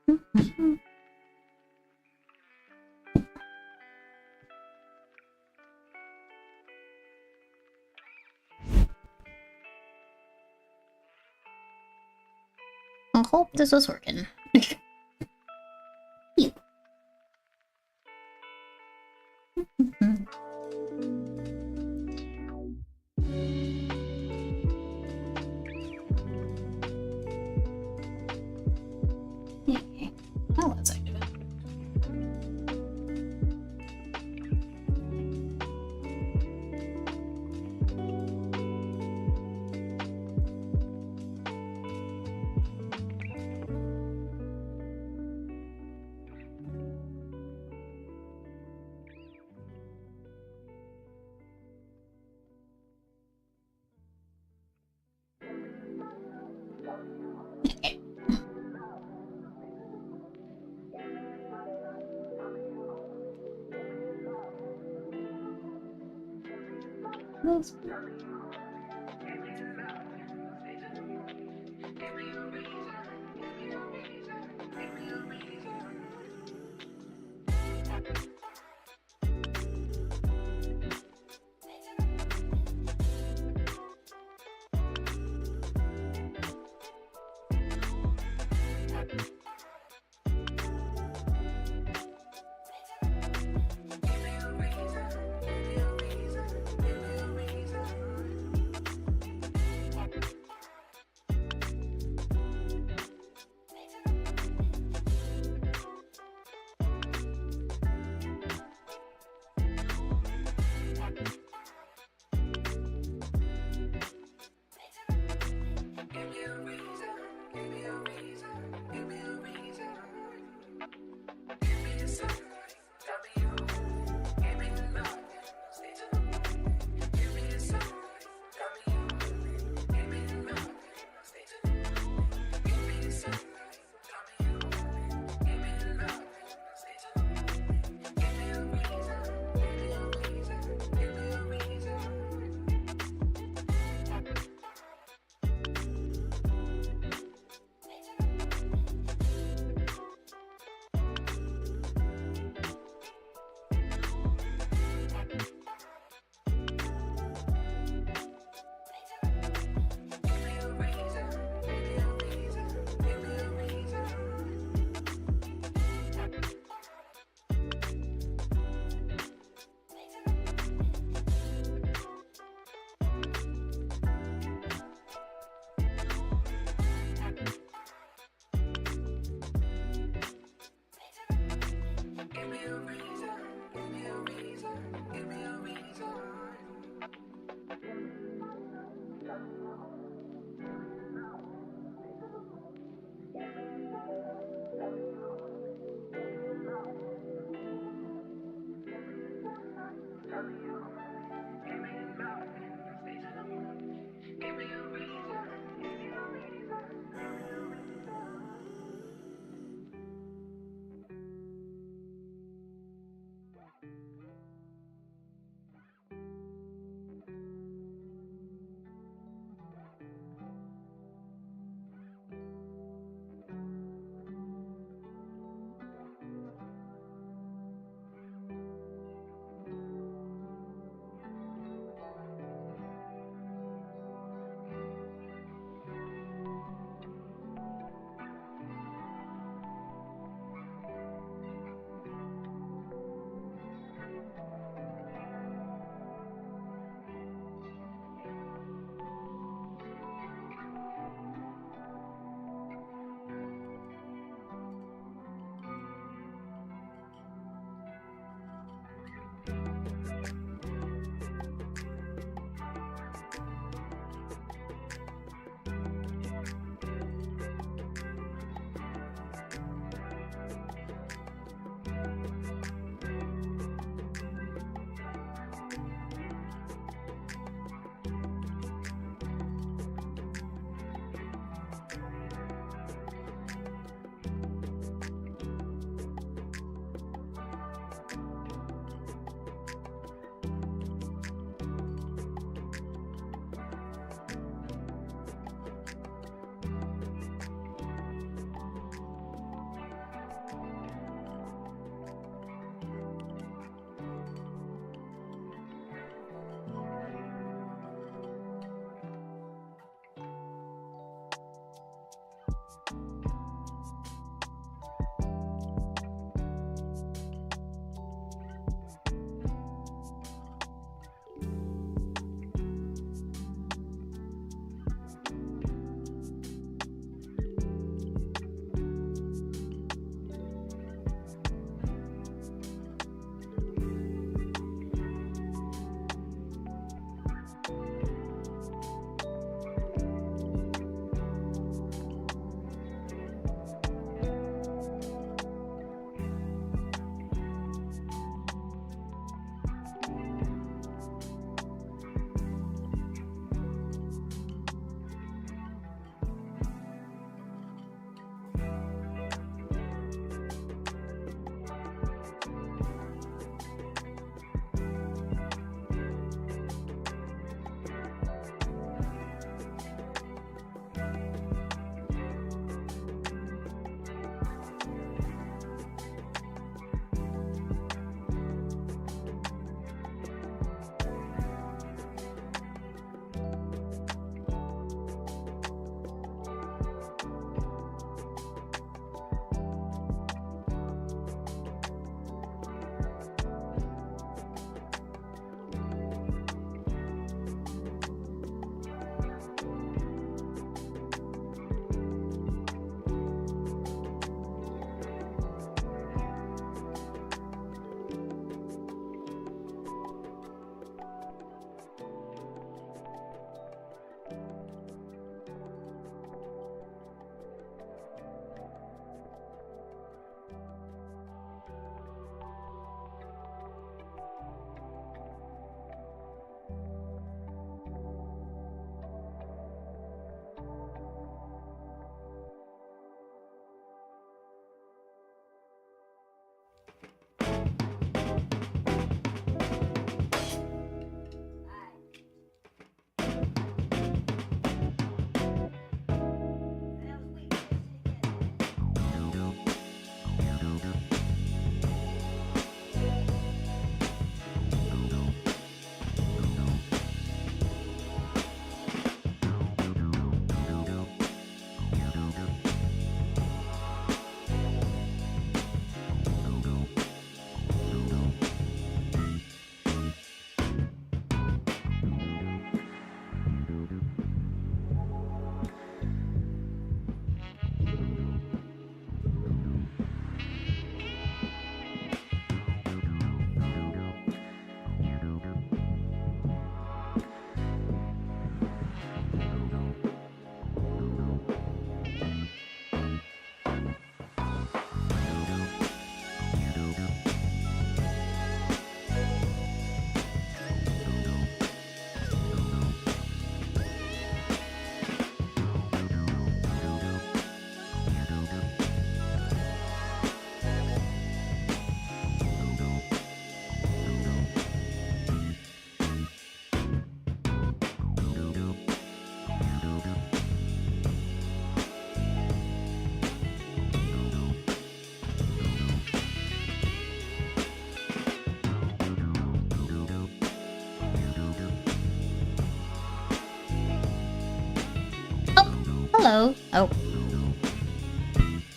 I hope this is working. Yeah. Okay. Oh, let's active it. Okay. This.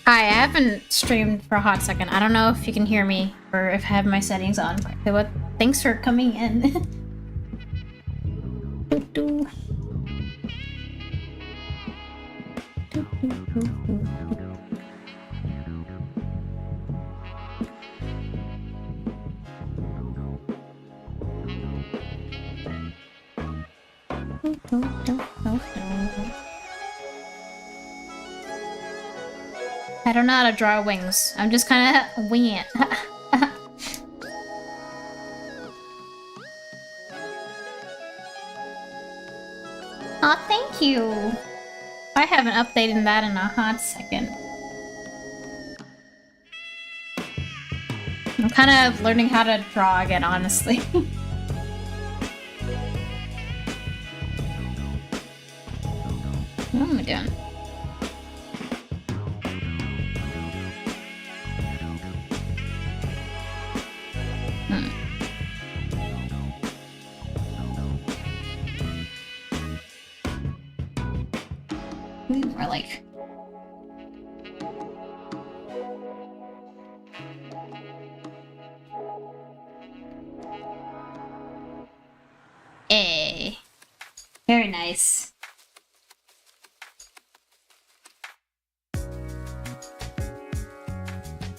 Hi, I haven't streamed for a hot second. I don't know if you can hear me or if I have my settings on. But thanks for coming in. I don't know how to draw wings. I'm just kind of winging it. Aw, thank you. I haven't updated that in a hot second. I'm kind of learning how to draw again, honestly. What am I doing? More like... Hey. Very nice.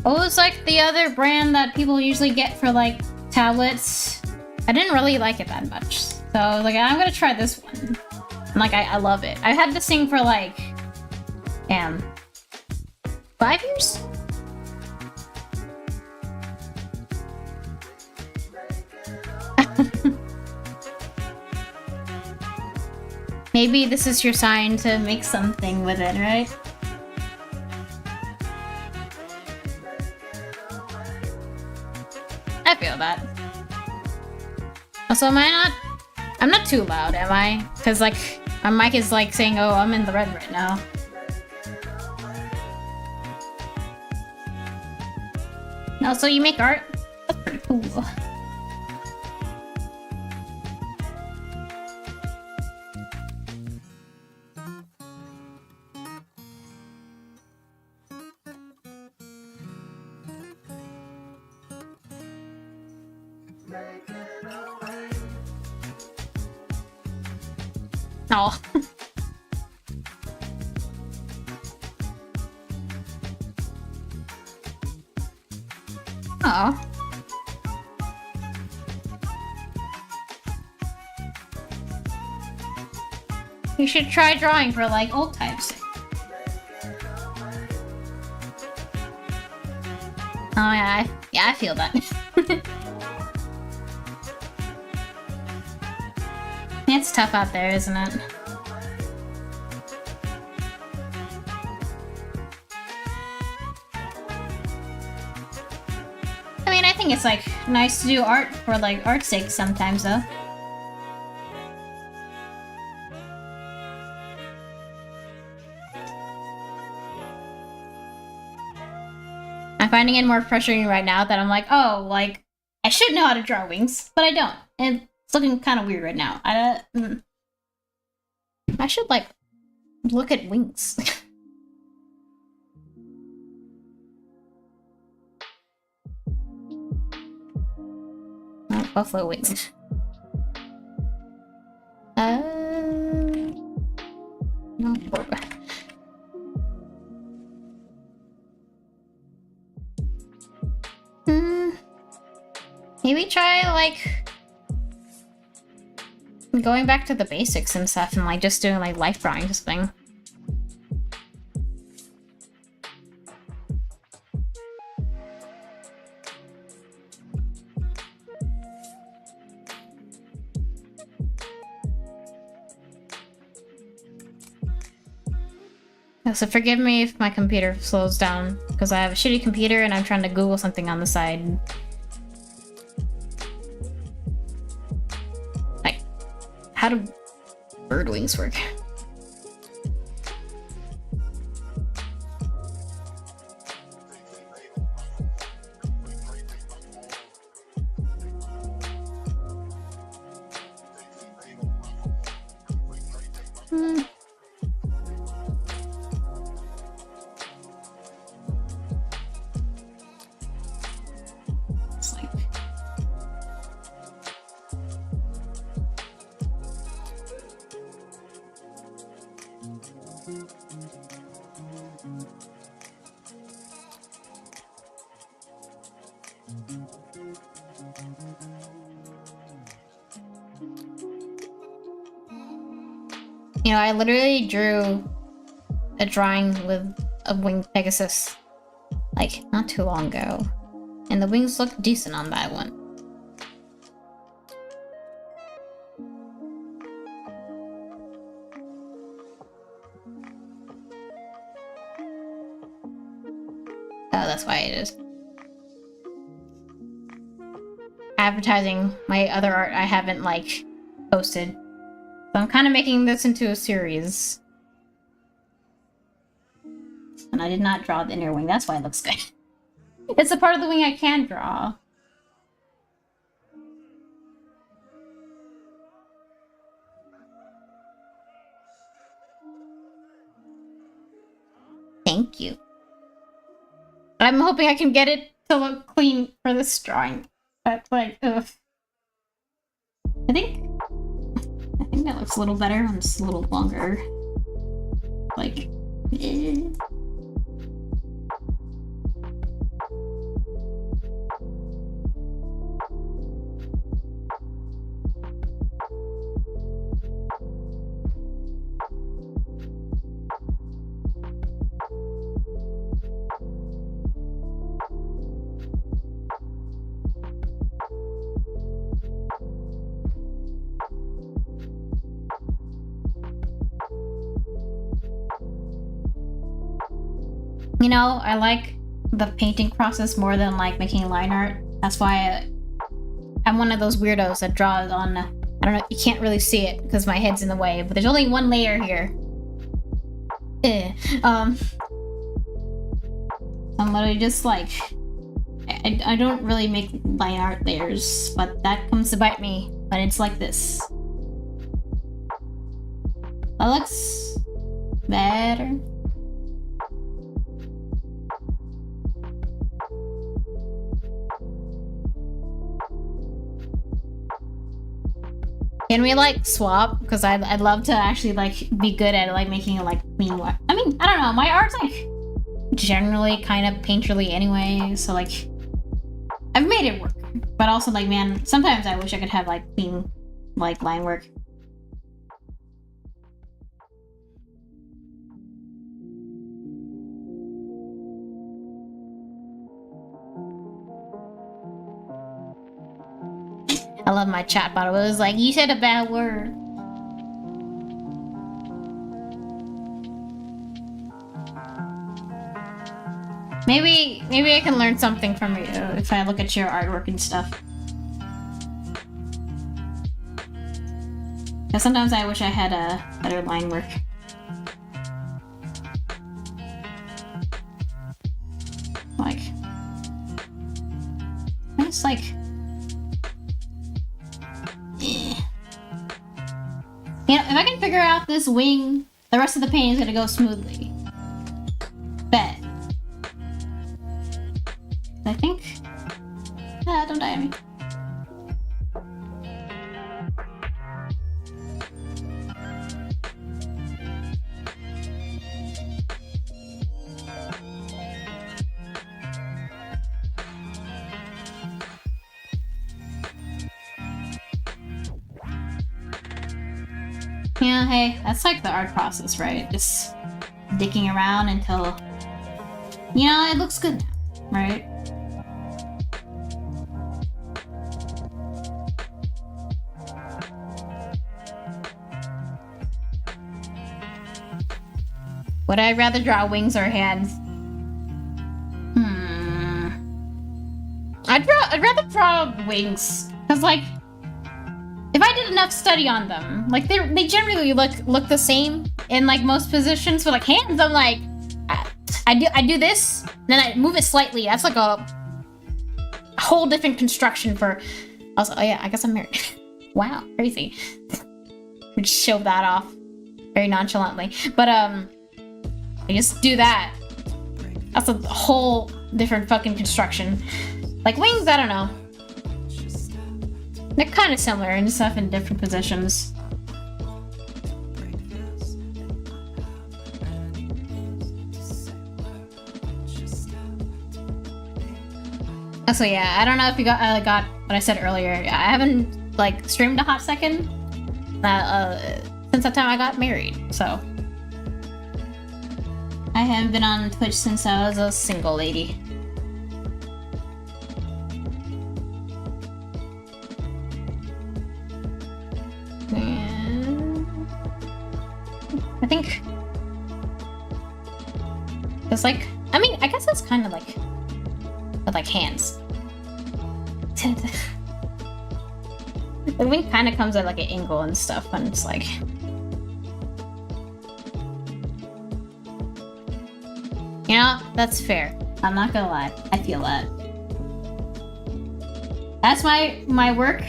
What was like the other brand that people usually get for like tablets? I didn't really like it that much. So I was like, I'm gonna try this one. And like, I love it. I had this thing for like, 5 years? Maybe this is your sign to make something with it, right? I feel that. Also, am I not... I'm not too loud, am I? Because, like, my mic is, like, saying, oh, I'm in the red right now. Also, you make art? That's pretty cool. Oh. Oh. You should try drawing for like old types. Oh yeah, I feel that. It's tough out there, isn't it? I mean, I think it's like nice to do art for like art's sake sometimes, though. I'm finding it more frustrating right now that I'm like, oh, like, I should know how to draw wings, but I don't. And it's looking kind of weird right now. I should, like, look at wings. Oh, buffalo wings. No, maybe try, like, going back to the basics and stuff and, like, just doing, like, life drawing or something. So forgive me if my computer slows down, because I have a shitty computer and I'm trying to Google something on the side. Like, how do bird wings work? You know, I literally drew a drawing with a winged Pegasus, like, not too long ago. And the wings look decent on that one. Oh, that's why it is. Advertising my other art I haven't, like, posted. So I'm kind of making this into a series. And I did not draw the inner wing, that's why it looks good. It's a part of the wing I can draw. Thank you. I'm hoping I can get it to look clean for this drawing. But, like, ugh. I think that looks a little better when it's a little longer. Like, eh. You know, I like the painting process more than like making line art. That's why I'm one of those weirdos that draws on, I don't know, you can't really see it because my head's in the way, but there's only one layer here. I'm literally just like, I don't really make line art layers, but that comes to bite me when it's like this. That looks better. Can we like swap? Because I'd love to actually like be good at like making it like clean work. I mean, I don't know. My art's like generally kind of painterly anyway, so like I've made it work. But also like, man, sometimes I wish I could have like clean like line work. I love my chat bot. It was like, you said a bad word. Maybe I can learn something from you if I look at your artwork and stuff. Because sometimes I wish I had a better line work. Like, it's like, you know, if I can figure out this wing, the rest of the painting is gonna go smoothly. Bet. I think. Don't die on me. Yeah, hey, that's like the art process, right? Just dicking around until, you know, it looks good now, right? Would I rather draw wings or hands? I'd rather draw wings, cause like, if I did enough study on them, like they generally look the same in like most positions. But like hands, I'm like, I do this, then I move it slightly. That's like a whole different construction for. Also, oh yeah, I guess I'm married. Wow, crazy. We just show that off very nonchalantly, but I just do that. That's a whole different fucking construction. Like wings, I don't know. They're kind of similar and stuff in different positions. So yeah, I don't know if you got what I said earlier. I haven't like streamed a hot second since the time I got married. So I haven't been on Twitch since I was a single lady. And I think it's like, I mean, I guess it's kind of like with like hands. The wing kind of comes at like an angle and stuff, and it's like, you know, that's fair. I'm not gonna lie, I feel that. That's my work.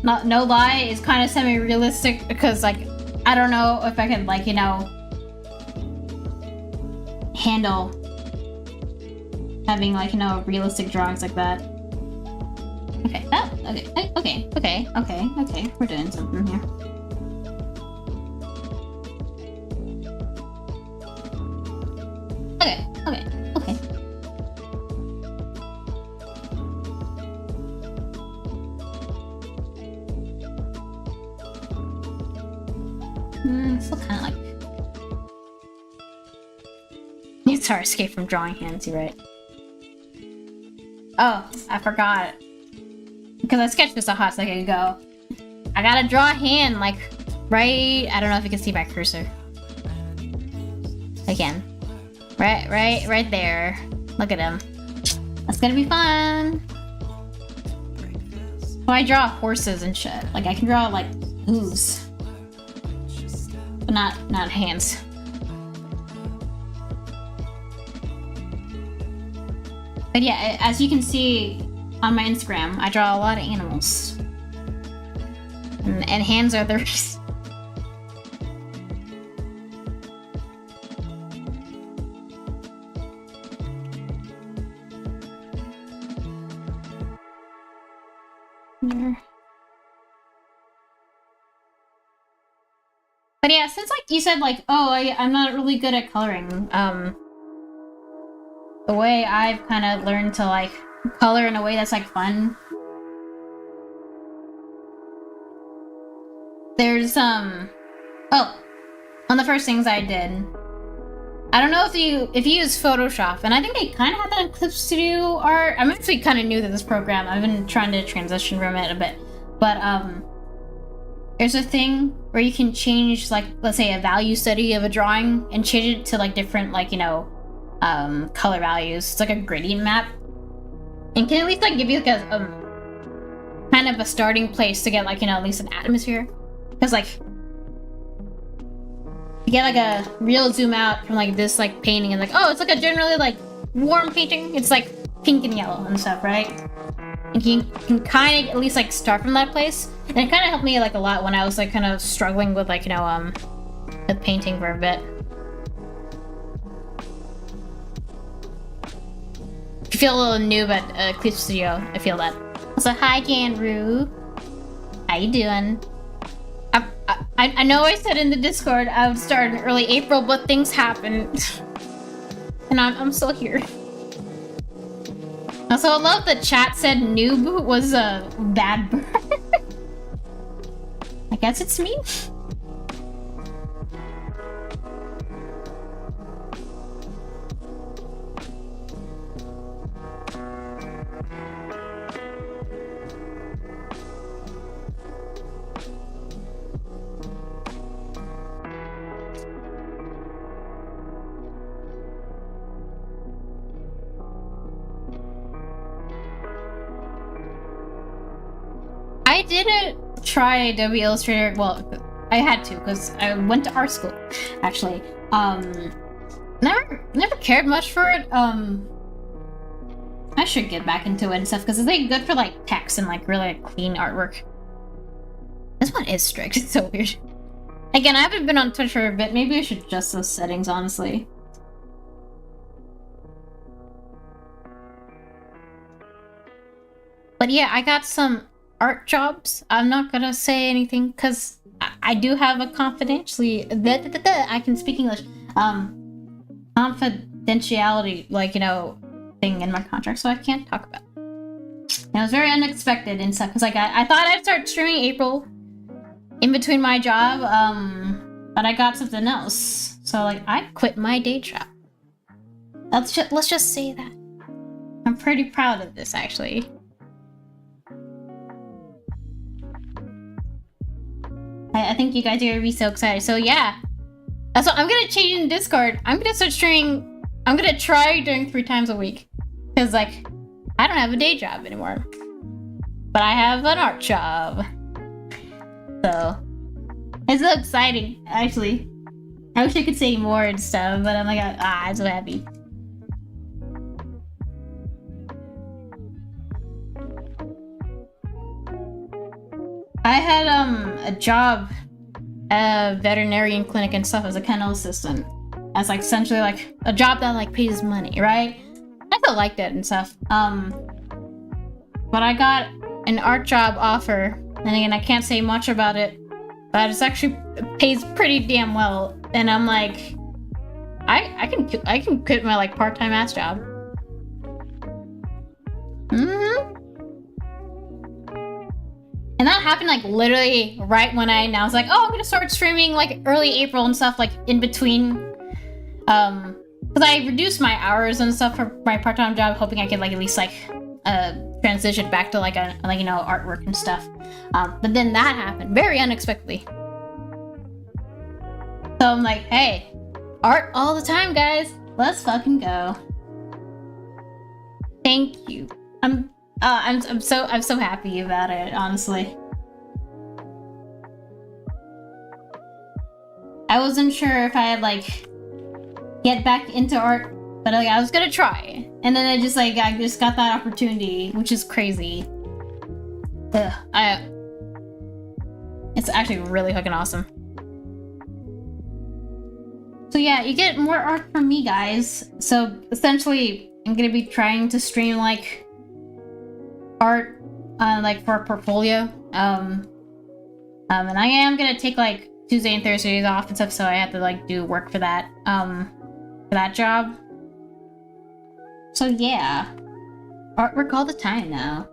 No lie, is kind of semi-realistic because like I don't know if I can like, you know, handle having like, you know, realistic drawings like that. Okay, okay, we're doing something here. Okay. Still kind of like... It's hard to escape from drawing hands, you're right. Oh, I forgot. Because I sketched this a hot second ago. I gotta draw a hand, like, right... I don't know if you can see my cursor. Again. Right there. Look at him. That's gonna be fun. So I draw horses and shit. Like, I can draw, like, hooves. But not hands. But yeah, as you can see on my Instagram, I draw a lot of animals. And hands are the reason. But yeah, since like you said like, oh, I'm not really good at coloring, the way I've kind of learned to like color in a way that's like fun. There's oh, one of the first things I did. I don't know if you use Photoshop, and I think they kind of have that in Clip Studio art. I'm actually kind of new to this program. I've been trying to transition from it a bit, but there's a thing where you can change, like, let's say a value study of a drawing and change it to like different, like, you know, color values. It's like a gradient map, and can at least like give you like a kind of a starting place to get like, you know, at least an atmosphere, because like you get like a real zoom out from like this like painting and like, oh, it's like a generally like warm painting. It's like pink and yellow and stuff, right? And you can kind of at least like start from that place. And it kind of helped me like a lot when I was like kind of struggling with like, you know, with painting for a bit. If you feel a little noob at Clip Studio, I feel that. So hi, Ganru. How you doing? I know I said in the Discord I would start in early April, but things happened. And I'm still here. Also, I love the chat said noob was a bad bird. I guess it's me. I didn't try Adobe Illustrator. Well, I had to because I went to art school, actually. Never cared much for it. I should get back into it and stuff because it's like good for like text and like really like, clean artwork. This one is strict. It's so weird. Again, I haven't been on Twitch for a bit. Maybe I should adjust those settings, honestly. But yeah, I got some art jobs. I'm not gonna say anything because I do have a confidentially I can speak English confidentiality, like, you know, thing in my contract, so I can't talk about it. It was very unexpected and stuff, because like I thought I'd start streaming April in between my job, but I got something else. So like I quit my day job. Let's just say that. I'm pretty proud of this, actually. I think you guys are gonna be so excited. So yeah, that's what I'm gonna change in Discord. I'm gonna start streaming. I'm gonna try doing 3 times a week, because like I don't have a day job anymore, but I have an art job. So it's so exciting, actually. I wish I could say more and stuff, but I'm like, I'm so happy. I had a job at a veterinarian clinic and stuff as a kennel assistant. As like essentially like a job that like pays money, right? I still liked it and stuff. But I got an art job offer, and again I can't say much about it, but it's actually it pays pretty damn well. And I'm like, I can quit my like part-time ass job. And that happened like literally right when I announced like, oh, I'm gonna start streaming like early April and stuff, like in between. Because I reduced my hours and stuff for my part-time job, hoping I could like at least like transition back to like a you know, artwork and stuff. But then that happened very unexpectedly. So I'm like, hey, art all the time, guys. Let's fucking go. Thank you. I'm so happy about it, honestly. I wasn't sure if I'd like get back into art, but like I was gonna try, and then I just got that opportunity, which is crazy. It's actually really fucking awesome. So yeah, you get more art from me, guys. So essentially, I'm gonna be trying to stream like art like for a portfolio, and I am gonna take like Tuesday and Thursdays off and stuff, so I have to like do work for that job. So yeah, artwork all the time now.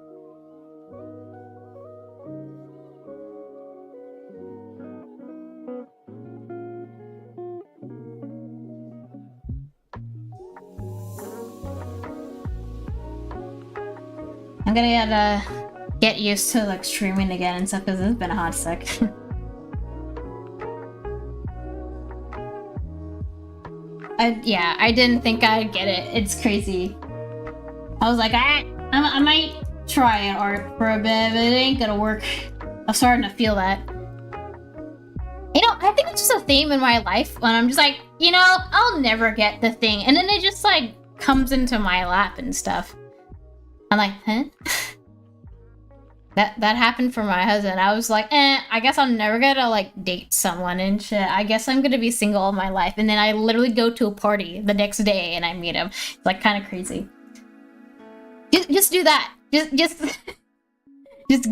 I'm gonna get used to like streaming again and stuff, because it's been a hot sec. I didn't think I'd get it. It's crazy. I was like, I might try art for a bit, but it ain't gonna work. I'm starting to feel that. You know, I think it's just a theme in my life when I'm just like, you know, I'll never get the thing, and then it just like comes into my lap and stuff. I'm like, huh? That happened for my husband. I was like, I guess I'm never gonna like date someone and shit. I guess I'm gonna be single all my life. And then I literally go to a party the next day and I meet him. It's like kind of crazy. Just do that. Just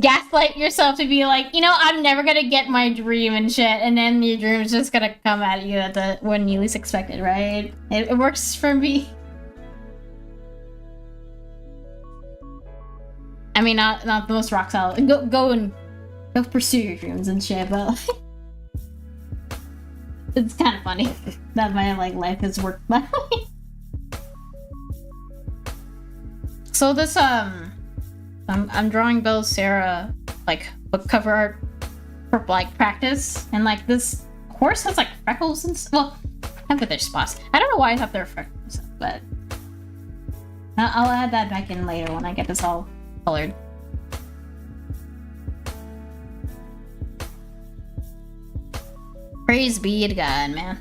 gaslight yourself to be like, you know, I'm never gonna get my dream and shit. And then your dream is just gonna come at you when you least expect it, right? It works for me. I mean, not the most rock solid. Go pursue your dreams and shit, but it's kind of funny that my like life has worked that way. So this I'm drawing Belle Sarah like book cover art for like practice, and like this horse has like freckles and stuff. Well, I have their spots. I don't know why I have their freckles and stuff, but I'll add that back in later when I get this all colored. Praise be to God, man.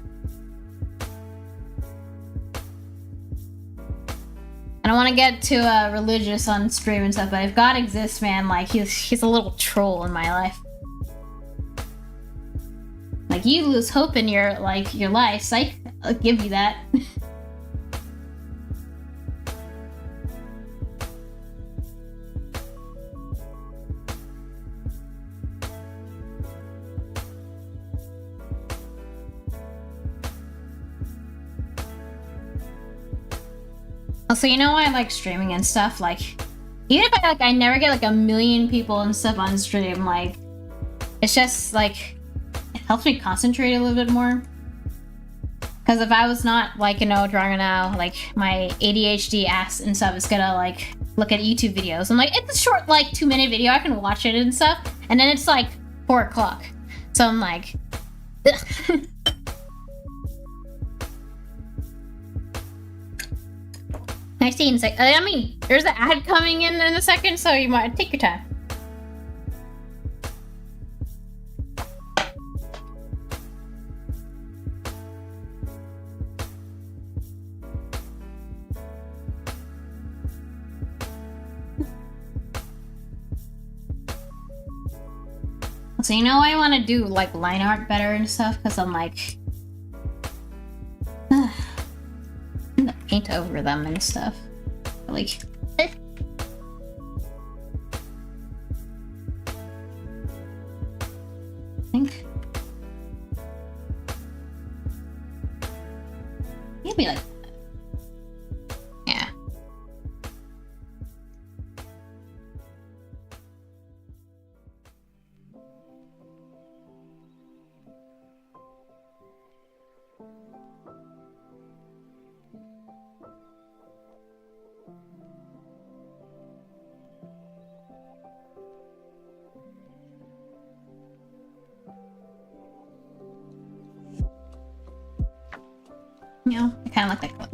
I don't want to get too religious on stream and stuff, but if God exists, man, like he's a little troll in my life. Like, you lose hope in your life, psych. I'll give you that. Also, you know why I like streaming and stuff? Like, Even if I never get like a million people and stuff on stream, like it's just like it helps me concentrate a little bit more. Because if I was not like, you know, drawing now, like my ADHD ass and stuff is gonna like look at YouTube videos. I'm like, it's a short like 2-minute video, I can watch it and stuff, and then it's like 4 o'clock. So I'm like, ugh. Nice scenes. Like, I mean, there's an ad coming in a second, so you might take your time. So you know I want to do like line art better and stuff because I'm like, I'm gonna paint over them and stuff. Like, I think maybe like that. Yeah. You know, I kind of like that color.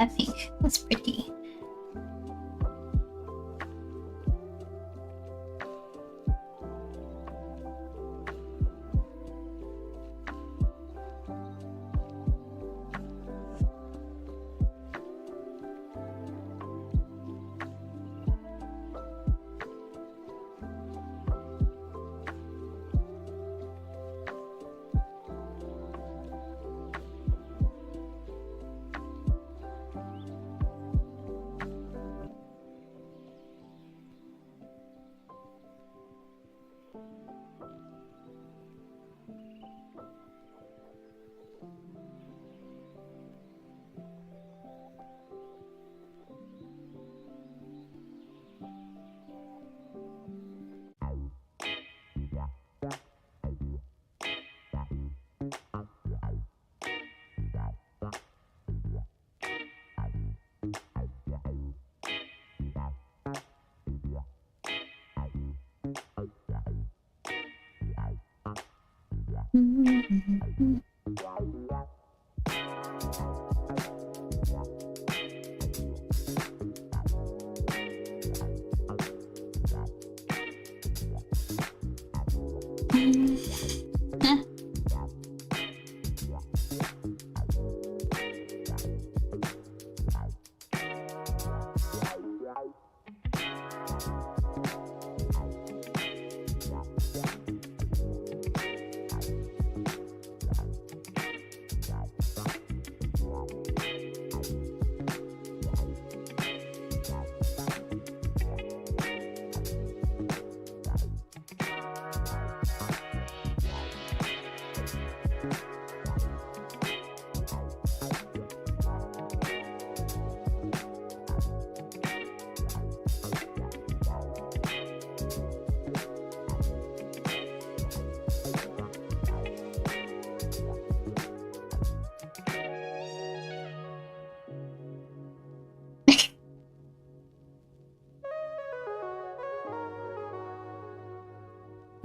I think that's pretty.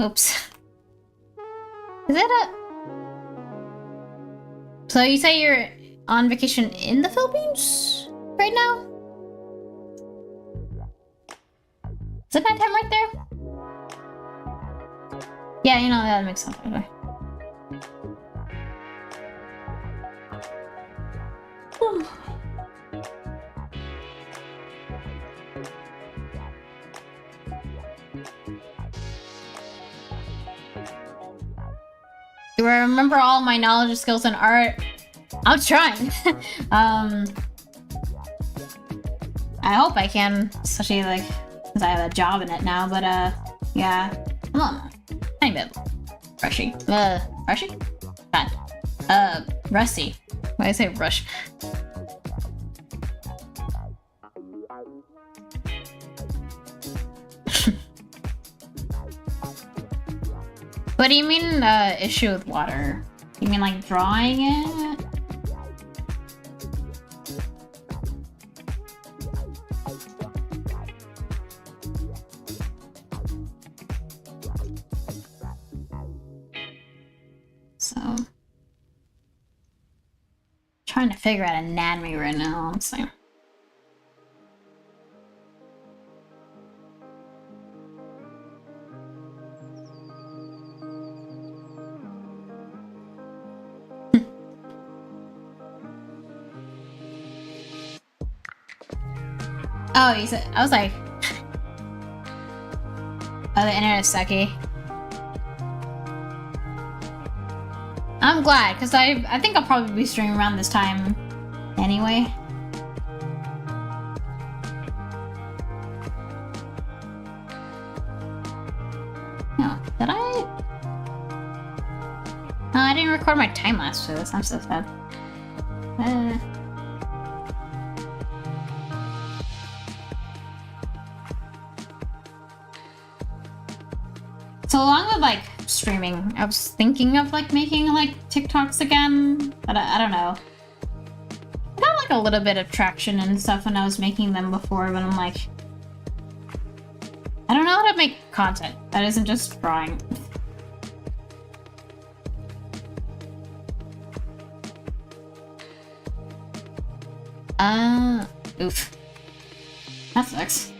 Oops. Is it a... So you say you're on vacation in the Philippines right now? Is it nighttime right there? Yeah, you know, that makes sense. Okay. Do I remember all my knowledge and skills in art? I'm trying. I hope I can, especially like because I have a job in it now. But yeah, I'm on tiny bit rushy. Rushy? God. Rusty. Why did I say rush? What do you mean, issue with water? You mean like drawing it? So... trying to figure out anatomy right now, honestly. Oh, you said, I was like, oh, the internet's sucky. I'm glad, because I think I'll probably be streaming around this time anyway. No, did I? No, I didn't record my time lapse for this. I'm so sad. So along with like streaming, I was thinking of like making like TikToks again, but I don't know. I got like a little bit of traction and stuff when I was making them before, but I'm like, I don't know how to make content that isn't just drawing. Oof. That sucks.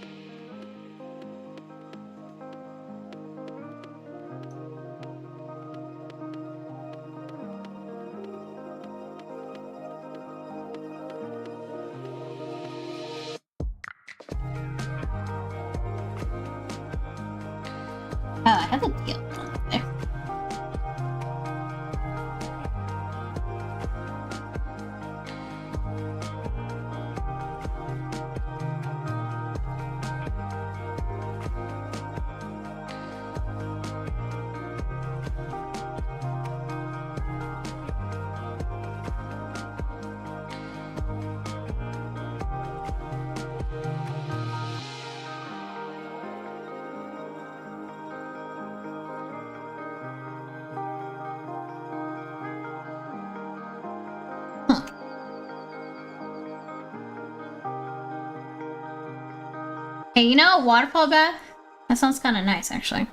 Oh, I have a deal there. Hey, you know a waterfall bath? That sounds kind of nice, actually.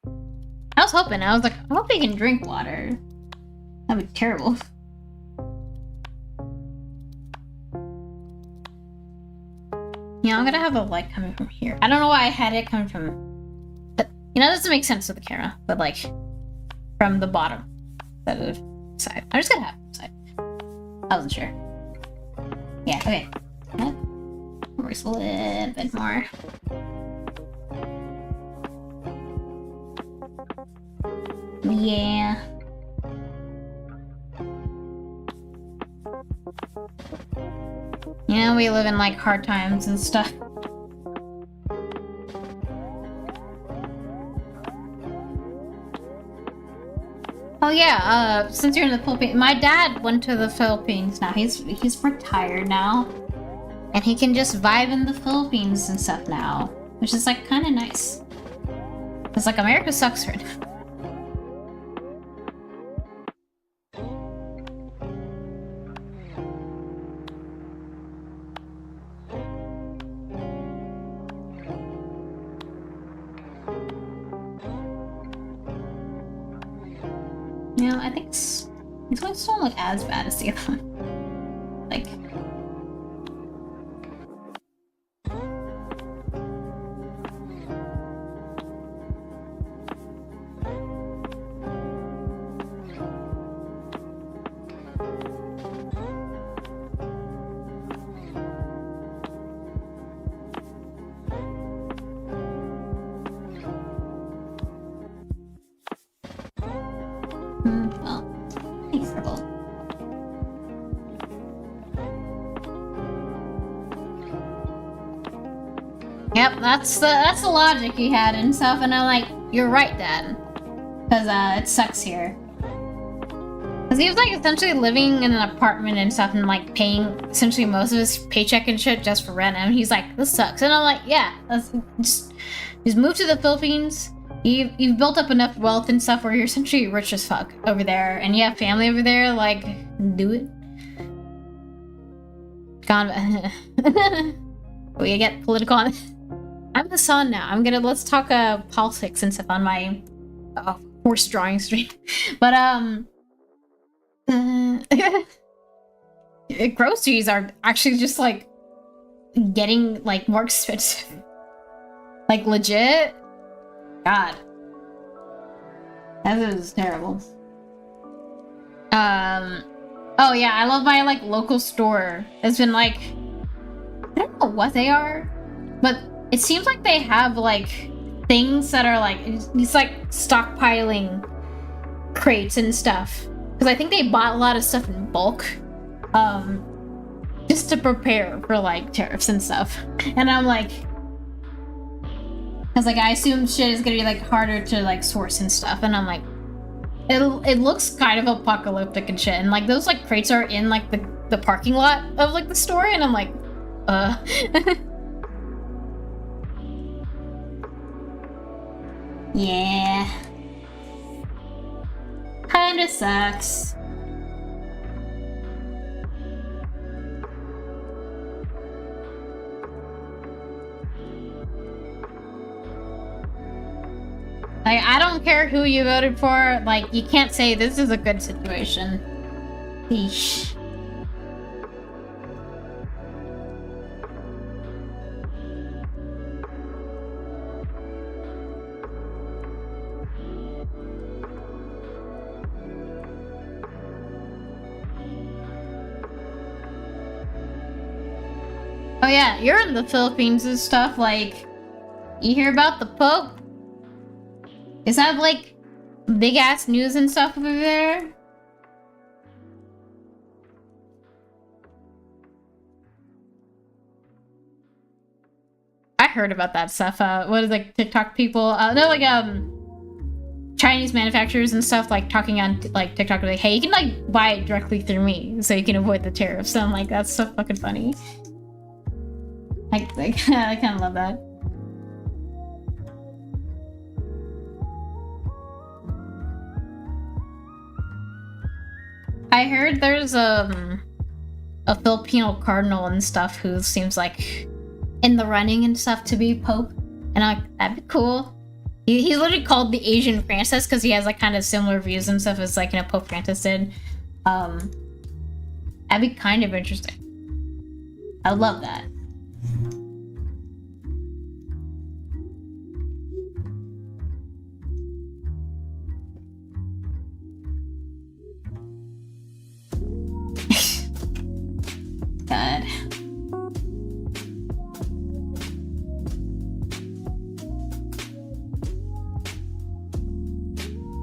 I was hoping. I was like, I hope they can drink water. That'd be terrible. Yeah, I'm gonna have a light coming from here. I don't know why I had it coming from... But, you know, that doesn't make sense with the camera. But, like, from the bottom. Instead of side. I'm just gonna have it side. I wasn't sure. Yeah, okay. Works a little bit more. Yeah. You know, we live in like hard times and stuff. Oh yeah, since you're in the Philippines, my dad went to the Philippines now. He's retired now. And he can just vibe in the Philippines and stuff now. Which is like kinda nice. It's like America sucks right now. think these ones don't look as bad as the other one. Like. Yep, that's the logic he had and stuff, and I'm like, you're right, Dad, because it sucks here. Because he was like essentially living in an apartment and stuff, and like paying essentially most of his paycheck and shit just for rent, and he's like, this sucks, and I'm like, yeah, just move to the Philippines. You've built up enough wealth and stuff where you're essentially rich as fuck over there, and you have family over there. Like, do it. Gone. We get political on. I'm the son now. Let's talk politics and stuff on my horse drawing stream. But groceries are actually just like getting like more expensive. Like legit. God. That is terrible. Oh yeah, I love my like local store. It's been like, I don't know what they are, but it seems like they have like things that are like these like stockpiling crates and stuff. Because I think they bought a lot of stuff in bulk, just to prepare for like tariffs and stuff. And I'm like, because like I assume shit is gonna be like harder to like source and stuff. And I'm like, it looks kind of apocalyptic and shit. And like those like crates are in like the parking lot of like the store, and I'm like, yeah. Kinda sucks. Like, I don't care who you voted for, like, you can't say this is a good situation. Eesh. Oh yeah, you're in the Philippines and stuff, like, you hear about the Pope? Is that like big ass news and stuff over there? I heard about that stuff. What is like TikTok people? No, like Chinese manufacturers and stuff like talking on like TikTok, like, hey, you can like buy it directly through me, so you can avoid the tariffs. So I'm like, that's so fucking funny. I kind of love that. I heard there's a Filipino cardinal and stuff who seems like in the running and stuff to be Pope, and I'm like, that'd be cool. He's literally called the Asian Francis because he has like kind of similar views and stuff as like, you know, Pope Francis did. That'd be kind of interesting. I love that. God.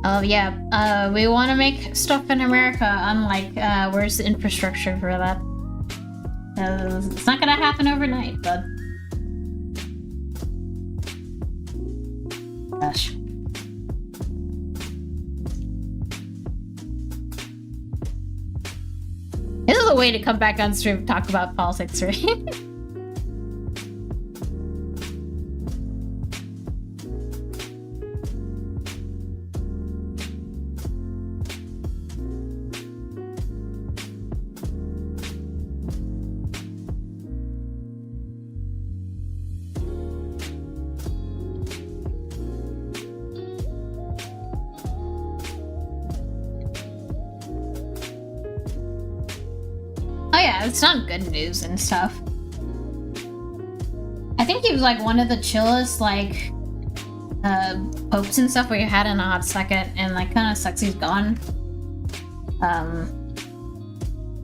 Oh yeah, we want to make stuff in America, unlike where's the infrastructure for that? It's not gonna happen overnight, but gosh. This is a way to come back on stream and talk about politics, right? yeah, it's not good news and stuff. I think he was like one of the chillest like popes and stuff we had in a hot second, and like kind of sucks he's gone.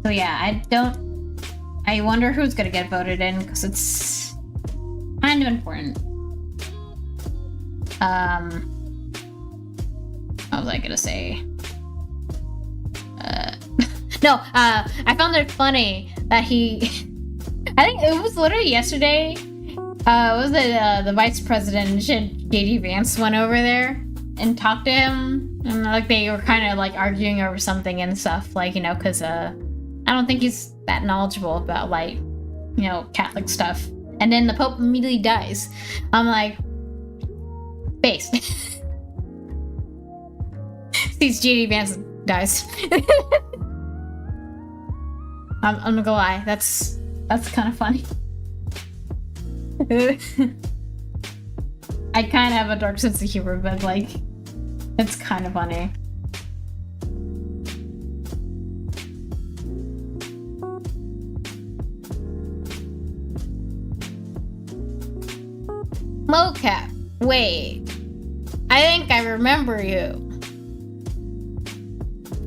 So yeah, I wonder who's gonna get voted in, because it's kind of important. What was I gonna say? No, I found it funny that he I think it was literally yesterday, was it the vice president JD Vance went over there and talked to him, and like they were kind of like arguing over something and stuff, like, you know, because I don't think he's that knowledgeable about, like, you know, Catholic stuff. And then the Pope immediately dies. I'm like, face. Sees JD Vance dies. I'm not gonna lie, that's kind of funny. I kind of have a dark sense of humor, but like, it's kind of funny. Mocap, wait. I think I remember you.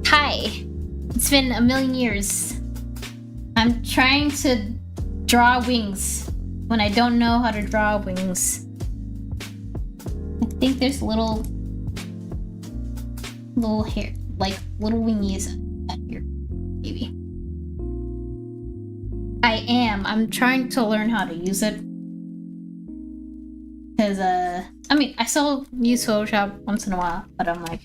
Hi. It's been a million years. I'm trying to draw wings when I don't know how to draw wings. I think there's little hair, like little wingies at here, maybe. I'm trying to learn how to use it. Because, I mean, I still use Photoshop once in a while, but I'm like,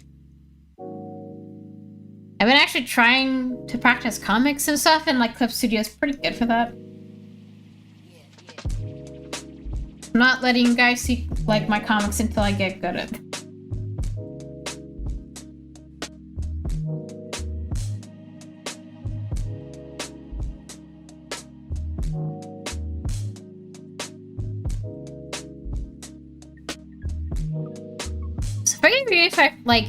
I've been actually trying to practice comics and stuff, and like Clip Studio is pretty good for that. I'm not letting you guys see like my comics until I get good at it. So forgive me if I like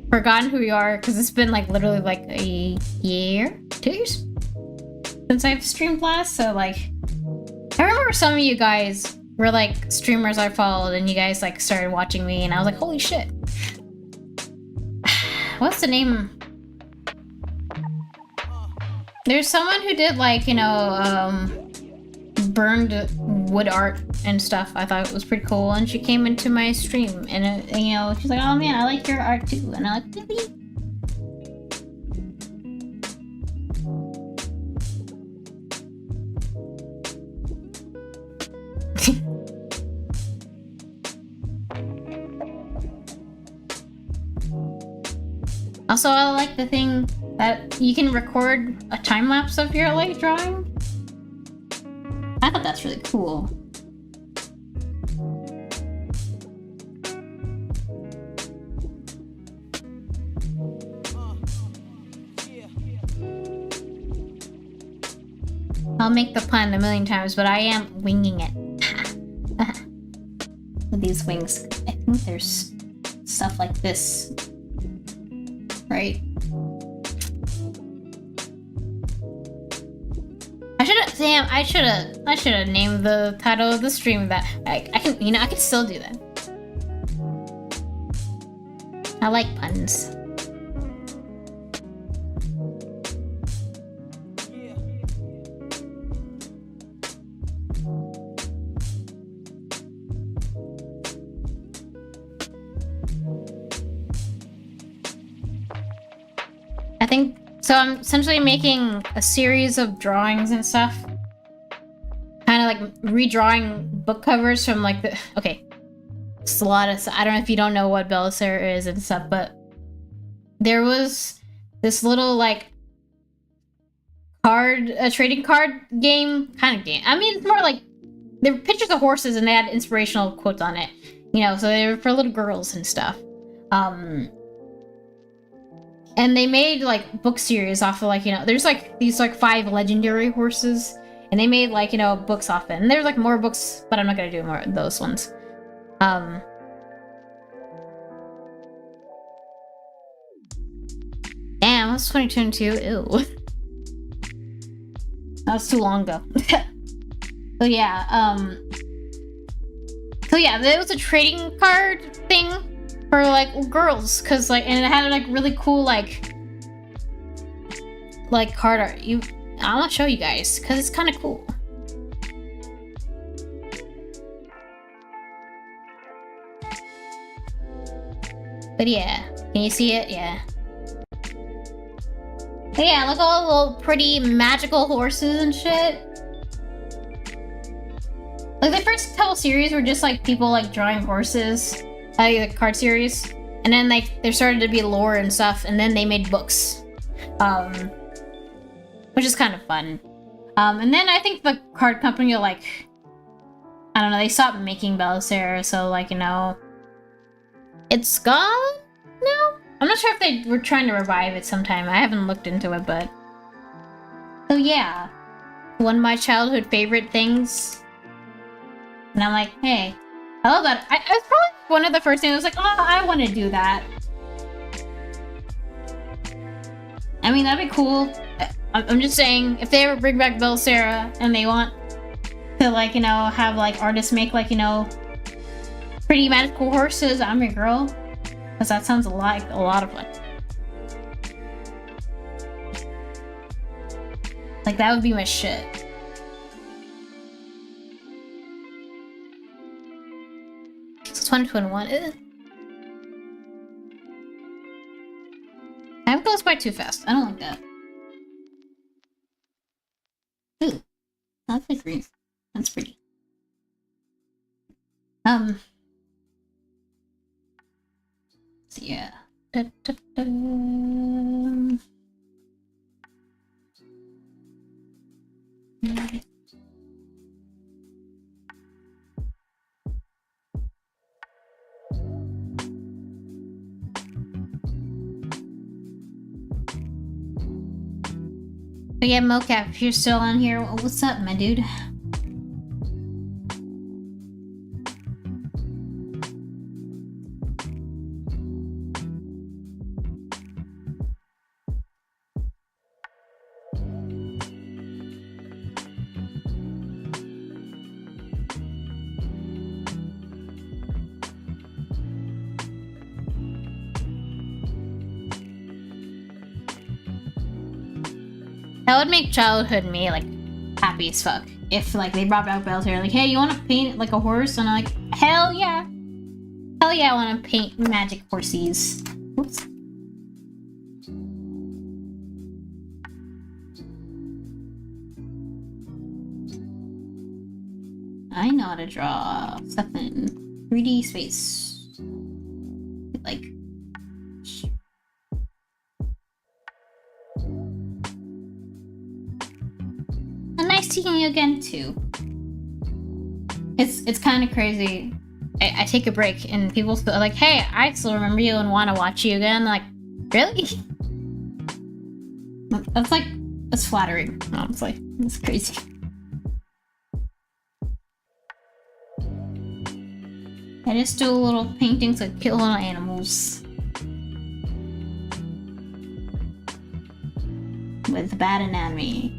forgotten who you are, because it's been like literally like a year, 2 years since I've streamed last. So like, I remember some of you guys were like streamers I followed, and you guys like started watching me, and I was like, holy shit. What's the name? There's someone who did like, you know, burned wood art and stuff. I thought it was pretty cool, and she came into my stream, and you know, she's like, oh man, I like your art too, and I'm like, really? Also, I like the thing that you can record a time lapse of your like drawing. I thought that's really cool. I'll make the plan a million times, but I am winging it. With these wings, I think there's stuff like this, right? I should have named the title of the stream that. I can, you know, I can still do that. I like puns. I think so. I'm essentially making a series of drawings and stuff. Kind of like redrawing book covers from like the. Okay. It's a lot of. I don't know if you don't know what Belisar is and stuff, but there was this little like trading card game kind of game. I mean, it's more like there were pictures of horses and they had inspirational quotes on it, you know, so they were for little girls and stuff. And they made like book series off of like, you know, there's like these like 5 legendary horses, and they made like, you know, books off it. And there's like more books, but I'm not gonna do more of those ones. Damn, it's 2022. Ew. That was too long ago. So yeah, there was a trading card thing for like girls, cause like, and it had like really cool like card art. I want to show you guys, cause it's kind of cool. But yeah, can you see it? Yeah. But yeah, look at all the little pretty magical horses and shit. Like the first couple series were just like people like drawing horses, like the card series, and then like there started to be lore and stuff, and then they made books, which is kind of fun. And then I think the card company like, I don't know, they stopped making Bellicera, so like, you know, it's gone now? I'm not sure if they were trying to revive it sometime. I haven't looked into it, but... So yeah. One of my childhood favorite things. And I'm like, hey, I love that. I was probably one of the first things I was like, oh, I want to do that. I mean, that'd be cool. I'm just saying, if they ever bring back Bellicera and they want to, like, you know, have, like, artists make, like, you know, pretty magical horses, I'm your girl. Because that sounds like a lot of fun. Like, that would be my shit. It's 2021. Time goes by too fast. I don't like that. Ooh. That's like green. That's pretty. So yeah. Da, da, da. But yeah, Mocap, if you're still on here, what's up, my dude? That would make childhood me, like, happy as fuck. If, like, they brought back Bellicera, like, hey, you want to paint, like, a horse? And I'm like, hell yeah. Hell yeah, I want to paint magic horses. Oops. I know how to draw stuff in 3D space. Like... seeing you again too. It's kind of crazy. I take a break and people are like, hey, I still remember you and want to watch you again. I'm like, really? That's flattering, honestly. It's crazy. I just do little paintings that kill little animals. With bad anatomy.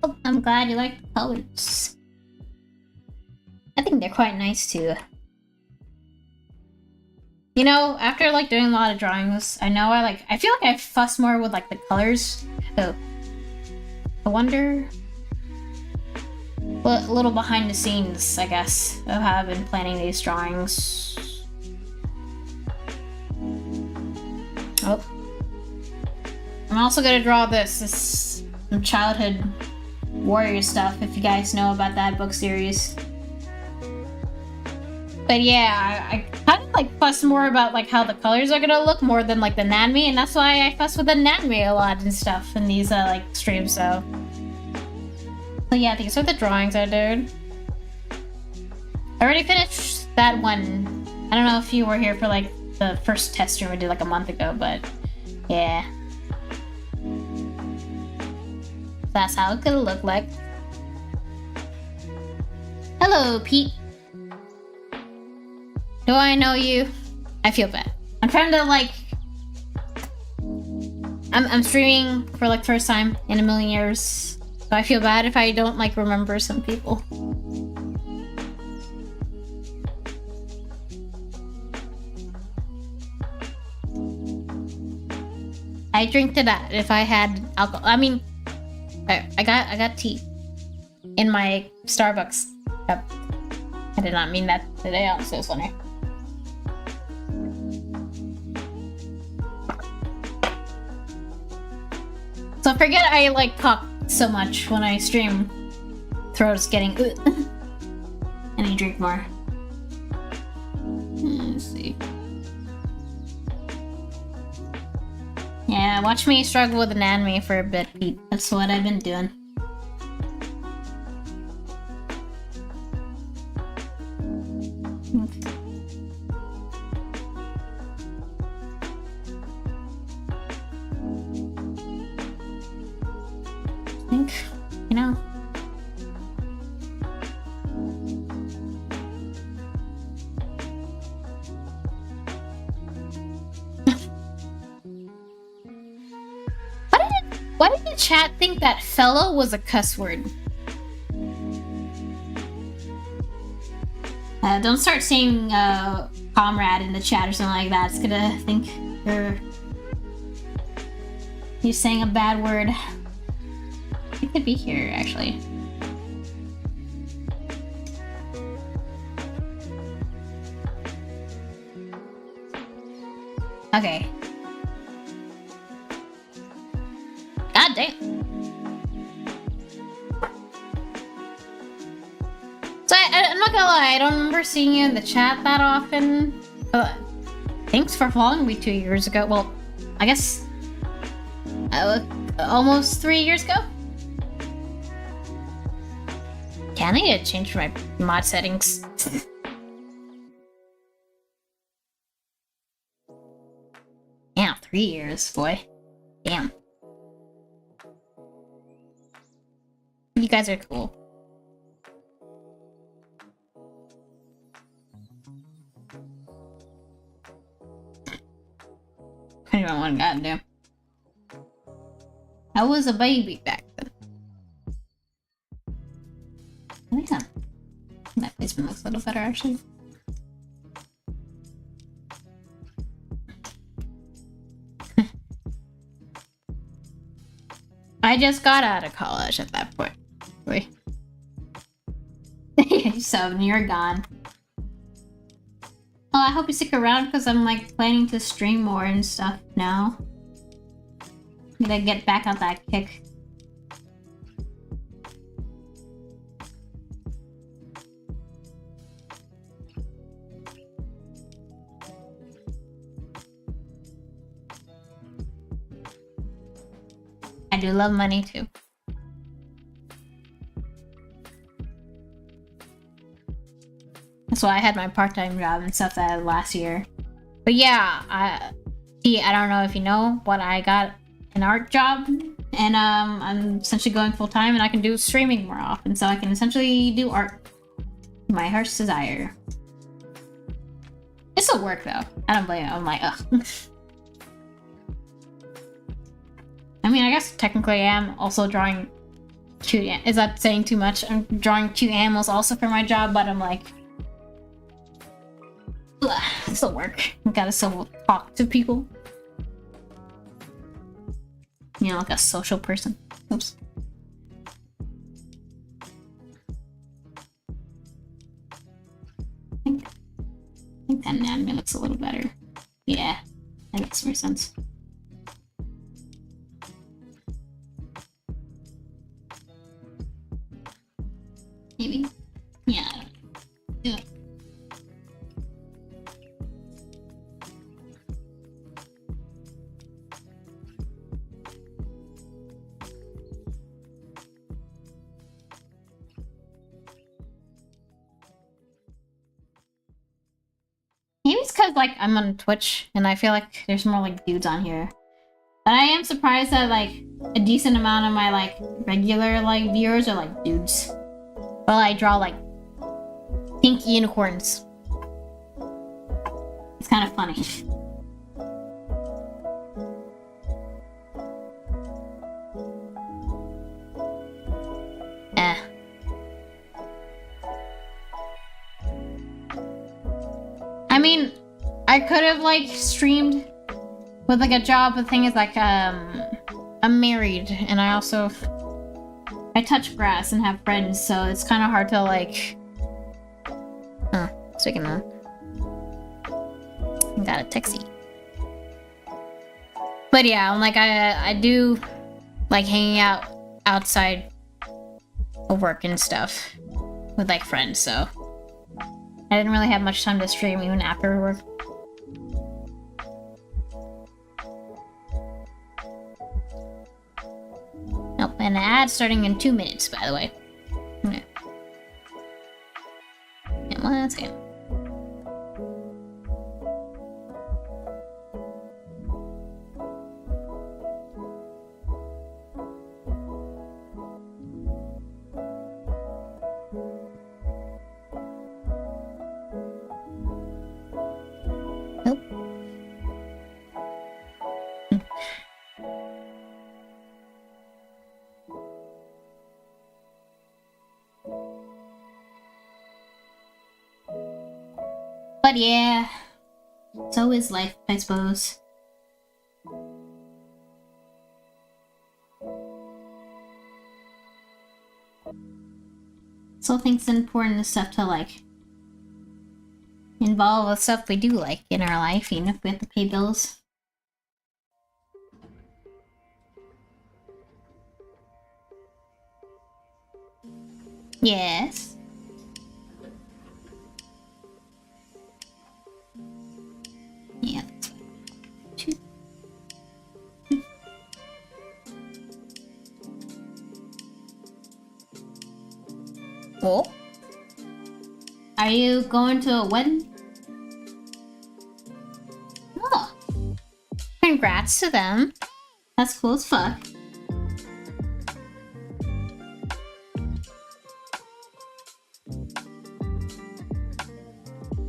Oh, I'm glad you like the colors. I think they're quite nice too. You know, after like doing a lot of drawings, I feel like I fuss more with like the colors. So I wonder what little behind the scenes, I guess, of how I've been planning these drawings. Oh. I'm also gonna draw this. This is some childhood Warrior stuff, if you guys know about that book series. But yeah, I kind of like fuss more about like how the colors are gonna look more than like the Nanmi, and that's why I fuss with the Nanmi a lot and stuff in these like streams. So yeah, these are the drawings I did. I already finished that one. I don't know if you were here for like the first test stream we did like a month ago, but yeah. That's how it could look like. Hello, Pete. Do I know you? I feel bad. I'm trying to like... I'm streaming for like first time in a million years. So I feel bad if I don't like remember some people. I drink to that if I had alcohol. I mean, I got tea in my Starbucks cup. I did not mean that today. I'm so sorry. So forget I like talk so much when I stream. Throat's getting I need to drink more. Let's see. Yeah, watch me struggle with an anime for a bit, Pete. That's what I've been doing. I think, you know. Why did the chat think that fellow was a cuss word? Don't start saying comrade in the chat or something like that. It's gonna think you're saying a bad word. It could be here, actually. Okay. God damn. So I'm not gonna lie, I don't remember seeing you in the chat that often. Thanks for following me 2 years ago. Well, I guess almost 3 years ago. Can I need to change my mod settings? Yeah, 3 years, boy. Damn. You guys are cool. I don't know what I gotta do. I was a baby back then. I think that placement looks a little better, actually. I just got out of college at that point. Wait. So you're gone. Oh, I hope you stick around because I'm like planning to stream more and stuff now. I'm gonna get back on that kick. I do love money too. That's why I had my part-time job and stuff that last year. But yeah, I don't know if you know, but I got an art job, and I'm essentially going full-time, and I can do streaming more often, so I can essentially do art. My heart's desire. It's still work though. I don't blame it. I'm like, ugh. I mean, I guess technically I am also drawing cute. Is that saying too much? I'm drawing cute animals also for my job, but I'm like, ugh, it's still work. I gotta still talk to people. You know, like a social person. Oops. I think that anime looks a little better. Yeah, that makes more sense. Maybe. Yeah. Yeah. Maybe it's because like I'm on Twitch and I feel like there's more like dudes on here. But I am surprised that like a decent amount of my like regular like viewers are like dudes. Well, I draw like pink unicorns. It's kind of funny. I mean, I could have like streamed with like a job. The thing is like I'm married and I touch grass and have friends, so it's kind of hard to like. Speaking of, got a taxi. But yeah, I'm like I do like hanging out outside of work and stuff with like friends, so I didn't really have much time to stream even after work. Nope, and an ad starting in 2 minutes, by the way. Okay. Yeah, 1 second. But yeah, so is life, I suppose. Still think it's important stuff to like involve with stuff we do like in our life, even if we have to pay bills. Yes. Yeah. Oh? Are you going to a wedding? Oh. Congrats to them. That's cool as fuck.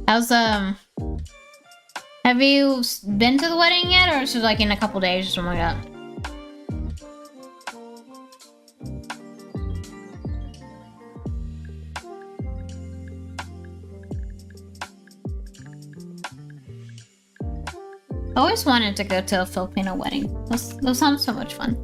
How's have you been to the wedding yet, or is it like in a couple days or something like that? I always wanted to go to a Filipino wedding. Those sound so much fun.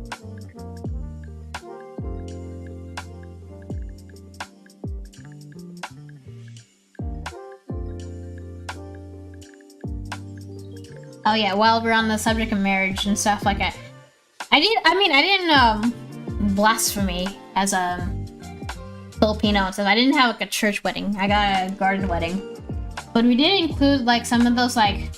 Oh yeah, while we're on the subject of marriage and stuff, like I didn't blasphemy as a Filipino and stuff. I didn't have like a church wedding. I got a garden wedding. But we did include like some of those like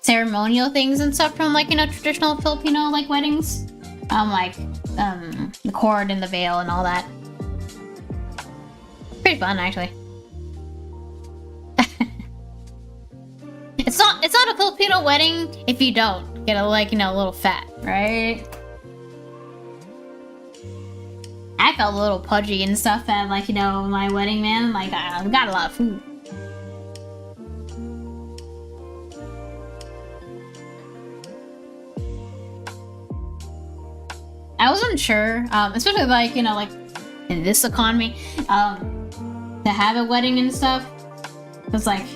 ceremonial things and stuff from like, you know, traditional Filipino like weddings. The cord and the veil and all that. Pretty fun actually. It's not a Filipino wedding if you don't get a like, you know, a little fat, right? I felt a little pudgy and stuff at like, you know, my wedding, man. Like I got a lot of food. I wasn't sure, especially like, you know, like in this economy, to have a wedding and stuff. Cause like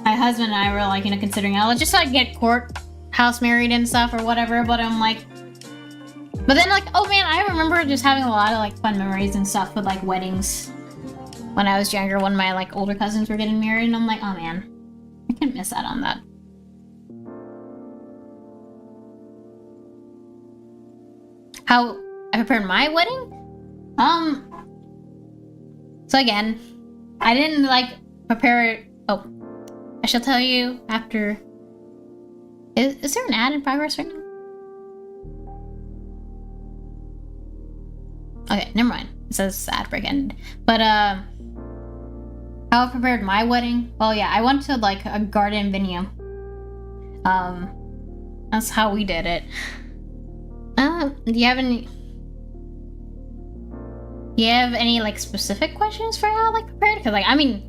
my husband and I were like, you know, considering, let's just like get courthouse married and stuff or whatever. But I'm like, but then like, oh man, I remember just having a lot of like fun memories and stuff with like weddings when I was younger, when my like older cousins were getting married, and I'm like, oh man, I can't miss out on that. How I prepared my wedding? So again, I didn't like prepare it. Oh, I shall tell you after. Is there an ad in progress right now? Okay, never mind. It says ad break ended. But how I prepared my wedding? Oh yeah, I went to like a garden venue. That's how we did it. Do you have any like specific questions for how like prepared? Because like I mean,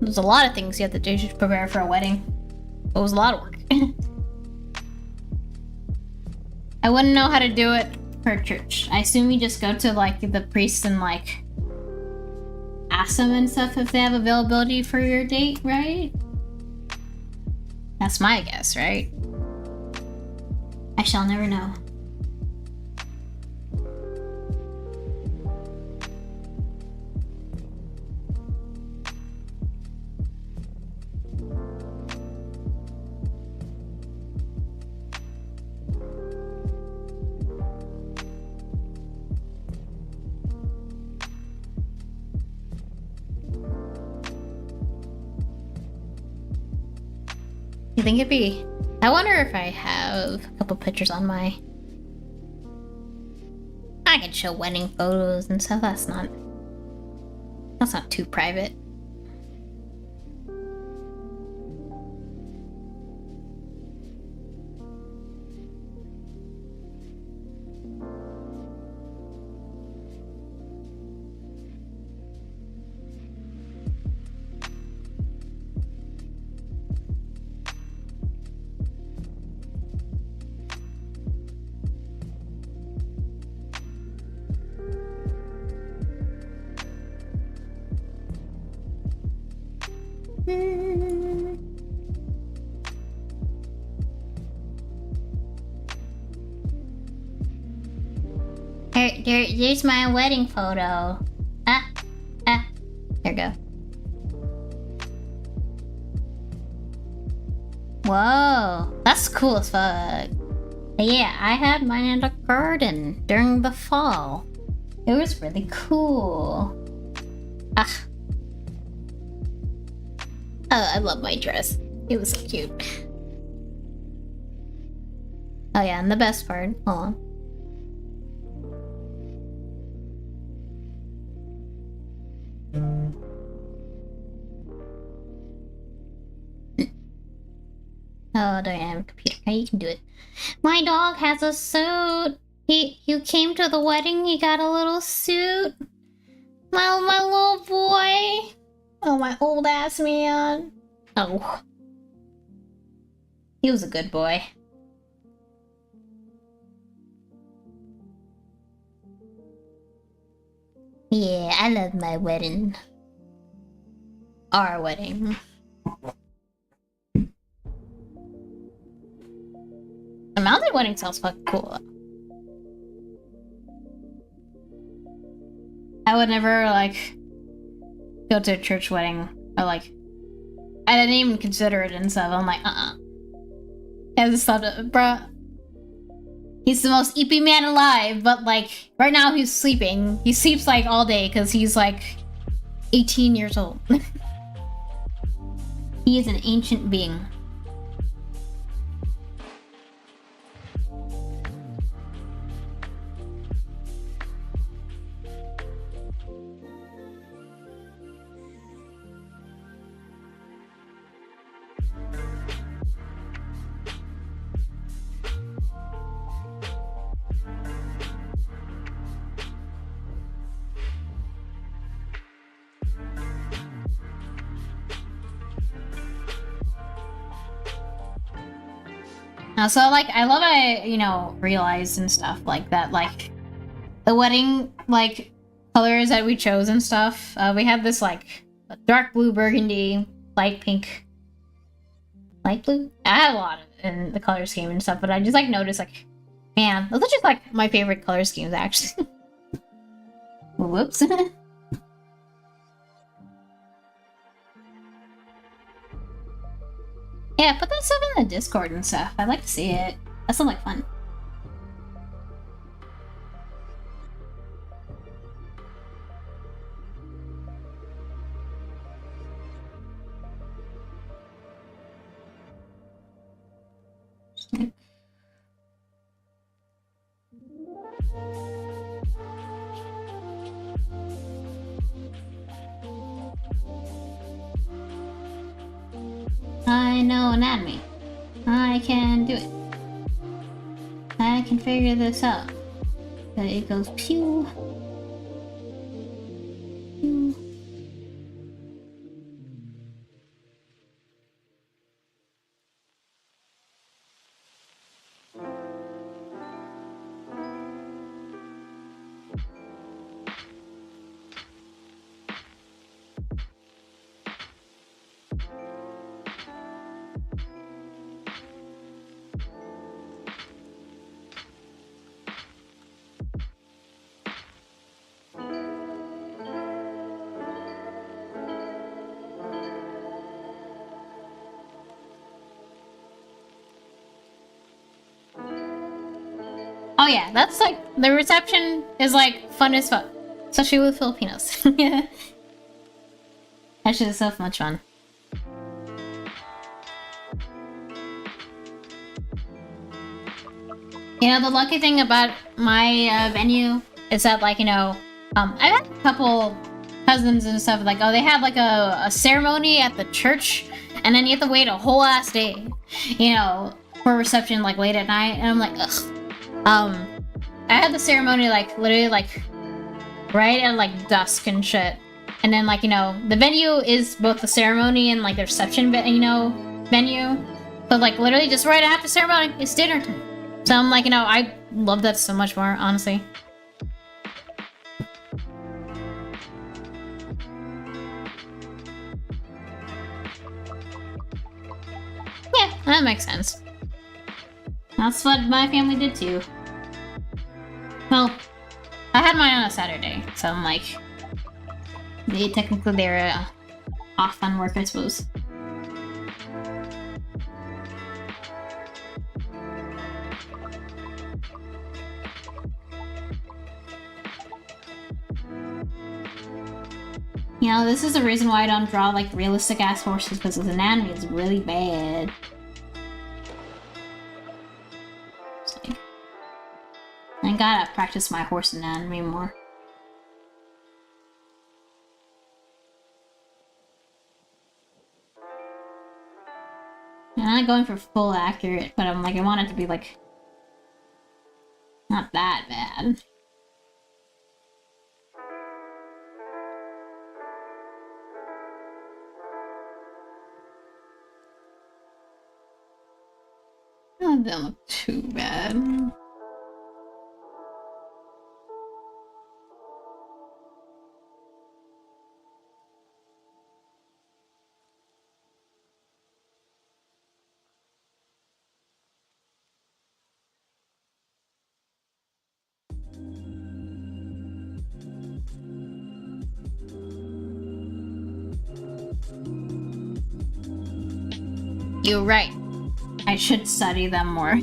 there's a lot of things you have to do to prepare for a wedding. It was a lot of work. I wouldn't know how to do it for church. I assume you just go to like the priest and like ask them and stuff if they have availability for your date, right? That's my guess, right? I shall never know. You think it'd be... I wonder if I have a couple pictures on my... I can show wedding photos and stuff. That's not too private. There's my wedding photo. There we go. Whoa, that's cool as fuck. Yeah, I had mine in a garden during the fall. It was really cool. Oh, I love my dress. It was so cute. Oh yeah, and the best part, hold on. Oh, don't have a computer. Okay, you can do it. My dog has a suit. You came to the wedding. He got a little suit. My little boy. Oh, my old ass man. Oh, he was a good boy. Yeah, I love my wedding. Our wedding. The mountain wedding sounds fucking cool. I would never, like, go to a church wedding, or, like, I didn't even consider it and stuff. I'm like, I just thought, bruh, he's the most eepy man alive, but, like, right now he's sleeping. He sleeps, like, all day, because he's, like, 18 years old. He is an ancient being. So, like, I love realized and stuff like that, like, the wedding, like, colors that we chose and stuff. We had this, like, dark blue, burgundy, light pink, light blue? I had a lot in the color scheme and stuff, but I just, like, noticed, like, man, those are just, like, my favorite color schemes, actually. Whoops. Yeah, put that stuff in the Discord and stuff. I'd like to see it. That sounds like fun. I know anatomy. I can do it. I can figure this out. But it goes pew. Pew. Oh yeah, that's like, the reception is like fun as fuck. Especially with Filipinos. That shit is so much fun. You know, the lucky thing about my venue is that, like, you know, I've had a couple cousins and stuff, like, oh, they had like a ceremony at the church, and then you have to wait a whole ass day, you know, for reception, like, late at night, and I'm like, ugh. I had the ceremony, like, literally, like, right at, like, dusk and shit. And then, like, you know, the venue is both the ceremony and, like, the reception, you know, venue. But, like, literally just right after ceremony, it's dinner time. So I'm like, you know, I love that so much more, honestly. Yeah, that makes sense. That's what my family did too. Well, I had mine on a Saturday, so I'm like, they're off on work, I suppose. You know, this is the reason why I don't draw like realistic ass horses, because his anatomy is really bad. I gotta practice my horse anatomy more. I'm not going for full accurate, but I'm like, I want it to be like, not that bad. Oh, that doesn't look too bad. You're right. I should study them more.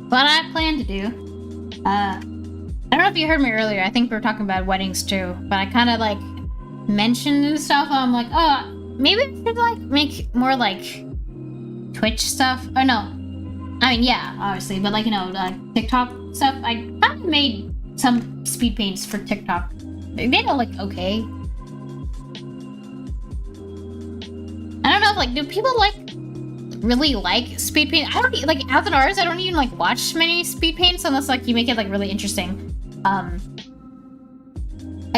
What I plan to do, I don't know if you heard me earlier, I think we were talking about weddings too, but I kind of like mentioned and stuff, I'm like, oh, maybe I should like make more like Twitch stuff, or no, I mean, yeah, obviously, but like, you know, TikTok stuff. I kind of made some speed paints for TikTok. They don't look okay. I don't know if like, do people like really like speed paint? I don't like, as an artist, I don't even like watch many speed paints unless like you make it like really interesting. I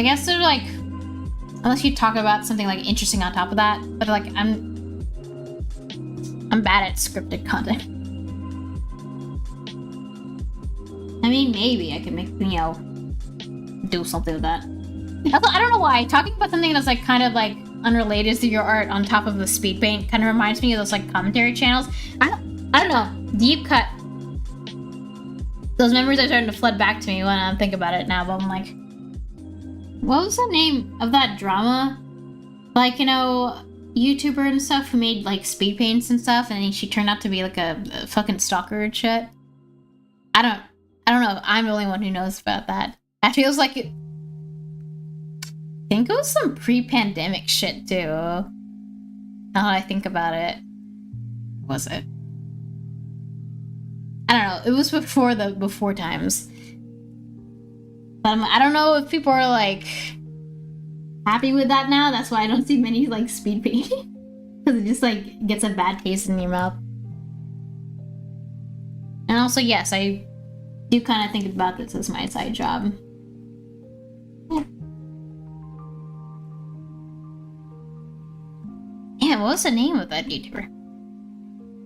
guess they're like, unless you talk about something like interesting on top of that, but like I'm bad at scripted content. I mean, maybe I could make, you know, do something with that. Also, I don't know why talking about something that's like kind of like unrelated to your art on top of the speed paint kind of reminds me of those like commentary channels. I don't know. Deep Cut. Those memories are starting to flood back to me when I think about it now, but I'm like, what was the name of that drama? Like, you know, YouTuber and stuff who made like speed paints and stuff, and then she turned out to be like a fucking stalker and shit. I don't know if I'm the only one who knows about that. It feels like it. I think it was some pre-pandemic shit too. Now that I think about it, was it? I don't know. It was before times. But I don't know if people are like happy with that now. That's why I don't see many like speed painting. Because it just like gets a bad taste in your mouth. And also, yes, I do kind of think about this as my side job. Yeah, what was the name of that YouTuber?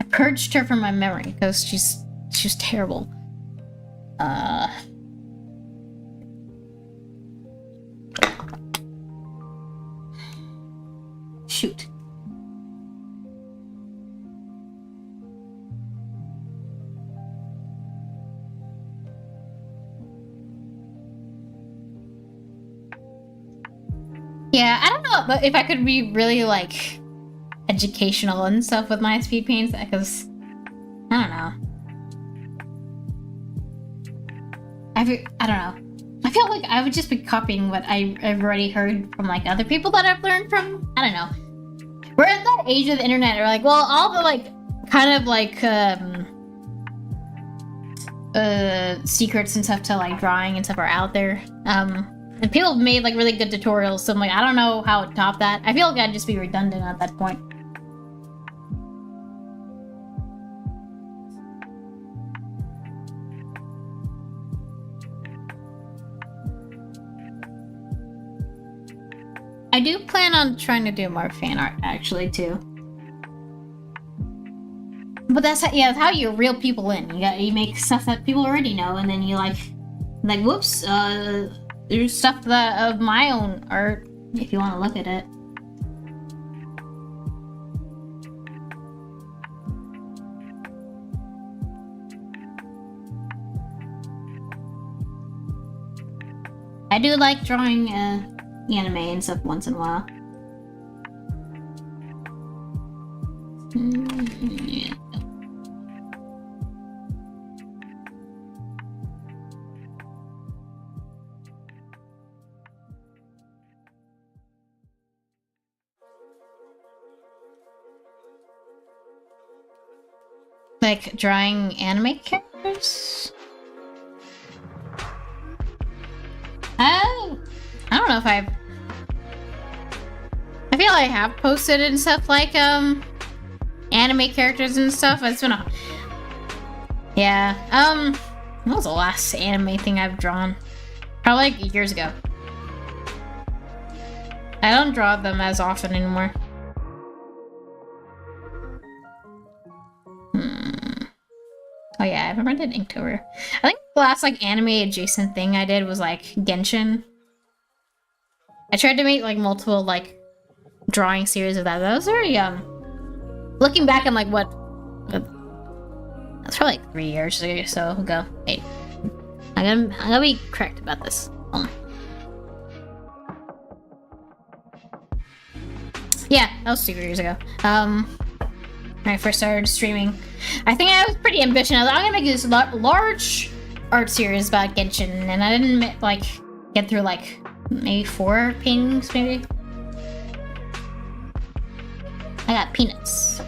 I purged her from my memory because she's terrible. Shoot. Yeah, I don't know but if I could be really like educational and stuff with my speed paints, because I don't know. I don't know. I feel like I would just be copying what I've already heard from like other people that I've learned from. I don't know. We're at that age of the internet where like, well, all the like kind of like secrets and stuff to like drawing and stuff are out there. And people have made like really good tutorials, so I'm like, I don't know how to top that. I feel like I'd just be redundant at that point. I do plan on trying to do more fan art, actually, too. But that's how you reel people in. You make stuff that people already know, and then you like whoops, there's stuff that of my own art, if you want to look at it. I do like drawing anime and stuff once in a while. Yeah. Like drawing anime characters? I don't know if I feel I have posted and stuff like anime characters and stuff. It's been what was the last anime thing I've drawn? Probably like years ago. I don't draw them as often anymore. Oh yeah, I remember I did Inktober. I think the last like anime adjacent thing I did was like Genshin. I tried to make like multiple like drawing series of that. That was very looking back, I'm like, what? That's probably like 3 years or so ago. Wait, I'm gonna be correct about this. Yeah, that was 2 years ago. When I first started streaming, I think I was pretty ambitious. I was like, I'm gonna make this large art series about Genshin, and I didn't like get through like maybe 4 paintings, maybe. I got peanuts.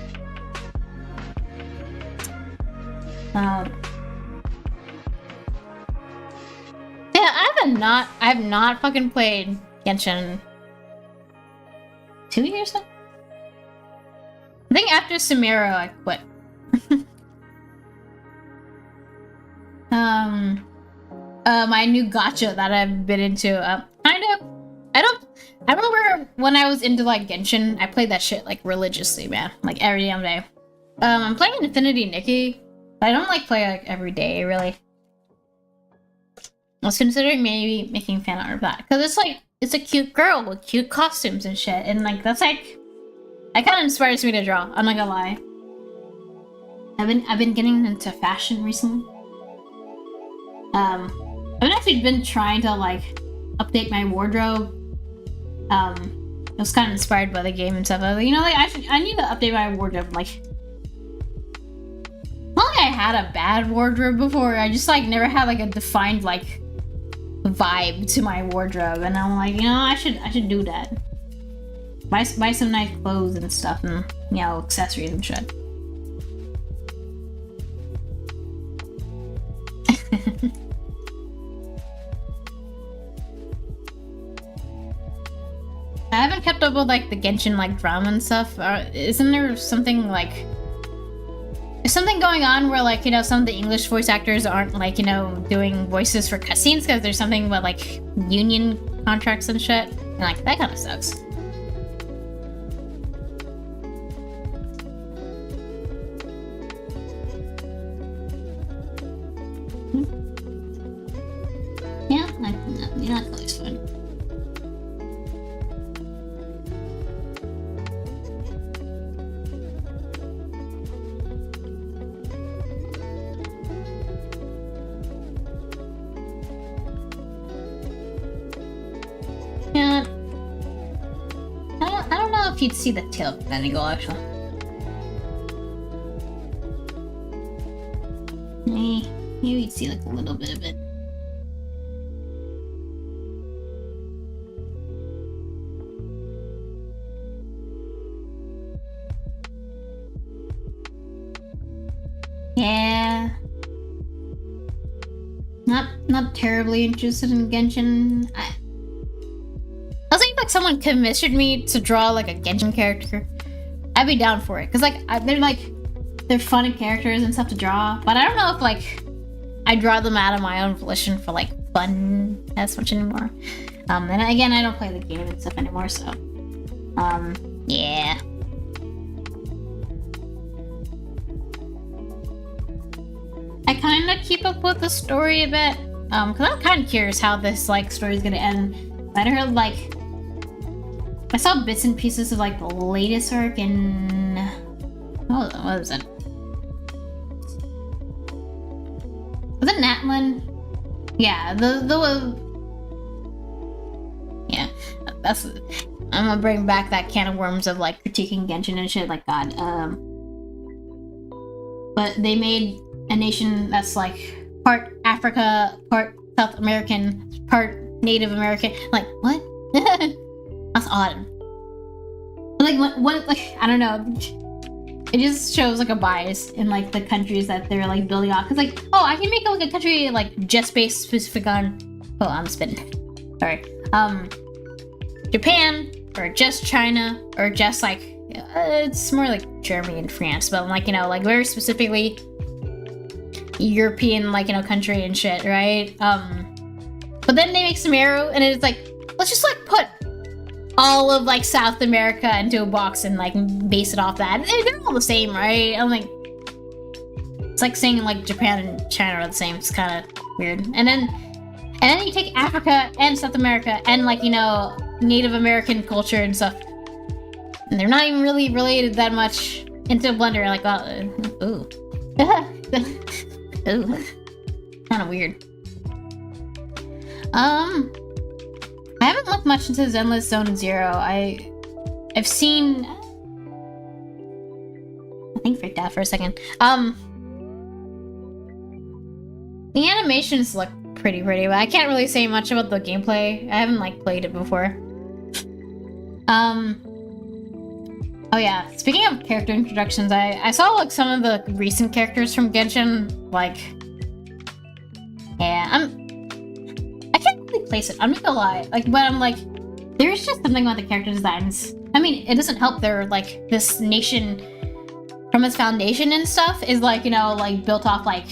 Yeah, I have not fucking played Genshin 2 years now. I think after Samira, I quit. My new gacha that I've been into, I remember when I was into like Genshin, I played that shit like religiously, man, like every damn day. I'm playing Infinity Nikki, but I don't like play like every day, really. I was considering maybe making fan art of that, because it's like, it's a cute girl with cute costumes and shit, and like, that's like, that kind of inspires me to draw, I'm not gonna lie. I've been getting into fashion recently. I've actually been trying to like update my wardrobe. It was kind of inspired by the game and stuff. I was like, you know, like I need to update my wardrobe. Like, not like I had a bad wardrobe before. I just like never had like a defined like vibe to my wardrobe, and I'm like, you know, I should do that. Buy some nice clothes and stuff, and you know, accessories and shit. I haven't kept up with like the Genshin like drama and stuff. Isn't there something like, is something going on where like, you know, some of the English voice actors aren't like, you know, doing voices for cutscenes because there's something about like union contracts and shit, and like that kind of sucks. Yeah, that's fun. Yeah. I don't know if you'd see the tail of that angle actually. Maybe you'd see like a little bit of it. Yeah. Not terribly interested in Genshin. I was thinking like someone commissioned me to draw like a Genshin character. I'd be down for it. Cause like they're fun characters and stuff to draw. But I don't know if like I draw them out of my own volition for like fun as much anymore. And again, I don't play the game and stuff anymore, so yeah. I kind of keep up with the story a bit, because I'm kind of curious how this like story is gonna end. I heard like I saw bits and pieces of like the latest arc in what was it? Was it Natlan? Yeah, yeah. That's I'm gonna bring back that can of worms of like critiquing Genshin and shit. Like God, but they made a nation that's like part Africa, part South American, part Native American. Like, what? That's odd. Like, what, like, I don't know. It just shows like a bias in like the countries that they're like building off. Cause like, oh, I can make like a country like just based specific on, oh, I'm spinning. Sorry. Japan, or just China, or just like, it's more like Germany and France, but like, you know, like very specifically European, like, you know, country and shit, right? But then they make Sumeru, and it's like, let's just like put all of like South America into a box and like base it off that. They're all the same, right? I'm like, it's like saying like Japan and China are the same. It's kind of weird. And then you take Africa and South America and like, you know, Native American culture and stuff, and they're not even really related that much into a blender. Like, ooh. Ooh, kind of weird. I haven't looked much into Zenless Zone Zero. I've seen. I think freaked out for a second. The animations look pretty, but I can't really say much about the gameplay. I haven't like played it before. Oh yeah, speaking of character introductions, I saw like some of the recent characters from Genshin, like, yeah, I can't really place it, I'm not gonna lie, like, but I'm like, there's just something about the character designs. I mean, it doesn't help they're like, this nation, from its foundation and stuff, is like, you know, like, built off like,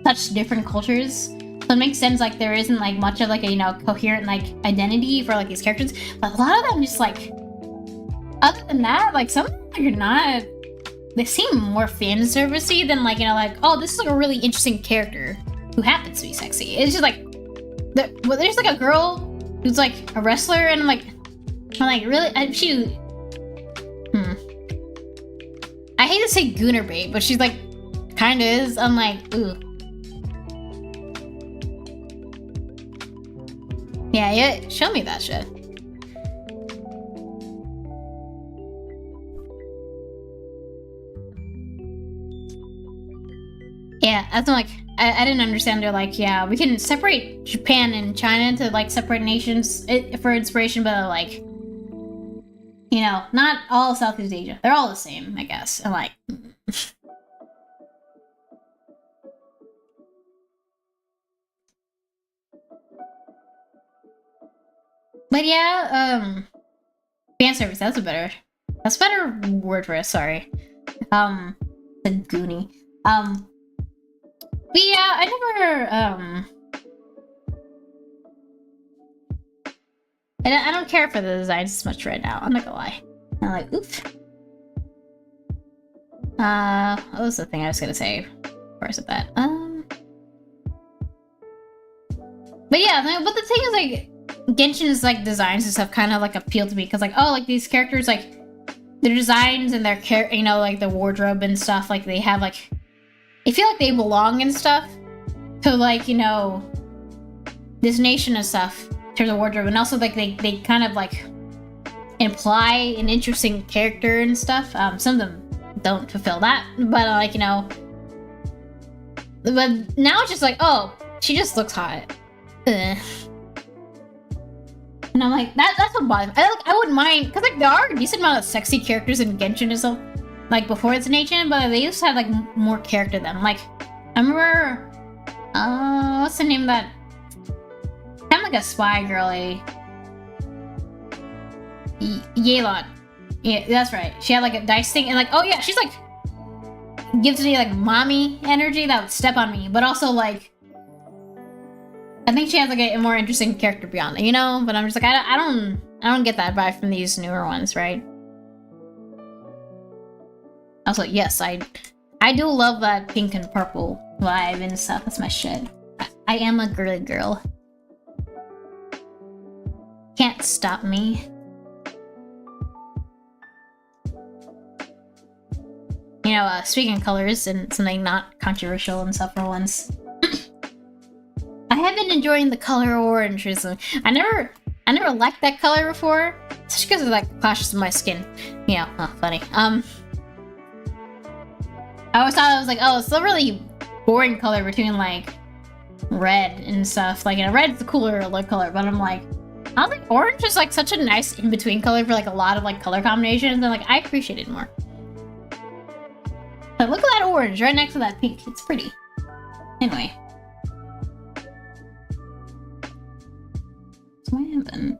such different cultures. So it makes sense, like, there isn't like much of like a, you know, coherent like identity for like these characters, but a lot of them just like, other than that, like, some of them are not, they seem more fan servicey than like, you know, like, oh, this is like a really interesting character who happens to be sexy. It's just like, there's like a girl who's like a wrestler, and I'm like really, I hate to say Gooner bait, but she's like, kinda is. I'm like, ooh. Yeah, show me that shit. Yeah, that's like I didn't understand. They're like, yeah, we can separate Japan and China into like separate nations for inspiration, but like, you know, not all of Southeast Asia. They're all the same, I guess. And like, but yeah, fan service. That's a better word for it. Sorry, the Goonie. But yeah, I never I don't care for the designs as much right now. I'm not gonna lie. I'm like, oof. What was the thing I was gonna say before I said that? But yeah, but the thing is, like, Genshin's like designs and stuff kind of like appeal to me because, like, oh, like these characters, like their designs and their you know, like the wardrobe and stuff, like they have like, I feel like they belong and stuff to, like, you know, this nation and stuff to the wardrobe, and also like they kind of like imply an interesting character and stuff. Some of them don't fulfill that, but like, you know, but now it's just like, oh, she just looks hot. Ugh. And I'm like, that's what bothers me. I wouldn't mind, because like there are a decent amount of sexy characters in Genshin and stuff, like before it's an nation, but they used to have like more character than, like, I remember, what's the name of that? Kind of like a spy girly. Yelan. Yeah, that's right. She had like a dice thing, and like, oh yeah, she's like, gives me like mommy energy that would step on me, but also like, I think she has like a more interesting character beyond it, you know? But I'm just like, I don't get that vibe from these newer ones, right? Also, yes, I do love that pink and purple vibe and stuff. That's my shit. I am a girly girl. Can't stop me. You know, speaking of colors and something not controversial and stuff for once. I have been enjoying the color orange recently. I never liked that color before, just because it like clashes with my skin. Yeah, funny. I always thought it was like, oh, it's a really boring color between like red and stuff. Like, you know, red's the cooler look color, but I'm like, I don't think orange is like such a nice in-between color for like a lot of like color combinations, and like I appreciate it more. But look at that orange right next to that pink. It's pretty. Anyway. What happened?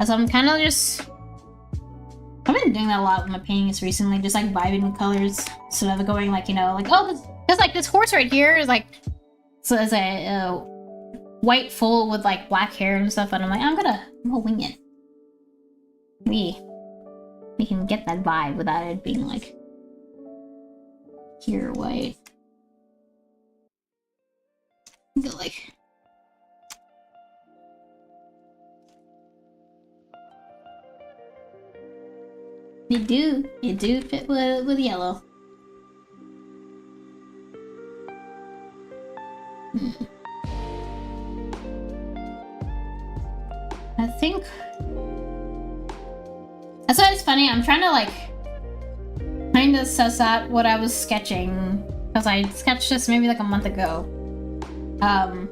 As I'm kind of just... I've been doing that a lot with my paintings recently, just like vibing with colors, instead of going like, you know, like, oh, there's like this horse right here is like, so there's a white foal with like black hair and stuff, and I'm like, I'm gonna wing it. We can get that vibe without it being like pure white. But like, you do fit with yellow. I think that's why it's funny. I'm trying to like kind of suss out what I was sketching, because I sketched this maybe like a month ago. I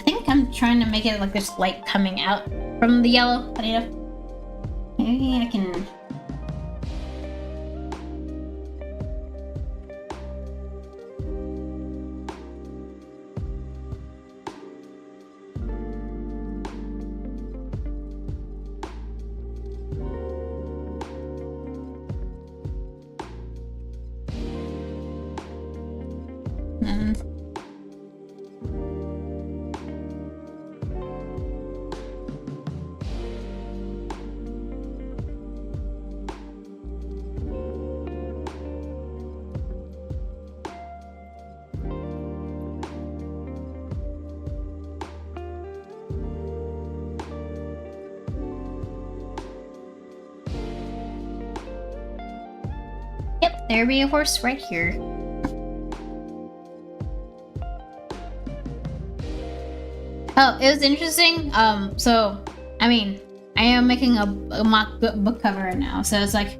think I'm trying to make it like there's light coming out from the yellow, but you know, maybe I can. there be a horse right here. Oh, it was interesting. So, I mean, I am making a mock book cover right now, so it's like,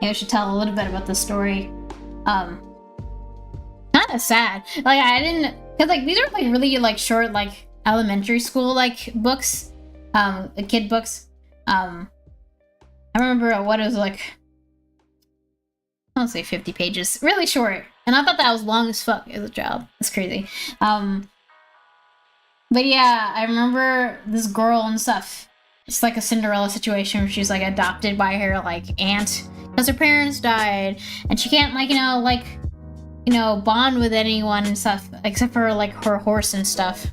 I should tell a little bit about the story. Kind of sad. Like, I didn't, cause like, these are like really like short, like elementary school, like books, kid books. I remember what it was like, I'll say 50 pages, really short. And I thought that was long as fuck as a child. That's crazy. But yeah, I remember this girl and stuff. It's like a Cinderella situation where she's like adopted by her like aunt because her parents died, and she can't like bond with anyone and stuff except for like her horse and stuff.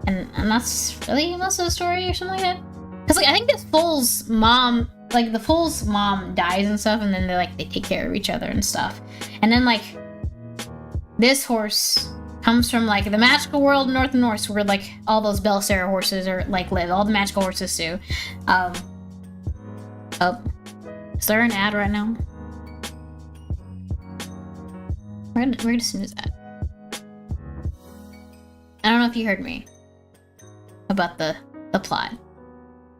And that's really most of the story or something like that. Because like I think this fool's mom, like the fool's mom dies and stuff, and then they take care of each other and stuff. And then like this horse comes from like the magical world North and North, where like all those Belsera horses are like live. All the magical horses do. Oh, is there an ad right now? We're gonna snooze that. I don't know if you heard me about the plot,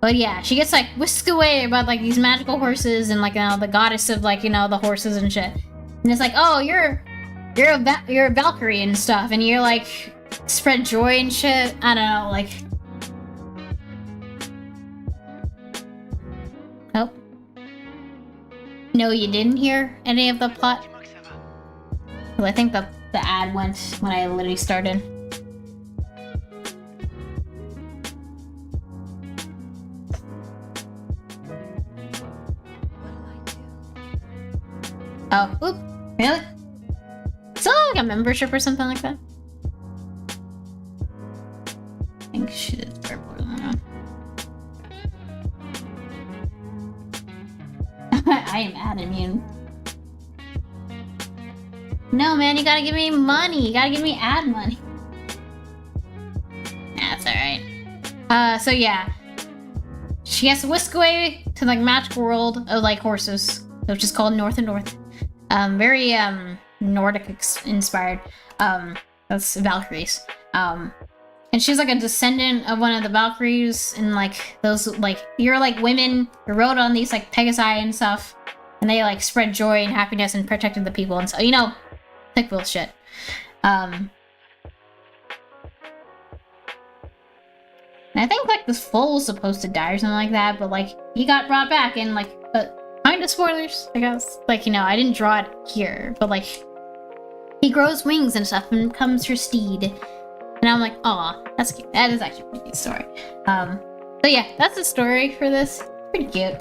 but yeah, she gets like whisked away about like these magical horses and like the goddess of like the horses and shit. And it's like, oh, you're a Valkyrie and stuff, and you're like spread joy and shit. I don't know, like. Oh. No, you didn't hear any of the plot? Well, I think the ad went when I literally started. Oh, oop, really? Is that like a membership or something like that? I think she did start more than that. I am ad immune. No, man, you gotta give me money. You gotta give me ad money. That's alright. So yeah. She has to whisk away to like magical world of like horses, which is called North and North. Very Nordic inspired. That's Valkyries. And she's like a descendant of one of the Valkyries, and like those like you're like women who rode on these like Pegasi and stuff, and they like spread joy and happiness and protected the people, and so like bullshit. And I think like this fool was supposed to die or something like that, but like he got brought back, and like kind of spoilers, I guess. Like I didn't draw it here, but like he grows wings and stuff and becomes her steed. And I'm like, aw, that's cute. That is actually a pretty cute story. So yeah, that's the story for this. Pretty cute.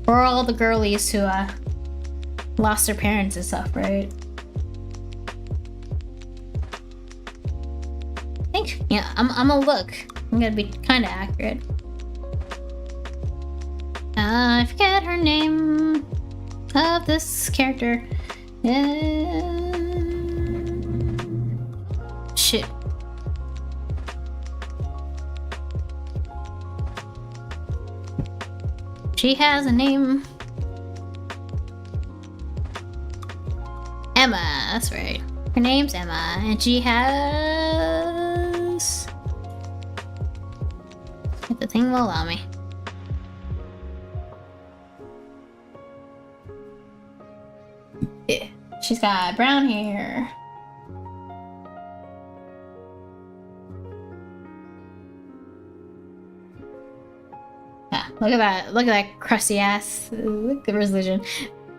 For all the girlies who lost their parents and stuff, right? I think, yeah, I'm gonna look. I'm gonna be kind of accurate. I forget her name of this character. Shit. She has a name. Emma, that's right. Her name's Emma, and she has... If the thing will allow me. Yeah. She's got brown hair. Yeah, look at that. Look at that crusty ass. Look at the resolution.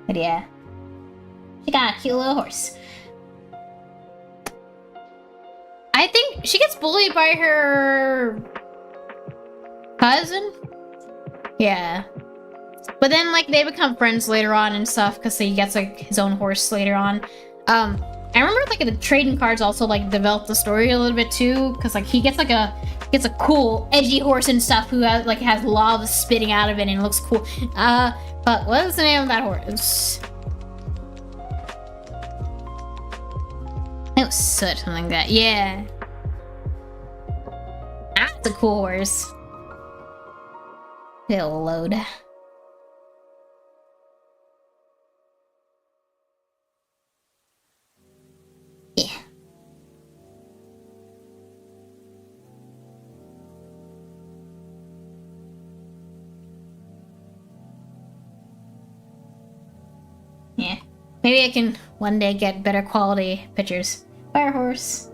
But yeah. She got a cute little horse. I think she gets bullied by her cousin? Yeah. But then, like, they become friends later on and stuff because he gets, like, his own horse later on. I remember, like, the trading cards also, like, developed the story a little bit, too. Because, like, he gets a cool, edgy horse and stuff who has, like, has lava spitting out of it and it looks cool. But what is the name of that horse? It was Soot, something like that. Yeah. That's a cool horse. It'll load. Yeah. Maybe I can one day get better quality pictures. Fire horse.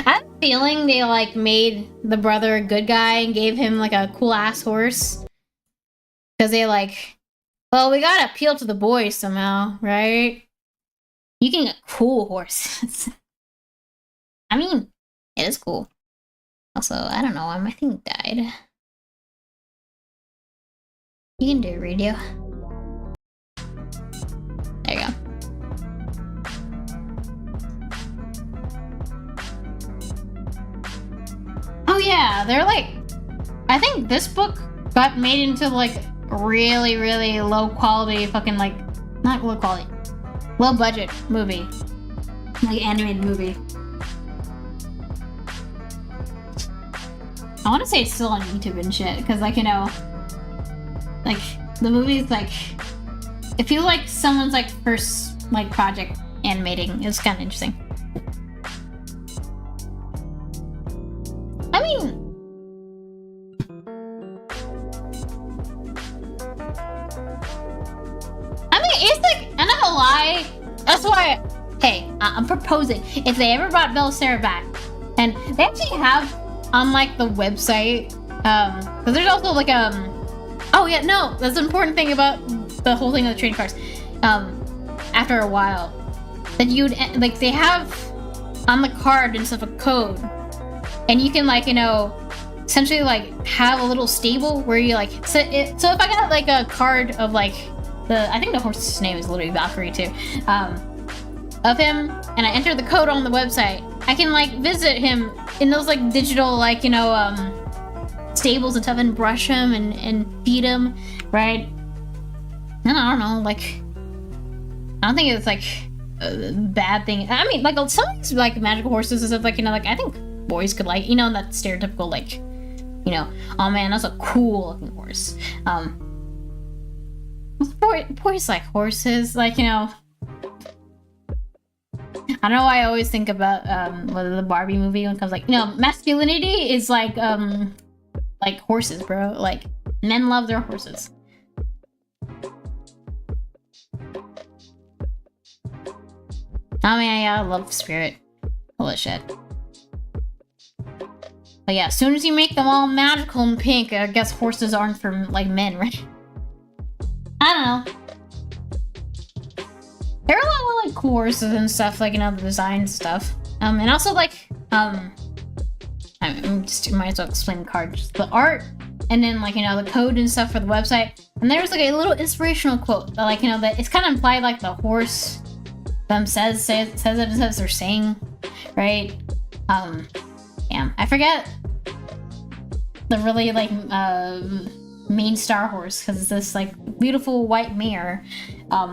I have a feeling they like made the brother a good guy and gave him like a cool ass horse. Because they like, well, we gotta appeal to the boys somehow, right? You can get cool horses. I mean, it is cool. Also, I don't know, my thing died. You can do a radio. There you go. Oh yeah, they're like, I think this book got made into like really, really low quality fucking like, not low quality, low budget movie. Like animated movie. I want to say it's still on YouTube and shit, because like, you know, like the movie's like, it feels like someone's like first like project animating. It's kind of interesting. I mean, it's like, I'm not gonna lie, that's why, hey, I'm proposing, if they ever brought Bellicera back, and they actually have on like the website, because there's also like, oh yeah, no, that's the important thing about the whole thing of the trading cards, after a while, that you'd, like, they have on the card and stuff a code, and you can like, you know, essentially like have a little stable where you like, so if I got like a card of like, I think the horse's name is literally Valkyrie too, of him, and I enter the code on the website, I can like visit him in those like digital like, you know, stables and stuff, and brush him and feed him, right? And I don't know, like, I don't think it's like a bad thing. I mean, like some of these like magical horses and stuff, like, you know, like I think boys could like, you know, that stereotypical like, you know, oh man, that's a cool looking horse. Boys like horses, like, you know. I don't know why I always think about the Barbie movie when it comes like, you know, masculinity is like horses, bro. Like, men love their horses. Oh man, yeah, I love Spirit. Holy shit. But yeah, as soon as you make them all magical and pink, I guess horses aren't for like men, right? I don't know. There are a lot of like cool horses and stuff, like, you know, the design stuff. And also like, I just might as well explain the card. Just the art, and then like, you know, the code and stuff for the website. And there's like a little inspirational quote that, like, you know, that it's kind of implied like the horse says it says they're saying, right? Damn, I forget the really like main star horse, because it's this like beautiful white mare,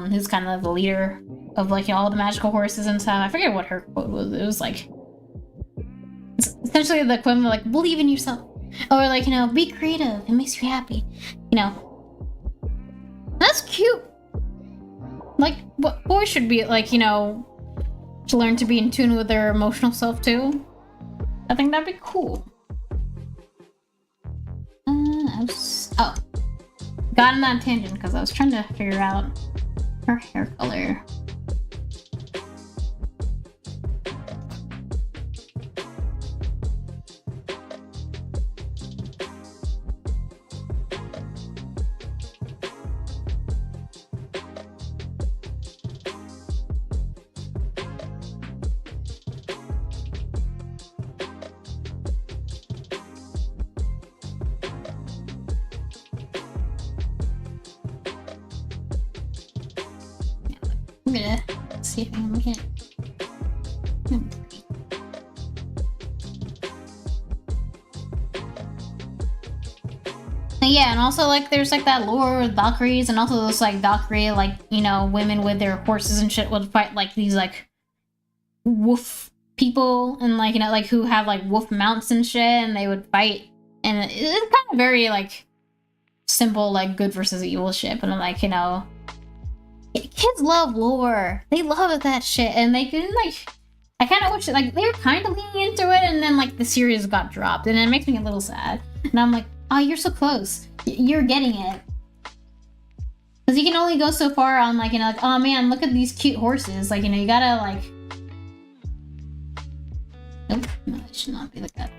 who's kind of the leader of like, you know, all the magical horses and stuff. I forget what her quote was. It was like, it's essentially the equivalent of like, believe in yourself, or like, you know, be creative, it makes you happy, you know. That's cute. Like, what boys should be like, you know, to learn to be in tune with their emotional self too. I think that'd be cool. Oh, got on that tangent because I was trying to figure out her hair color. I'm gonna see if I can get. Yeah, and also like there's like that lore with Valkyries, and also those like Valkyrie, like, you know, women with their horses and shit would fight like these like wolf people, and like, you know, like who have like wolf mounts and shit, and they would fight, and it's kind of very like simple like good versus evil shit. But I'm like, you know, kids love lore. They love that shit, and they can like, I kind of wish like they were kind of leaning into it, and then like the series got dropped, and it makes me a little sad. And I'm like, oh, you're so close. You're getting it. Because you can only go so far on, like, you know, like, oh man, look at these cute horses. Like, you know, you gotta, like... Nope, no, it should not be like that.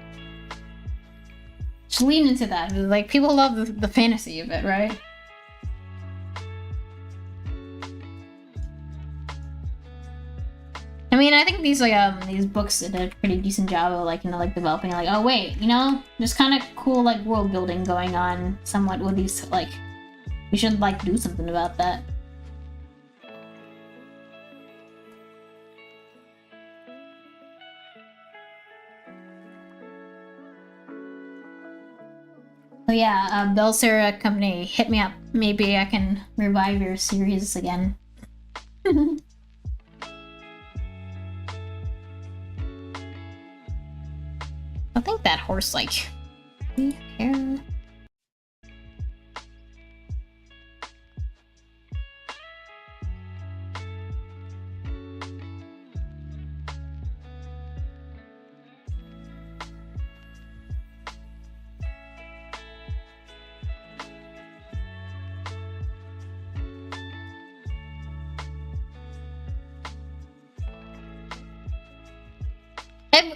Just lean into that. Like, people love the fantasy of it, right? I mean, I think these books did a pretty decent job of, like, you know, like, developing, like, oh wait, you know, there's kind of cool, like, world building going on somewhat with these, like, we should, like, do something about that. Oh yeah, Belcera Company, hit me up. Maybe I can revive your series again. I think that horse, like... Here.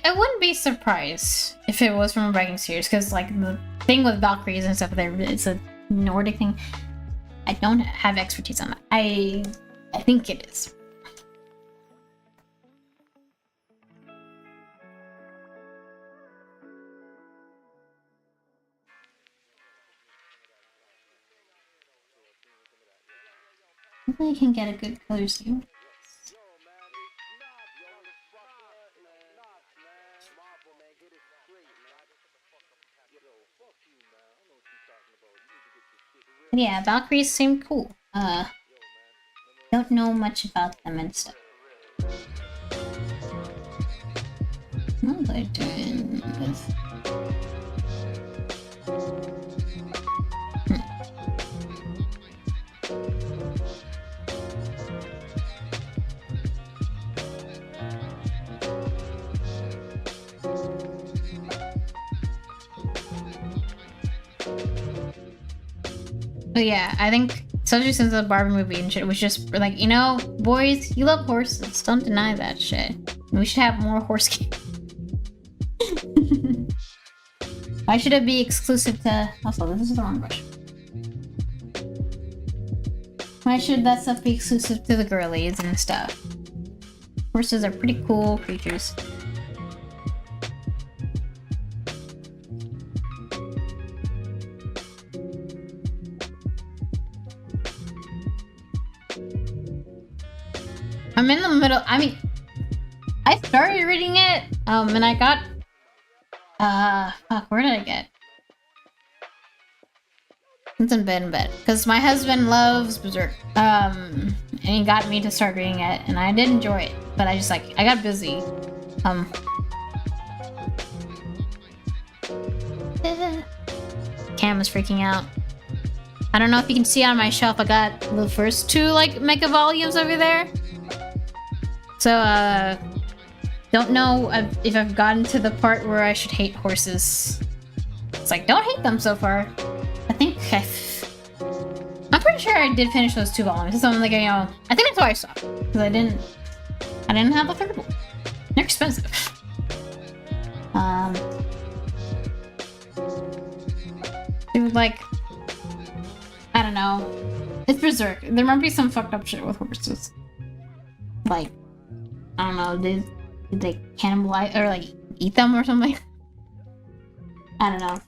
I wouldn't be surprised if it was from a Viking series, because, like, the thing with Valkyries and stuff, it's a Nordic thing. I don't have expertise on that. I think it is. Hopefully I can get a good color scheme. But yeah, Valkyries seem cool. Don't know much about them and stuff. What was I doing with... But yeah, I think, especially since the Barbie movie and shit, was just like, you know, boys, you love horses. Don't deny that shit. We should have more horse games. Why should it be exclusive to... Also, this is the wrong brush. Why should that stuff be exclusive to the girlies and stuff? Horses are pretty cool creatures. I'm in the middle. I mean, I started reading it, and I got, fuck, where did I get? It's in bed, because my husband loves Berserk, and he got me to start reading it, and I did enjoy it, but I just, like, I got busy, Cam is freaking out. I don't know if you can see on my shelf, I got the first two, like, mega volumes over there. So, don't know if I've gotten to the part where I should hate horses. It's like, don't hate them so far. I think I'm pretty sure I did finish those two volumes. So I'm like, you know, I think that's why I stopped. Because I didn't have the third one. They're expensive. Dude, like, I don't know. It's Berserk. There might be some fucked up shit with horses. Like, I don't know, did they cannibalize or like eat them or something? I don't know.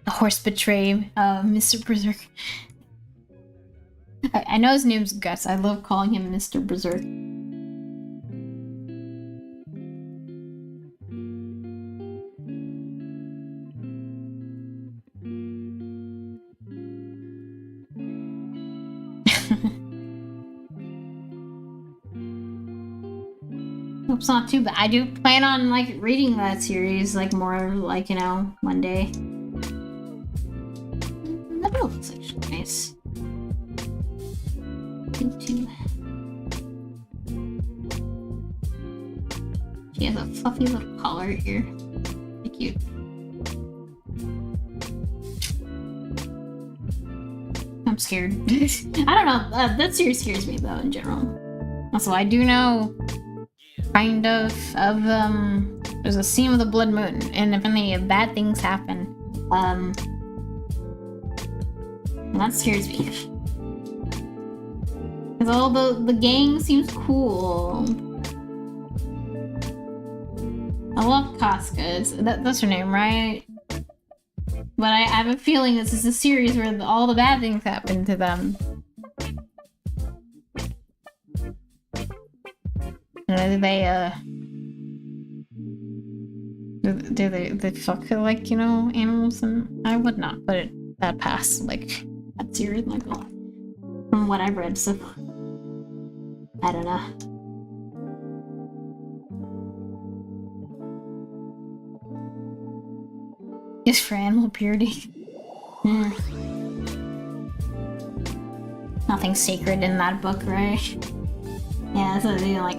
The horse betrayed Mr. Berserk. I know his name's Gus. I love calling him Mr. Berserk. It's not too bad. I do plan on, like, reading that series, like, more, like, you know, one day. That looks actually nice. She has a fluffy little collar here. Pretty cute. I'm scared. I don't know. That series scares me though in general. Also, I do know kind of there's a scene with a blood moon, and apparently bad things happen. And that scares me. Cause all the gang seems cool. I love Casca. That's her name, right? But I have a feeling this is a series where all the bad things happen to them. Do they fuck like, you know, animals? And I would not put it that past like that series, like from what I've read. So I don't know. Just for animal purity. Nothing sacred in that book, right? Yeah, that's what they're like.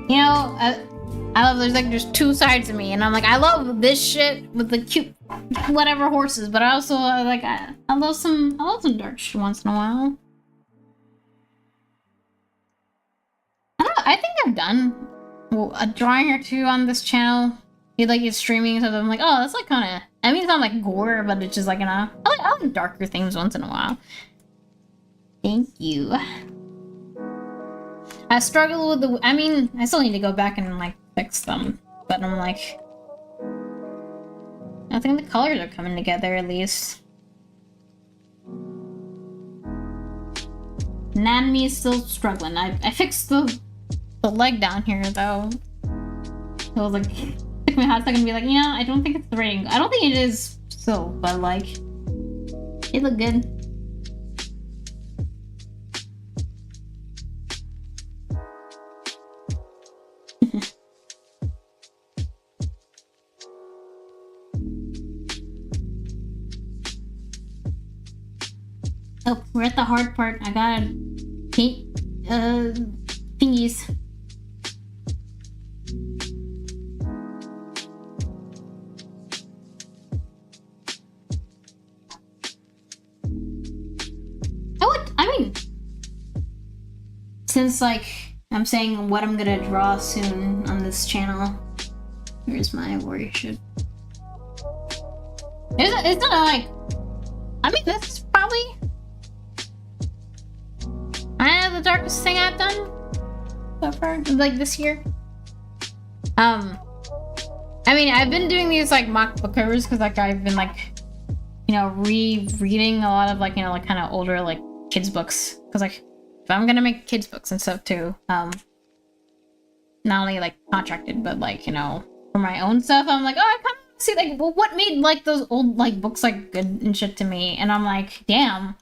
You know, I love there's two sides of me, and I'm like, I love this shit with the cute whatever horses, but I also like I love some dark shit once in a while. I don't know, I think I've done a drawing or two on this channel. It's streaming, so I'm like, oh, that's like kind of. I mean, it's not like gore, but it's just like, you know, I like darker things once in a while. Thank you. I struggle with the. I mean, I still need to go back and like fix them, but I'm like, I think the colors are coming together at least. Anatomy is still struggling. I fixed the leg down here though. So I was like, it took me a hot second to be like, you know, I don't think it's the right angle. I don't think it is still, but like, it looked good. Oh, we're at the hard part. I gotta paint, thingies. I mean, since like, I'm saying what I'm gonna draw soon on this channel. Here's my warrior shit. It's not like, I mean, this is probably the darkest thing I've done so far, like this year. I mean, I've been doing these like mock book covers because like I've been like, you know, rereading a lot of like, you know, like kind of older like kids books, because like if I'm gonna make kids books and stuff too, not only like contracted but like, you know, for my own stuff, I'm like, oh, I kind of see like, well, what made like those old like books like good and shit to me, and I'm like, damn.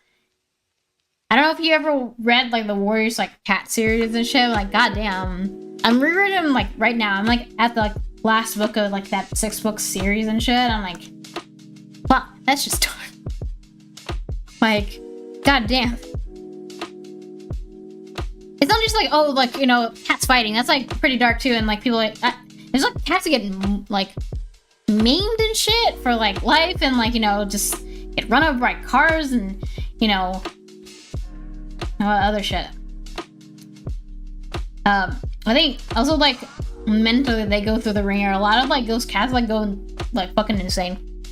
I don't know if you ever read like the Warriors like cat series and shit. Like, goddamn, I'm rereading them like right now. I'm like at the like, last book of like that 6-book series and shit. I'm like, wow, that's just dark. Like, goddamn. It's not just like, oh, like, you know, cats fighting. That's like pretty dark too. And like people like, there's like cats that get like maimed and shit for like life, and like, you know, just get run over by cars and, you know, other shit. I think also like mentally they go through the ringer. A lot of like those cats like go like fucking insane.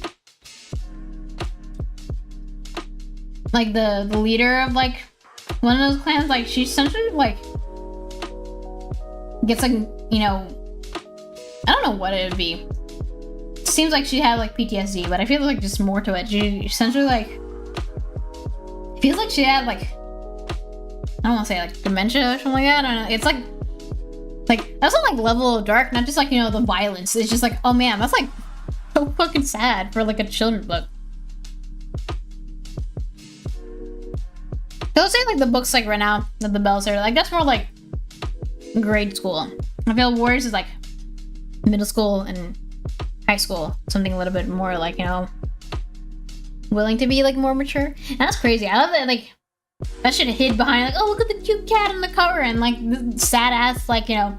Like the leader of like one of those clans, like she essentially like gets like, you know, I don't know what it would be. It seems like she had like PTSD, but I feel like just more to it. She essentially like, it feels like she had like, I don't want to say like dementia or something like that. I don't know. It's like that's not like level of dark, not just like, you know, the violence. It's just like, oh man, that's like so fucking sad for like a children's book. They'll say like the books like right now that the bells are like, that's more like grade school. I feel Warriors is like middle school and high school, something a little bit more like, you know, willing to be like more mature. And that's crazy. I love that like That should have hid behind like, oh, look at the cute cat on the cover and like the sad ass like, you know,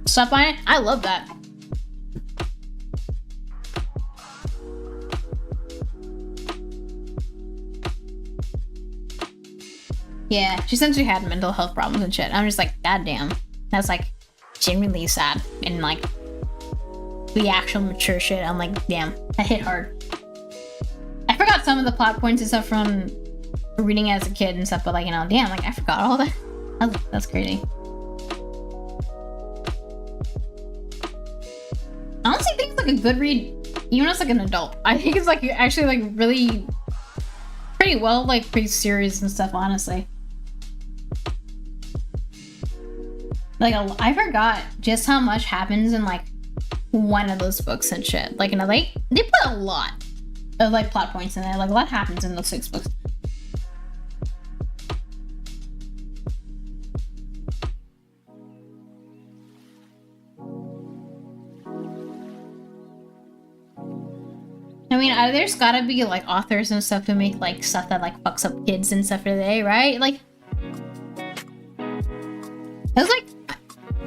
stuff on it. I love that. Yeah, she said she had mental health problems and shit. I'm just like, goddamn. That's like genuinely sad. And like the actual mature shit, I'm like, damn, that hit hard. I forgot some of the plot points and stuff from reading as a kid and stuff, but like, you know, damn, like I forgot all that. That's crazy. I honestly think it's like a good read, even as like an adult. I think it's like actually like really pretty well, like pretty serious and stuff, honestly. Like, I forgot just how much happens in, like, one of those books and shit. Like, you know, they put a lot of, like, plot points in there. Like, a lot happens in those 6 books. I mean, there's gotta be, like, authors and stuff who make, like, stuff that, like, fucks up kids and stuff today, right? Like, it was, like,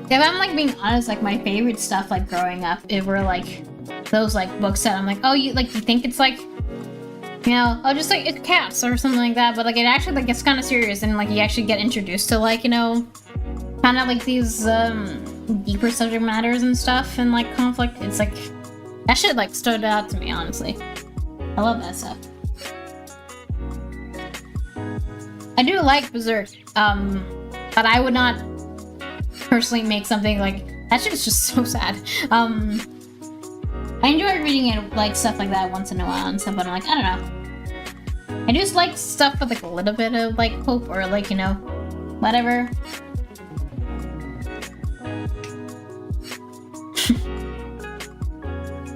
if I'm like being honest, like my favorite stuff like growing up, it were like those like books that I'm like, oh, you think it's like, you know, oh, just like it's cats or something like that, but like it actually like gets kind of serious and like you actually get introduced to like, you know, kind of like these deeper subject matters and stuff and like conflict. It's like that shit like stood out to me, honestly. I love that stuff. I do like Berserk, but I would not personally make something like that shit is just so sad. I enjoy reading it like stuff like that once in a while and stuff, but I'm like, I don't know. I just like stuff with like a little bit of like hope or like, you know, whatever.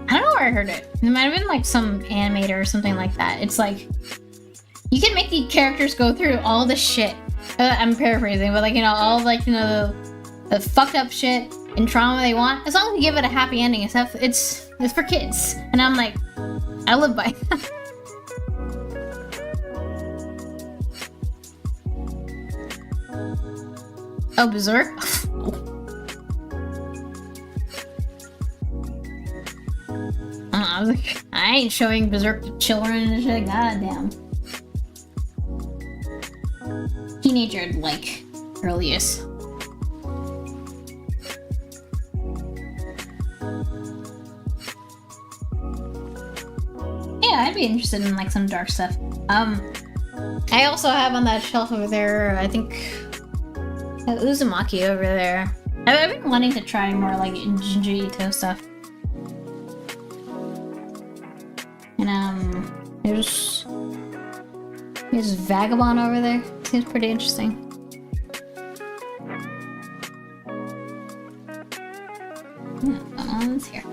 I don't know where I heard it. It might have been like some animator or something like that. It's like you can make the characters go through all the shit. I'm paraphrasing, but like, you know, all like, you know, the fucked up shit and trauma they want, as long as you give it a happy ending and stuff, it's for kids. And I'm like, I live by that. Oh, Berserk? I was like, I ain't showing Berserk to children and shit, goddamn. Teenager, like, earliest. Yeah, I'd be interested in like some dark stuff. I also have on that shelf over there, I think, Uzumaki over there. I've been wanting to try more like Junji Ito stuff. And there's Vagabond over there. Seems pretty interesting. One's here.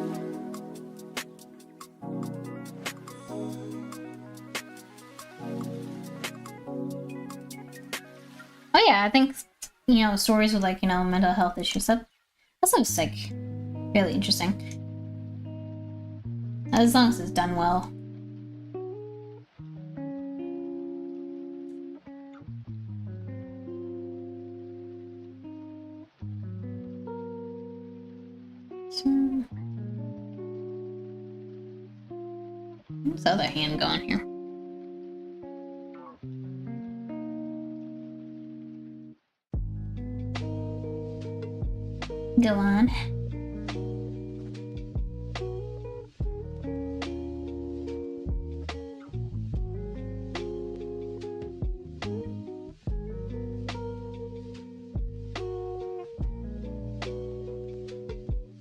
Oh yeah, I think, you know, stories with like, you know, mental health issues, that sounds sick. Really interesting. As long as it's done well. What's the other hand going here? Go on.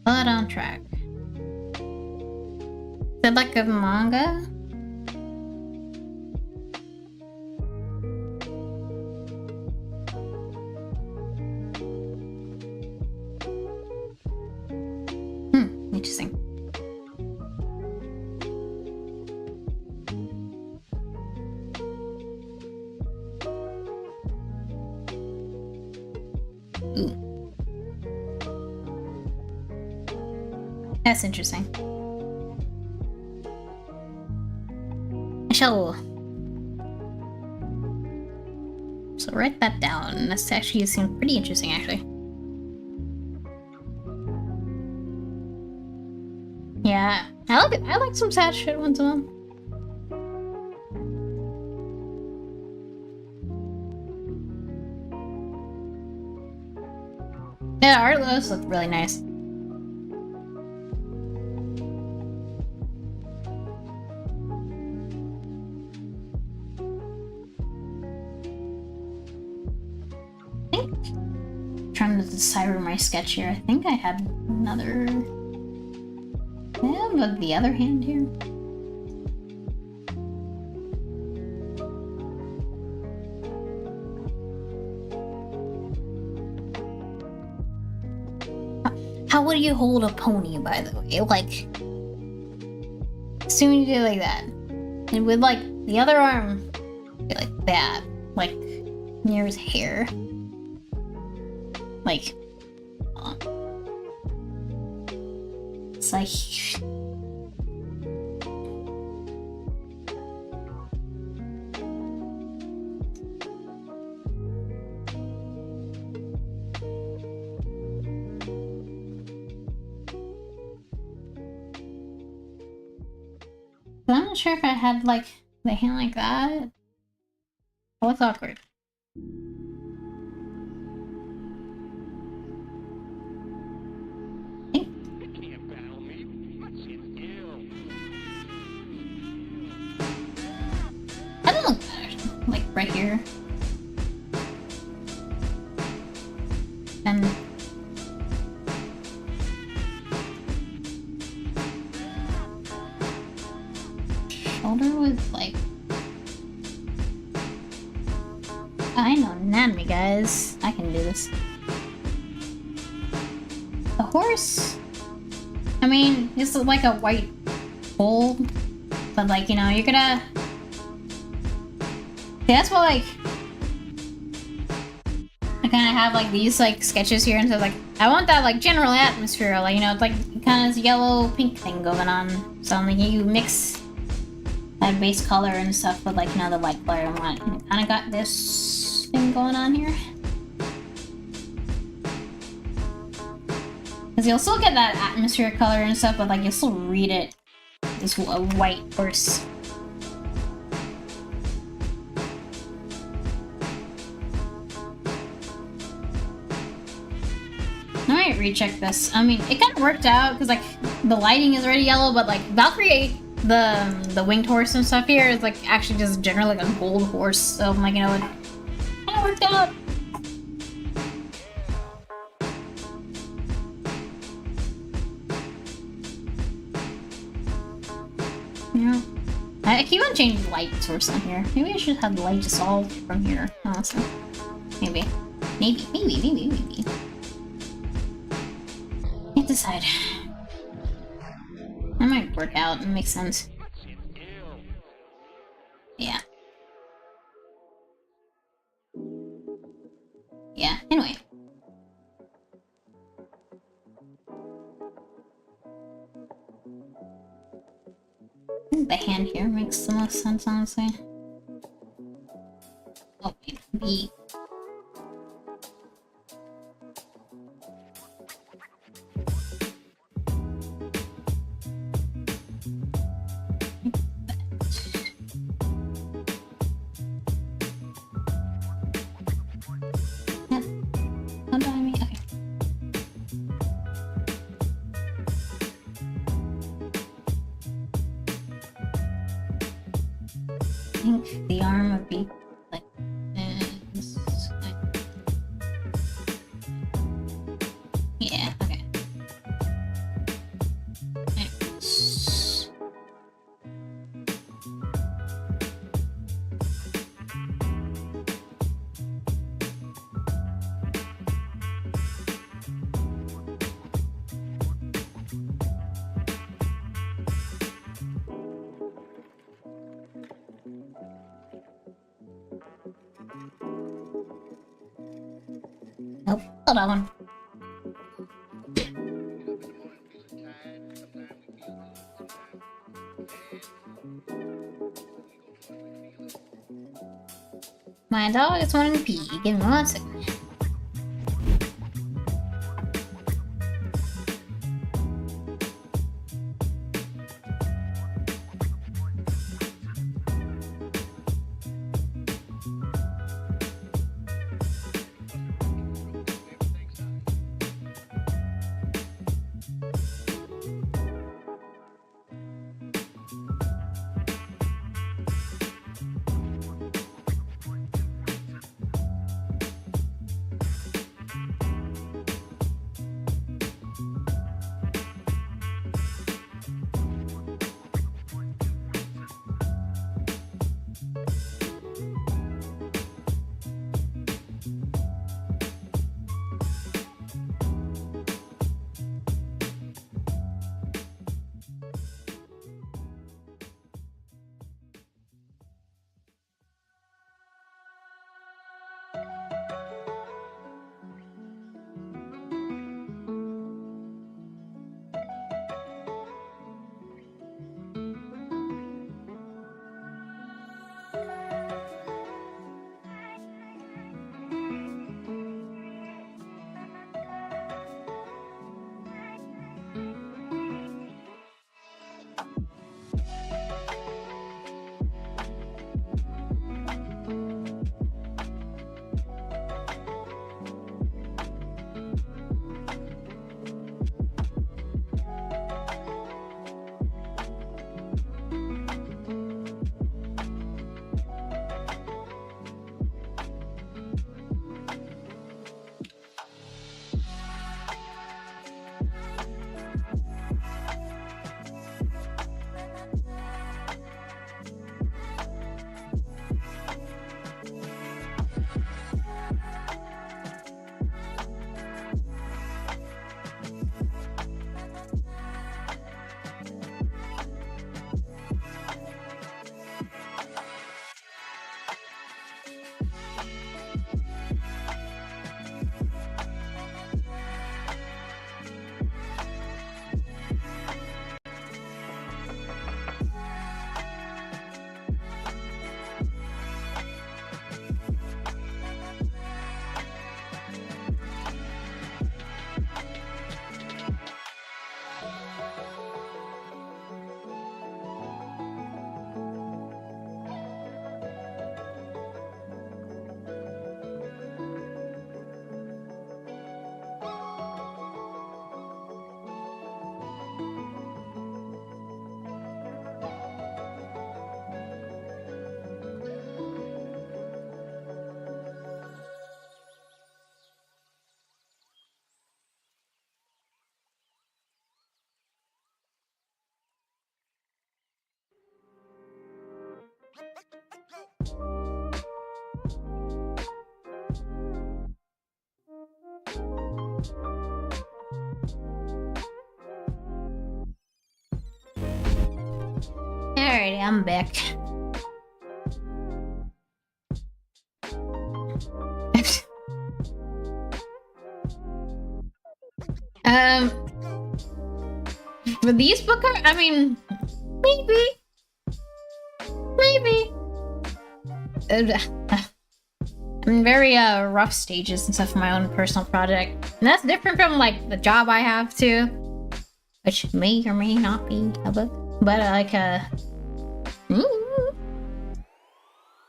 Blood on Track. Is that like a manga? Interesting. Ooh. That's interesting. I shall write that down. This actually seems pretty interesting, actually. Yeah, I like some sad shit once in a while. Yeah, art does look really nice. Trying to decipher my sketch here. I think I had another. Yeah, but the other hand here. How would you hold a pony, by the way? Like, assuming you do it like that, and with like the other arm, be like that, like near his hair. Like, it's like. I'm not sure if I had like the hand like that. Oh, it's awkward. I don't look bad, like right here. And shoulder was like, I know anatomy, guys. I can do this. The horse, I mean, it's like a white bull, but like, you know, you're gonna. That's why, like, I kind of have like these like sketches here, and so like I want that like general atmosphere, like, you know, it's like kind of this yellow pink thing going on. So like you mix that base color and stuff with like, you know, the light color and what. Kind of got this thing going on here. Because you'll still get that atmospheric color and stuff, but like you'll still read it. This white horse. I might recheck this. I mean, it kind of worked out because like the lighting is already yellow, but like Valkyrie, the winged horse and stuff here is like actually just generally like a gold horse. So I'm like, you know, it kind of worked out. Yeah. I keep on changing light source on here. Maybe I should have the light dissolved from here, honestly. Maybe. Maybe. Can't decide. That might work out and make sense. Yeah. Yeah, anyway. I think the hand here makes the most sense, honestly. Oh, wait, B. How do I mean? Okay. I think the arm would be like this. Yeah, okay. Nice. Nope, hold on. My my dog is wanting to pee. Give me 1 second. Alrighty, I'm back. For these book, I mean, maybe. I'm in very rough stages and stuff for my own personal project, and that's different from like the job I have too, which may or may not be a book, but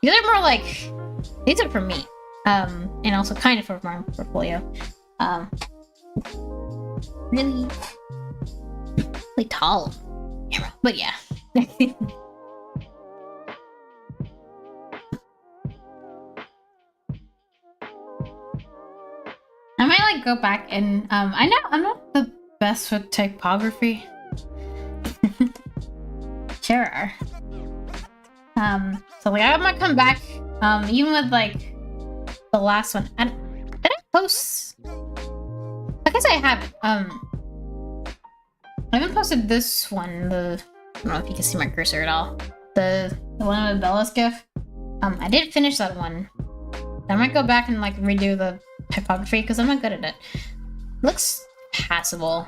these are more like, these are for me, and also kind of for my portfolio. Really tall camera, but yeah. I might like go back and I know I'm not the best with typography. Sure. So like I might come back even with like the last one. Did I post? I guess I haven't. I haven't posted this one. I don't know if you can see my cursor at all. The one with Bella's gift. I did finish that one. I might go back and like redo the typography because I'm not good at it. Looks passable.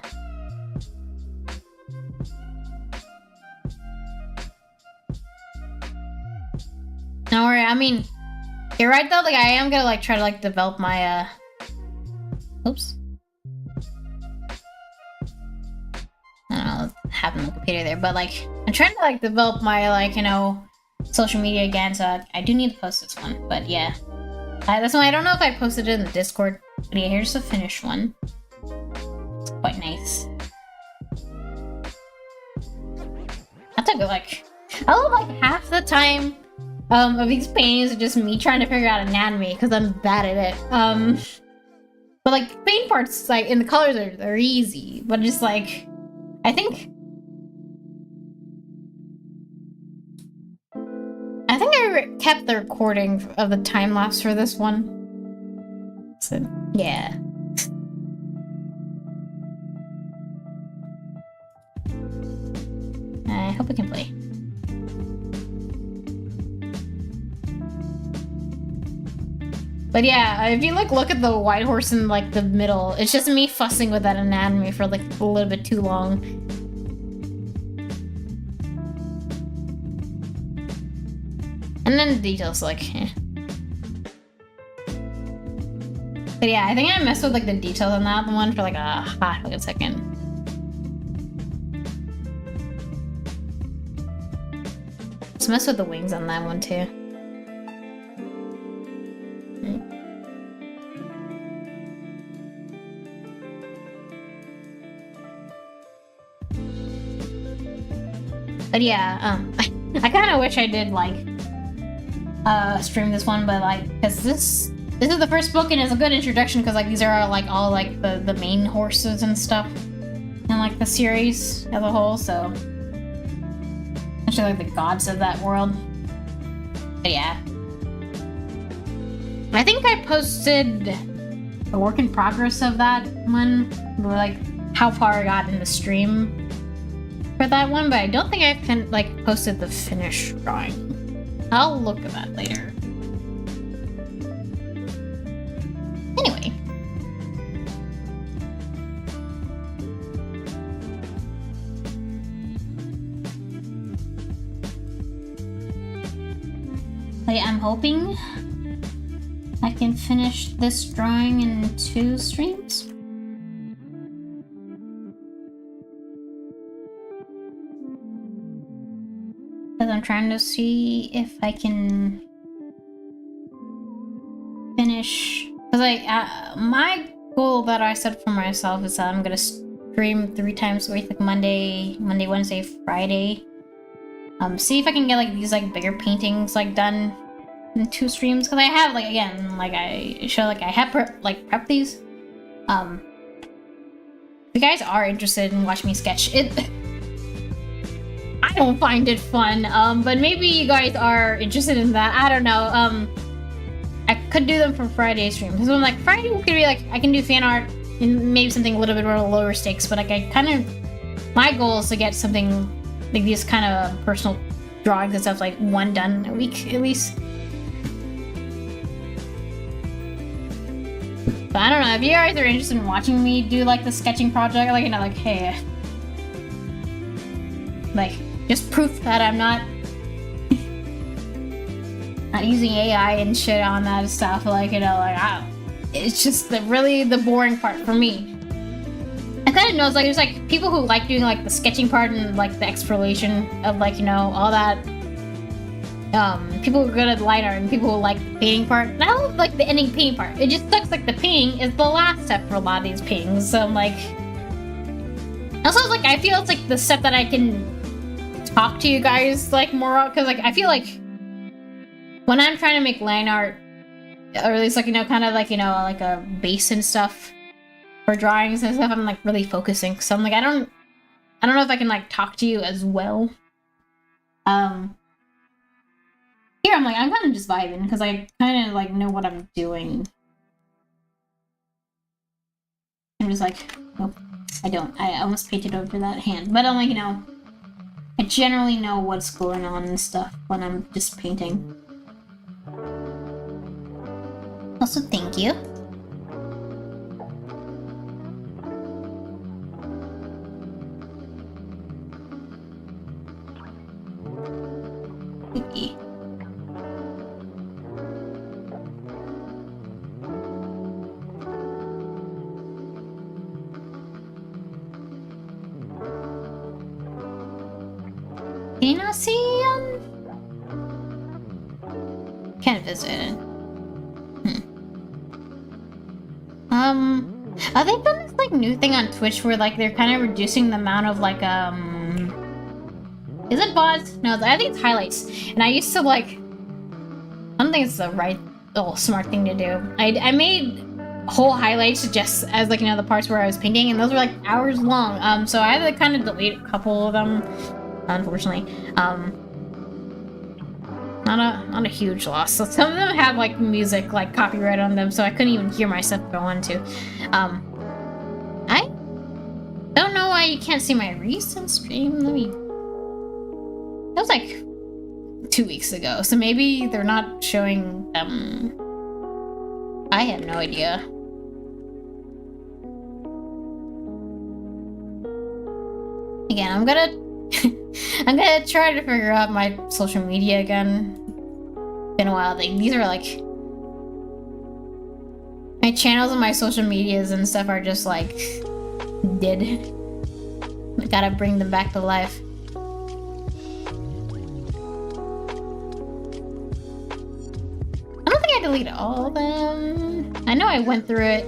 Don't worry, I mean, You're right though, like I am gonna like try to like develop my oops. I don't know, having the computer there, but like I'm trying to like develop my like, you know, social media again, so I do need to post this one, but yeah. That's why I don't know if I posted it in the Discord, but yeah, here's the finished one. It's quite nice. I took like, I love like half the time of these paintings are just me trying to figure out anatomy because I'm bad at it. But like paint parts like in the colors are easy, but just like I think I kept the recording of the time lapse for this one. So yeah. I hope we can play. But yeah, if you look at the white horse in like the middle, it's just me fussing with that anatomy for like a little bit too long. And then the details like, eh. But yeah, I think I messed with like the details on that one for like a hot fucking second. Let's mess with the wings on that one too. But yeah, I kind of wish I did like stream this one, but like, because this is the first book and it's a good introduction because like these are like all like the main horses and stuff and like the series as a whole, so actually like the gods of that world. But yeah, I think I posted a work in progress of that one, like how far I got in the stream for that one, but I don't think I like posted the finished drawing. I'll look at that later. Anyway. I'm hoping I can finish this drawing in 2 streams. Because I'm trying to see if I can finish. Because my goal that I set for myself is that I'm gonna stream 3 times a week, like Monday, Wednesday, Friday. See if I can get like these like bigger paintings like done in 2 streams. Because I have like, again, like I show like I have prepped these. If you guys are interested in watching me sketch it. I don't find it fun, but maybe you guys are interested in that. I don't know. I could do them for Friday streams. So I'm like, Friday could be like, I can do fan art and maybe something a little bit more lower stakes, but like I kind of, my goal is to get something like these kind of personal drawings and stuff, like 1 done a week at least. But I don't know, if you guys are interested in watching me do like the sketching project, like, you know, like, hey, like, just proof that I'm not using AI and shit on that stuff, like, you know, like, it's just really the boring part for me. I kind of know, it's like, there's like people who like doing like the sketching part and like the exploration of like, you know, all that. People who are good at line art and people who like the painting part. And I love like the ending painting part. It just sucks like the painting is the last step for a lot of these paintings. So I'm like, also like I feel it's like the step that I can talk to you guys like more, because like I feel like when I'm trying to make line art, or at least like, you know, kind of like, you know, like a base and stuff for drawings and stuff, I'm like really focusing. So I'm like, I don't know if I can like talk to you as well. Here I'm like, I'm kind of just vibing because I kind of like know what I'm doing. I'm just like, oh, I don't. I almost painted over that hand, but I'm like, you know, I generally know what's going on and stuff when I'm just painting. Also, thank you. Okay. see, can't visit it. Are they done this like new thing on Twitch where like they're kind of reducing the amount of like is it bots? No, I think it's highlights. And I used to like, I don't think it's the right smart thing to do. I made whole highlights just as like, you know, the parts where I was painting, and those were like hours long. So I had to kind of delete a couple of them, unfortunately. Not a huge loss. So some of them have like music, like copyright on them, so I couldn't even hear myself go on to. I don't know why you can't see my recent stream. That was like 2 weeks ago, so maybe they're not showing them. I have no idea. Again, I'm gonna I'm gonna try to figure out my social media again. Been a while. These are like my channels and my social medias and stuff are just like dead. I gotta bring them back to life. I don't think I deleted all of them. I know I went through it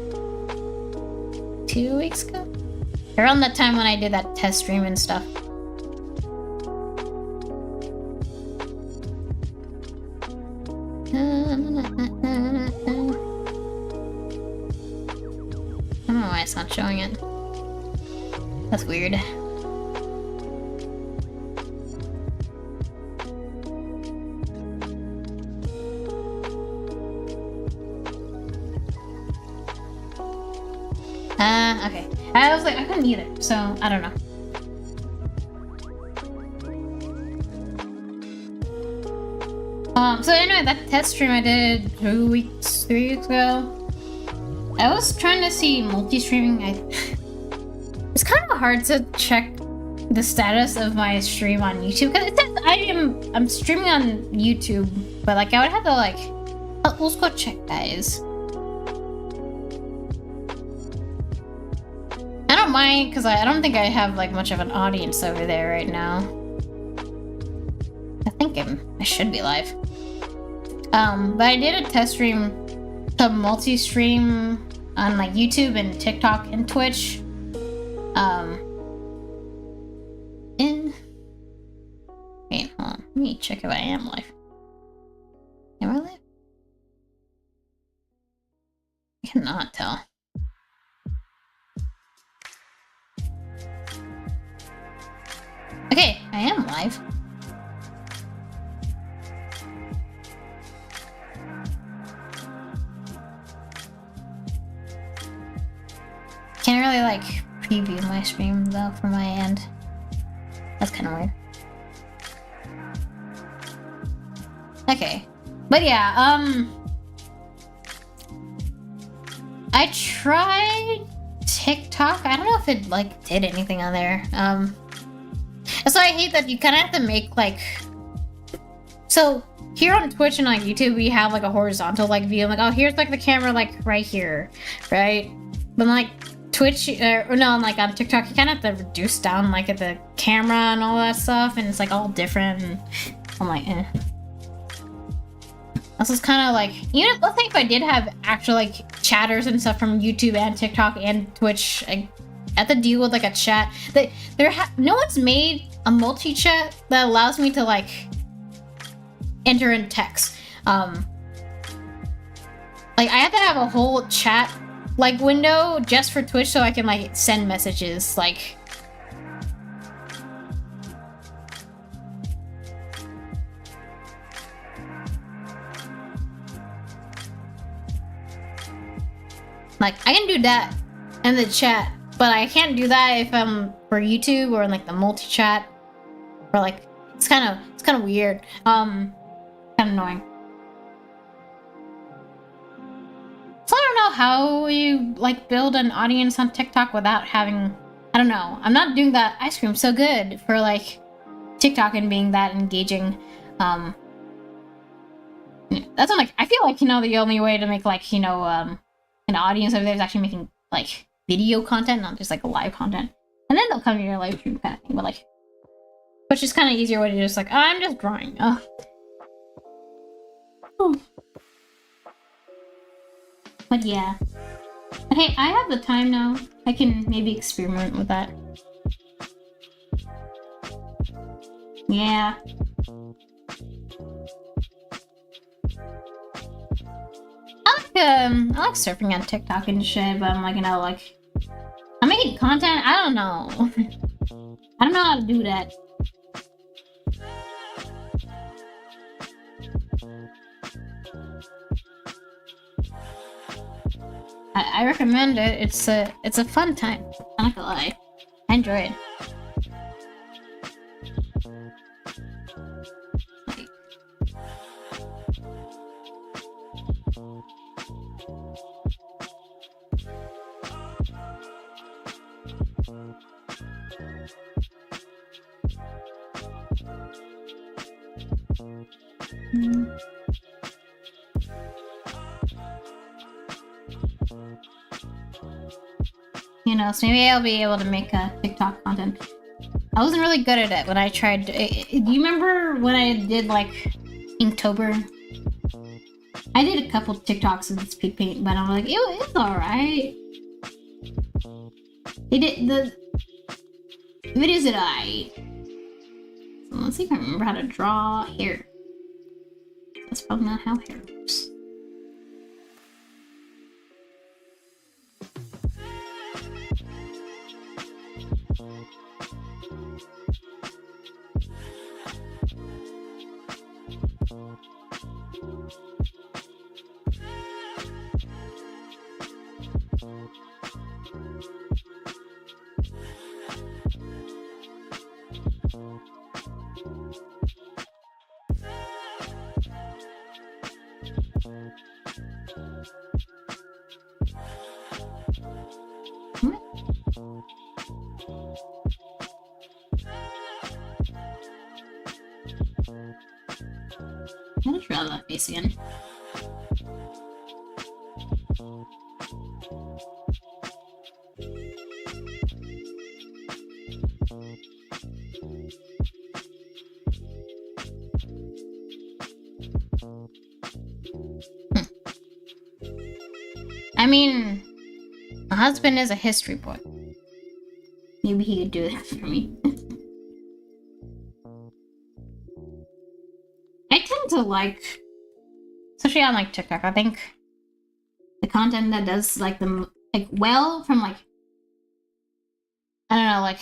2 weeks ago. Around that time when I did that test stream and stuff. I don't know why it's not showing it. That's weird. Okay. I was like, I couldn't either, so I don't know. So anyway, that test stream I did 3 weeks ago. I was trying to see multi-streaming. It's kind of hard to check the status of my stream on YouTube because it says I'm streaming on YouTube, but like I would have to like, let's go check, guys. I don't mind because I don't think I have like much of an audience over there right now. I think I should be live. But I did a test stream to multi-stream on like YouTube and TikTok and Twitch. Wait, hold on. Let me check if I am live. Am I live? I cannot tell. Okay, I am live. Can't really like preview my stream though from my end. That's kind of weird. Okay, but yeah, I tried TikTok. I don't know if it like did anything on there. So I hate that you kind of have to make like, so here on Twitch and on YouTube we have like a horizontal like view. I'm like, oh, here's like the camera like right here, right? But like Twitch or no, like on TikTok you kind of have to reduce down like at the camera and all that stuff, and it's like all different. And I'm like, eh. This is kind of like, you know, let's say if I did have actual like chatters and stuff from YouTube and TikTok and Twitch, I have to deal with like a chat. No one's made a multi-chat that allows me to like enter in text. Like I have to have a whole chat like window just for Twitch so I can like send messages like. Like I can do that in the chat, but I can't do that if I'm for YouTube or in like the multi-chat. Or like it's kind of weird. Kind of annoying. So I don't know how you like build an audience on TikTok without having, I don't know. I'm not doing that ice cream so good for like TikTok and being that engaging. That's not like, I feel like, you know, the only way to make like, you know, an audience over there is actually making like video content, not just like live content. And then they'll come to your live stream kind of thing. But like Which is kind of easier when you're just like, oh, I'm just drawing. Oh. But yeah. But hey, I have the time now. I can maybe experiment with that. Yeah. I like surfing on TikTok and shit, but I'm like, you know, like, I'm making content? I don't know. I don't know how to do that. I recommend it. It's a fun time. I'm not gonna lie. I enjoy it. You know, so maybe I'll be able to make a TikTok content. I wasn't really good at it when I tried. Do you remember when I did like Inktober? I did a couple TikToks with Speed Paint, but I'm like, it's alright. The videos that so let's see if I remember how to draw hair. That's probably not how hair works. I just draw that face again. I mean, my husband is a history boy. Maybe he could do that for me. I tend to like, especially on like TikTok, I think the content that does like well from like, I don't know, like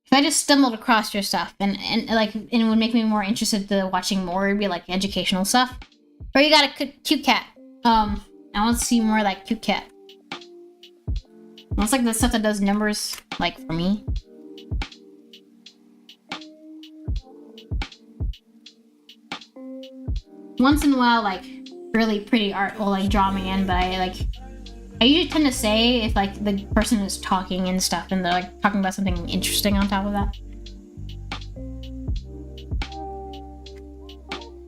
if I just stumbled across your stuff and it would make me more interested to watching more, it'd be like educational stuff. Or you got a cute cat. I want to see more like cute cat. It's like the stuff that does numbers, like for me. Once in a while, like really pretty art will like draw me in, but I usually tend to say if like the person is talking and stuff and they're like talking about something interesting on top of that.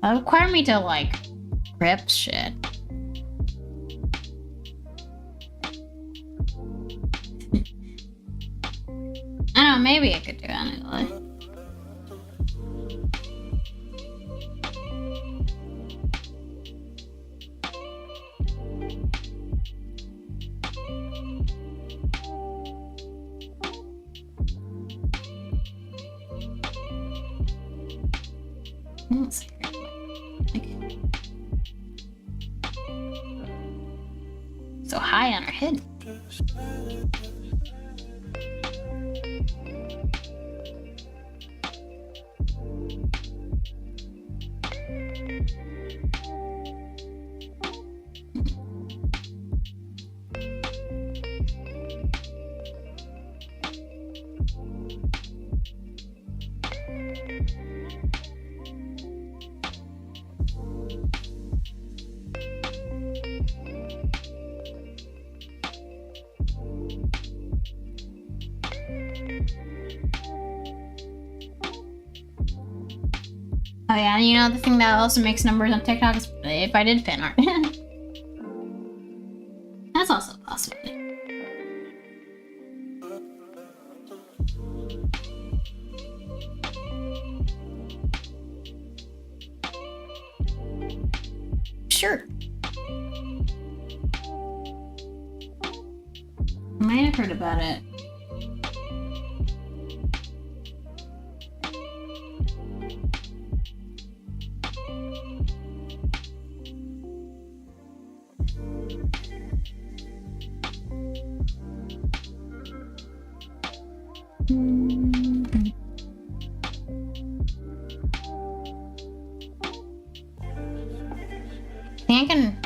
That require me to like grip shit. I don't know, maybe I could do it anyway. Let's see. So high on her head. Oh yeah, and you know the thing that also makes numbers on TikTok is if I did fan art. That's also a possibility. shirt. Might have heard about it. I can.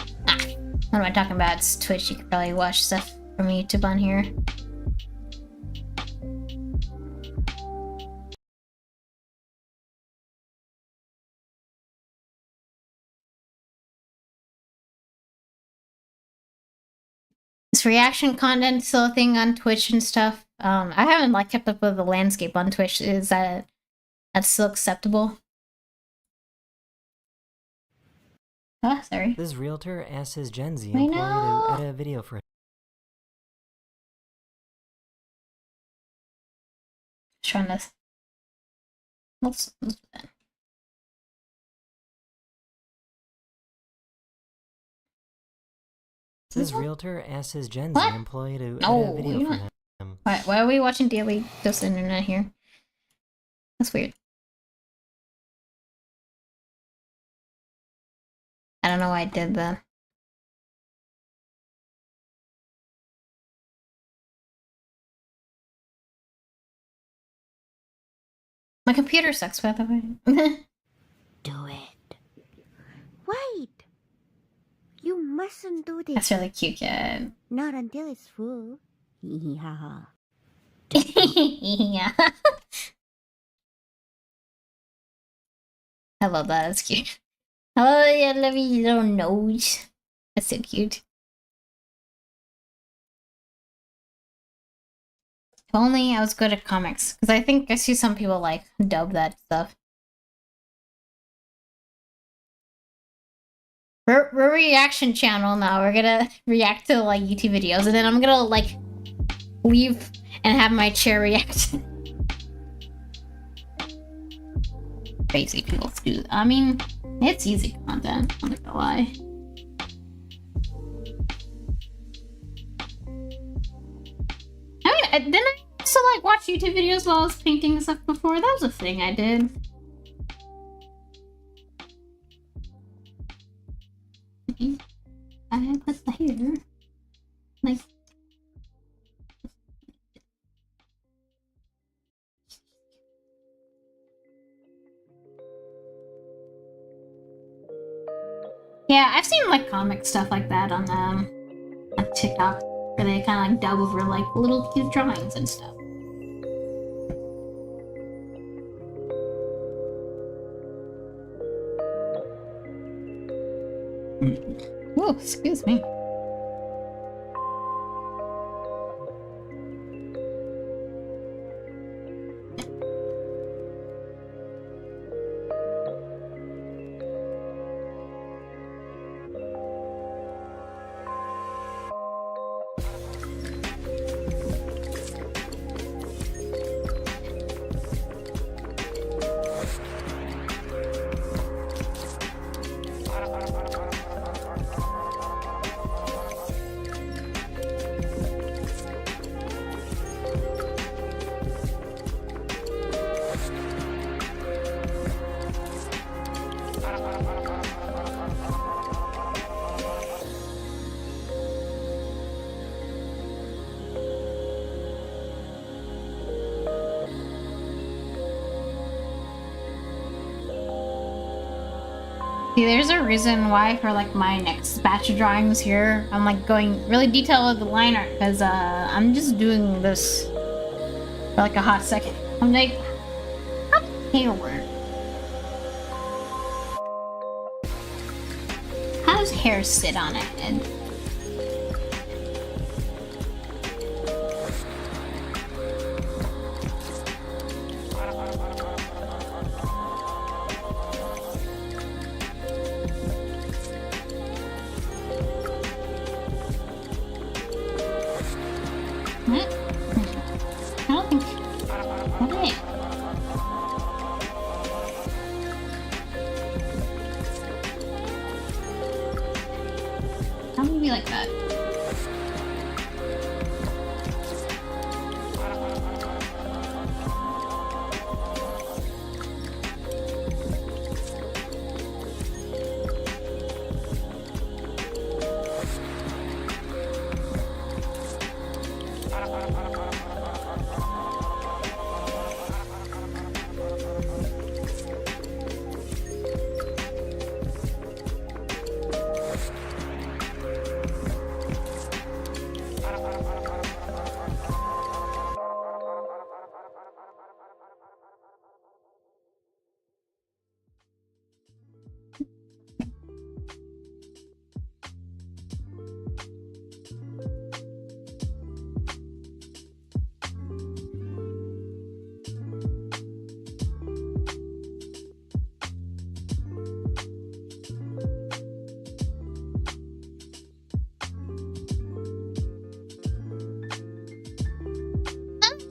What am I talking about? It's Twitch. You could probably watch stuff from YouTube on here. This reaction content still a thing on Twitch and stuff. I haven't like kept up with the landscape on Twitch. Is that's still acceptable? Oh, sorry. This realtor asked his Gen Z employee to edit a video for him. Trying to. Let's do that. This realtor asked his Gen Z employee to edit a video for him. Why are we watching Daily Dose Internet here? That's weird. I don't know why I did that. My computer sucks, by the way. Do it. Wait. You mustn't do this. That's really cute, kid. Not until it's full. Yeah. Yeah. I love that. That's cute. Oh, yeah, love your little nose. That's so cute. If only I was good at comics, because I think I see some people like dub that stuff. We're a reaction channel now. We're gonna react to like YouTube videos, and then I'm gonna like leave and have my chair react. Crazy people do. I mean, it's easy content. I'm not gonna lie. I mean, didn't I also like watch YouTube videos while I was painting and stuff before? That was a thing I did. I put the hair like. Yeah, I've seen like comic stuff like that on TikTok, where they kind of like dub over like little cute drawings and stuff. Oh, excuse me. See, there's a reason why for like my next batch of drawings here, I'm like going really detailed with the line art, because I'm just doing this for like a hot second. I'm like, how does hair work? How does hair sit on a head? What? I don't think. Okay.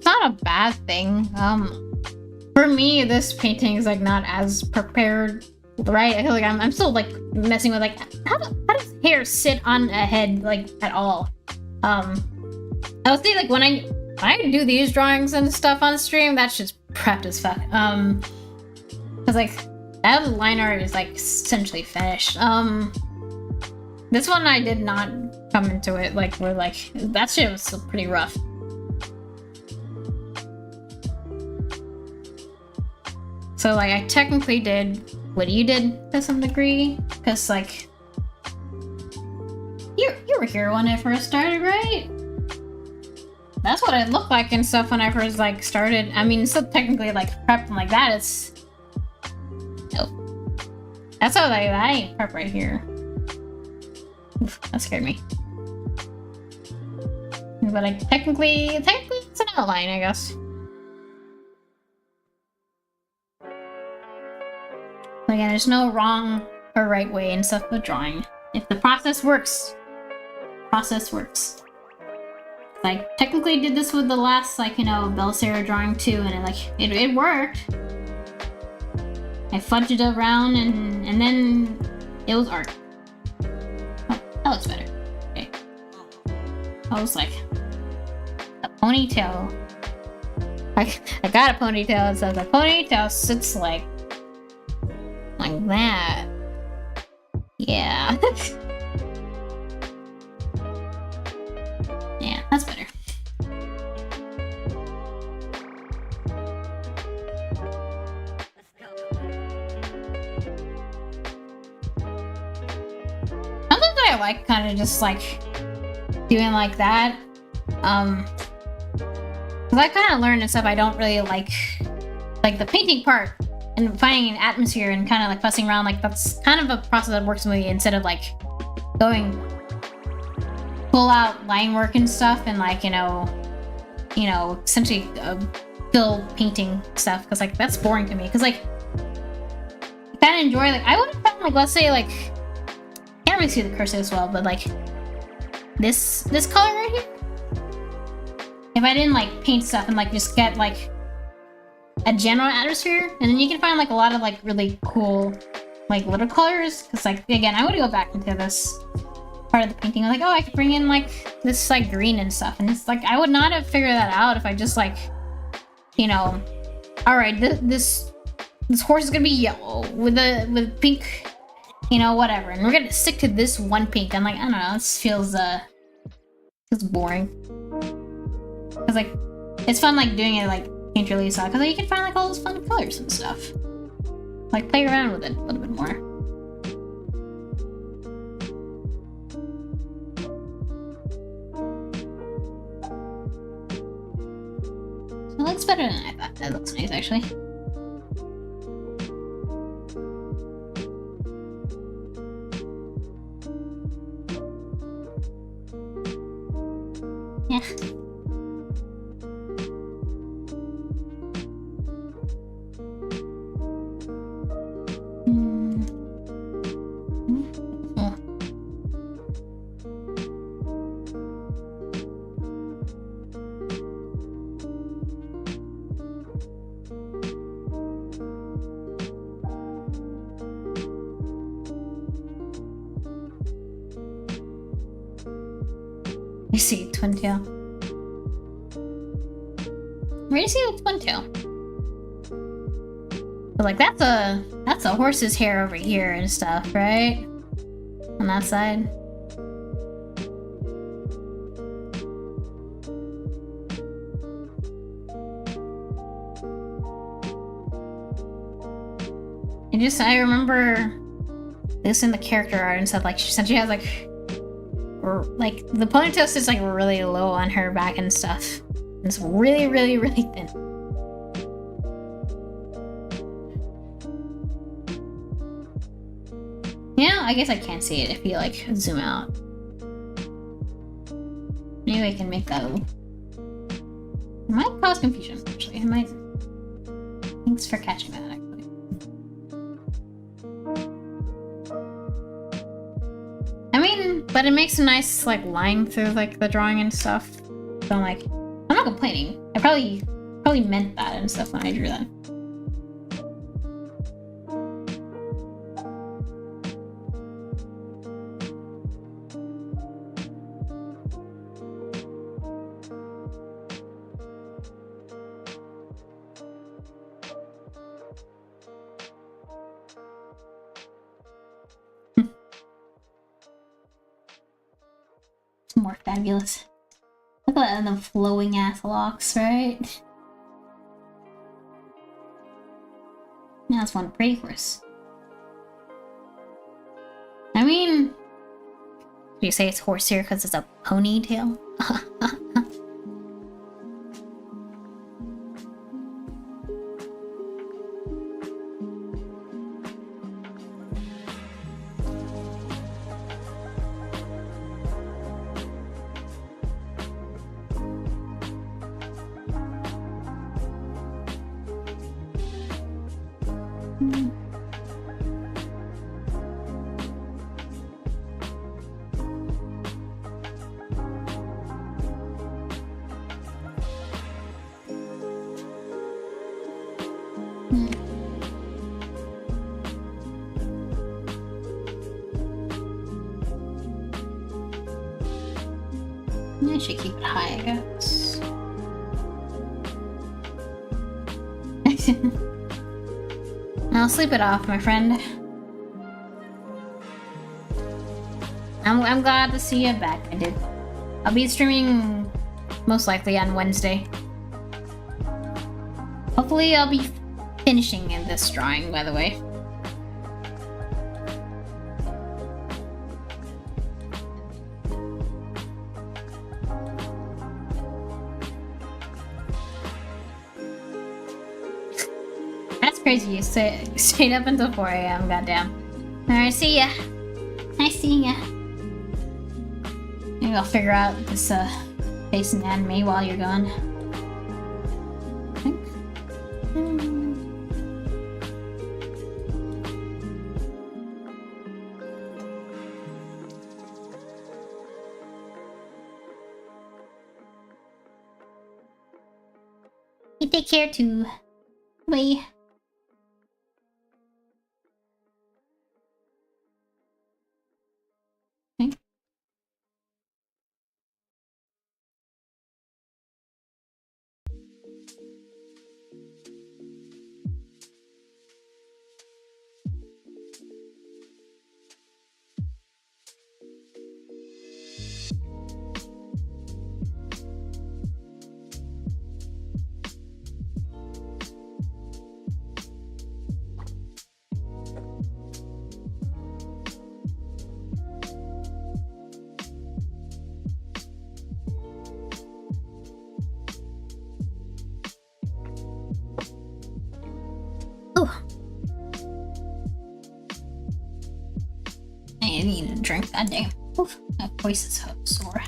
Not a bad thing. For me, this painting is like not as prepared, right? I feel like I'm still like messing with like how does hair sit on a head like at all? I would say like when I do these drawings and stuff on stream, that's just prepped as fuck. Cause like that line art is like essentially finished. This one I did not come into it like we're like that shit was still pretty rough. So like I technically did what you did to some degree, because like you were here when I first started, right? That's what it looked like and stuff when I first like started. I mean, still technically like prepped and like that. It's that's how like that ain't prep right here. Oof, that scared me. But like technically it's an outline, I guess. Again, there's no wrong or right way and stuff with drawing. If the process works, Like, technically did this with the last, like, you know, Belsaria drawing too, and it worked. I fudged it around and then it was art. Oh, that looks better. Okay. I was like, a ponytail. I got a ponytail. It says a ponytail sits like that. Yeah. Yeah, that's better. Sometimes I like kind of just like doing like that. Cause I kind of learned and stuff I don't really like the painting part and finding an atmosphere and kind of like fussing around. Like that's kind of a process that works with me instead of like going full out line work and stuff and like you know essentially fill painting stuff, because like that's boring to me. Because like I kind of enjoy, like I would have found, like, let's say like I can't really see the cursor as well, but like this color right here, if I didn't like paint stuff and like just get like a general atmosphere, and then you can find like a lot of like really cool like little colors. Because like again, I would go back into this part of the painting like, oh, I could bring in like this like green and stuff, and it's like I would not have figured that out if I just like, you know, all right, this horse is gonna be yellow with pink, you know, whatever, and we're gonna stick to this one pink. I'm like, I don't know, this feels boring. Because like it's fun like doing it like painterly style, because like, you can find like all those fun colors and stuff, like play around with it a little bit more. So it looks better than I thought. That looks nice actually. Yeah. I see twin tail. Where do you see the twin tail? But like that's a horse's hair over here and stuff, right? On that side. I remember this in the character art and stuff. Like she said, she has like the ponytail is like really low on her back and stuff. It's really, really, really thin. Yeah, I guess I can't see it if you like zoom out. Maybe I can make that. It might cause confusion, actually. It might. Thanks for catching that, actually. I mean, but it makes a nice like line through like the drawing and stuff. So I'm not complaining. I probably meant that and stuff when I drew that. More fabulous. Look at the flowing ass locks, right? Yeah, that's one pretty horse. I mean, do you say it's horse here because it's a ponytail? I should keep it high, I guess. I'll sleep it off, my friend. I'm glad to see you back. I'll be streaming most likely on Wednesday. Hopefully I'll be finishing in this drawing, by the way. Crazy, you stayed up until 4 a.m. Goddamn. Alright, see ya. Nice seeing ya. Maybe I'll figure out this facing anime while you're gone. I think. You take care too. Bye. I need a drink that day. Oof, my voice is so sore.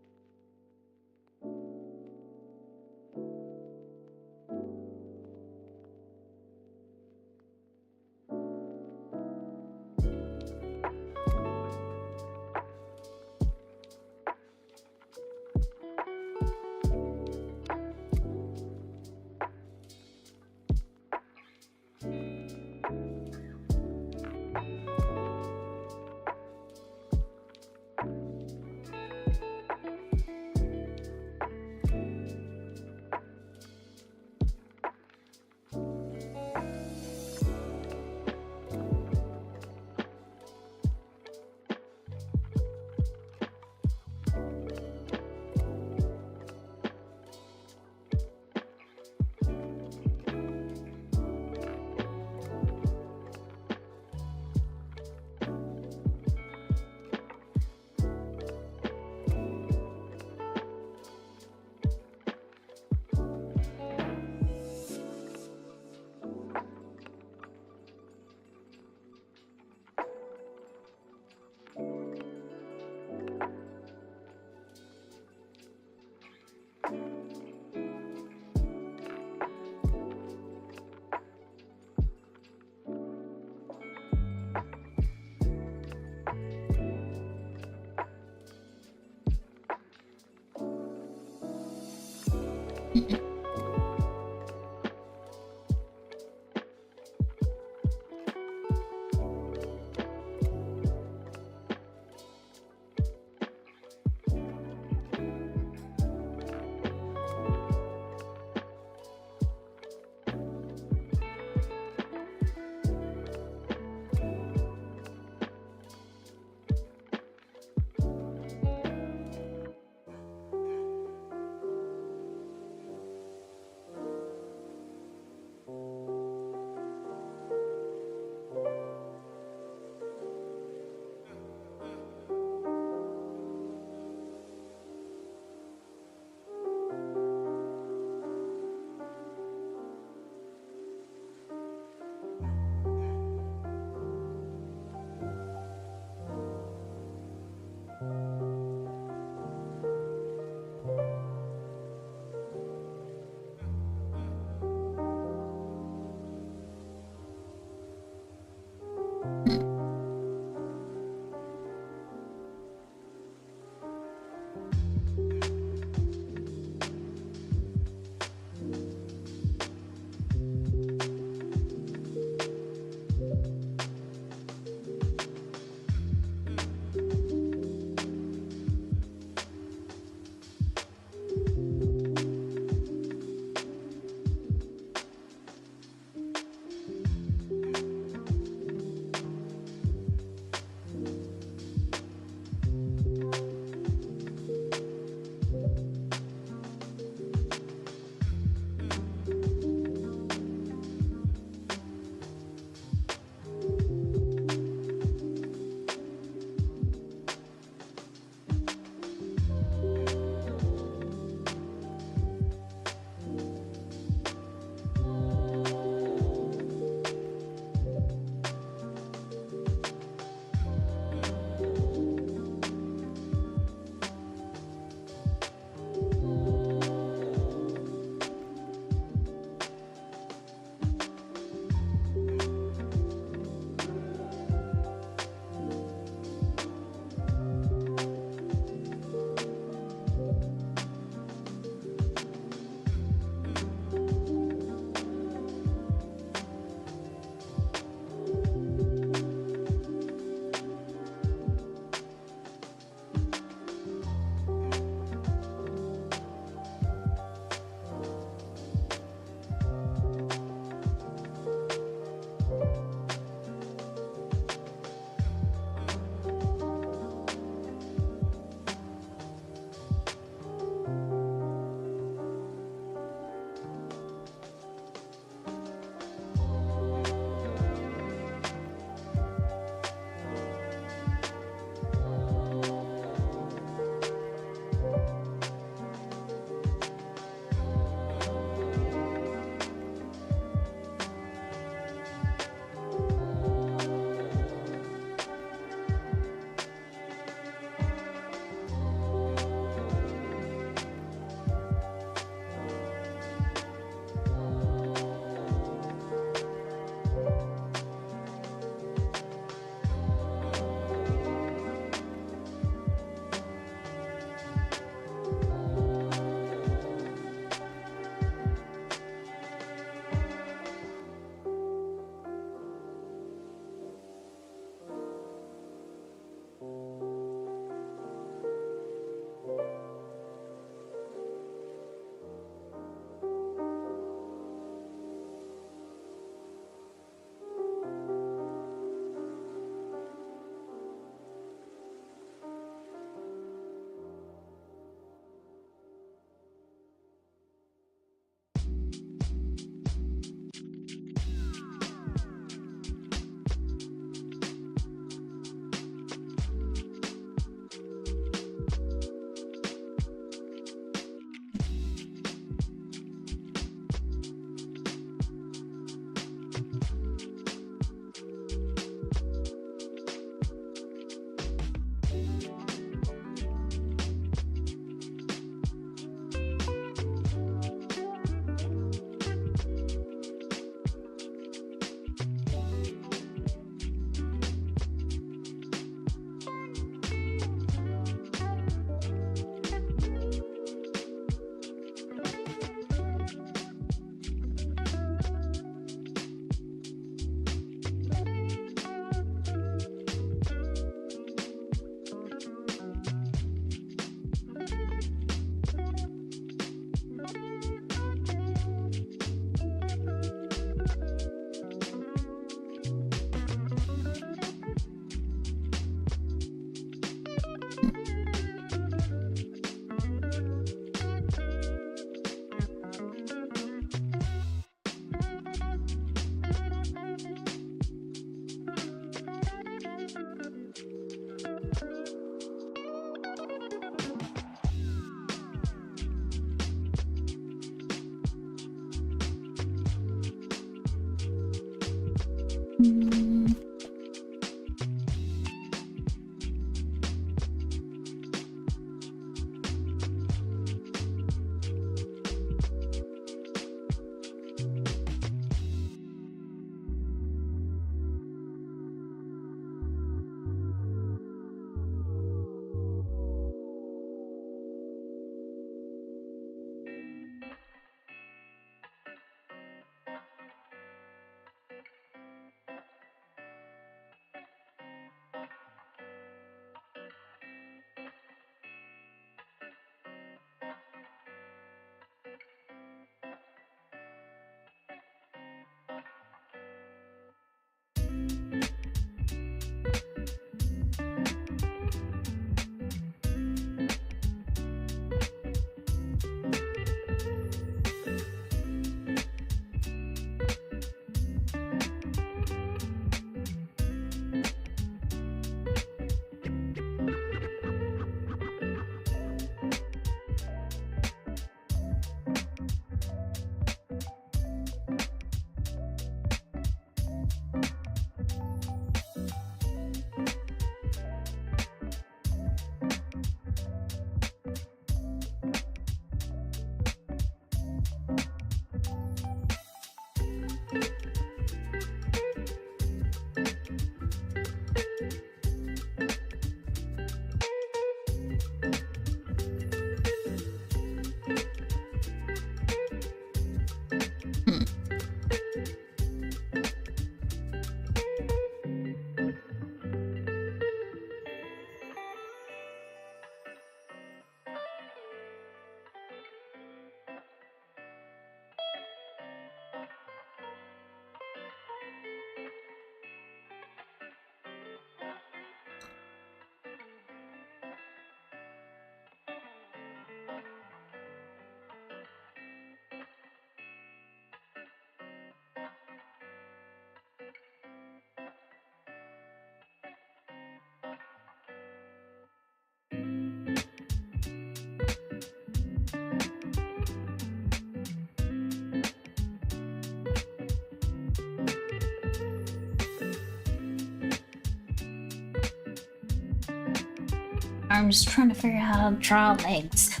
I'm just trying to figure out how to draw legs.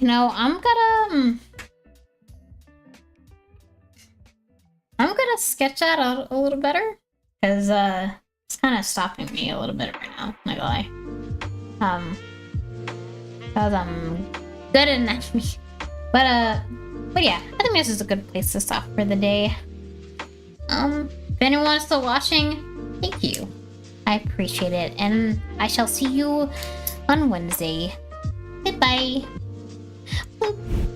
You know, I'm gonna sketch that out a little better, because it's kind of stopping me a little bit right now, not gonna lie. Because I'm good at anatomy. But yeah, I think this is a good place to stop for the day. If anyone is still watching, thank you. I appreciate it, and I shall see you on Wednesday. Goodbye. Boop.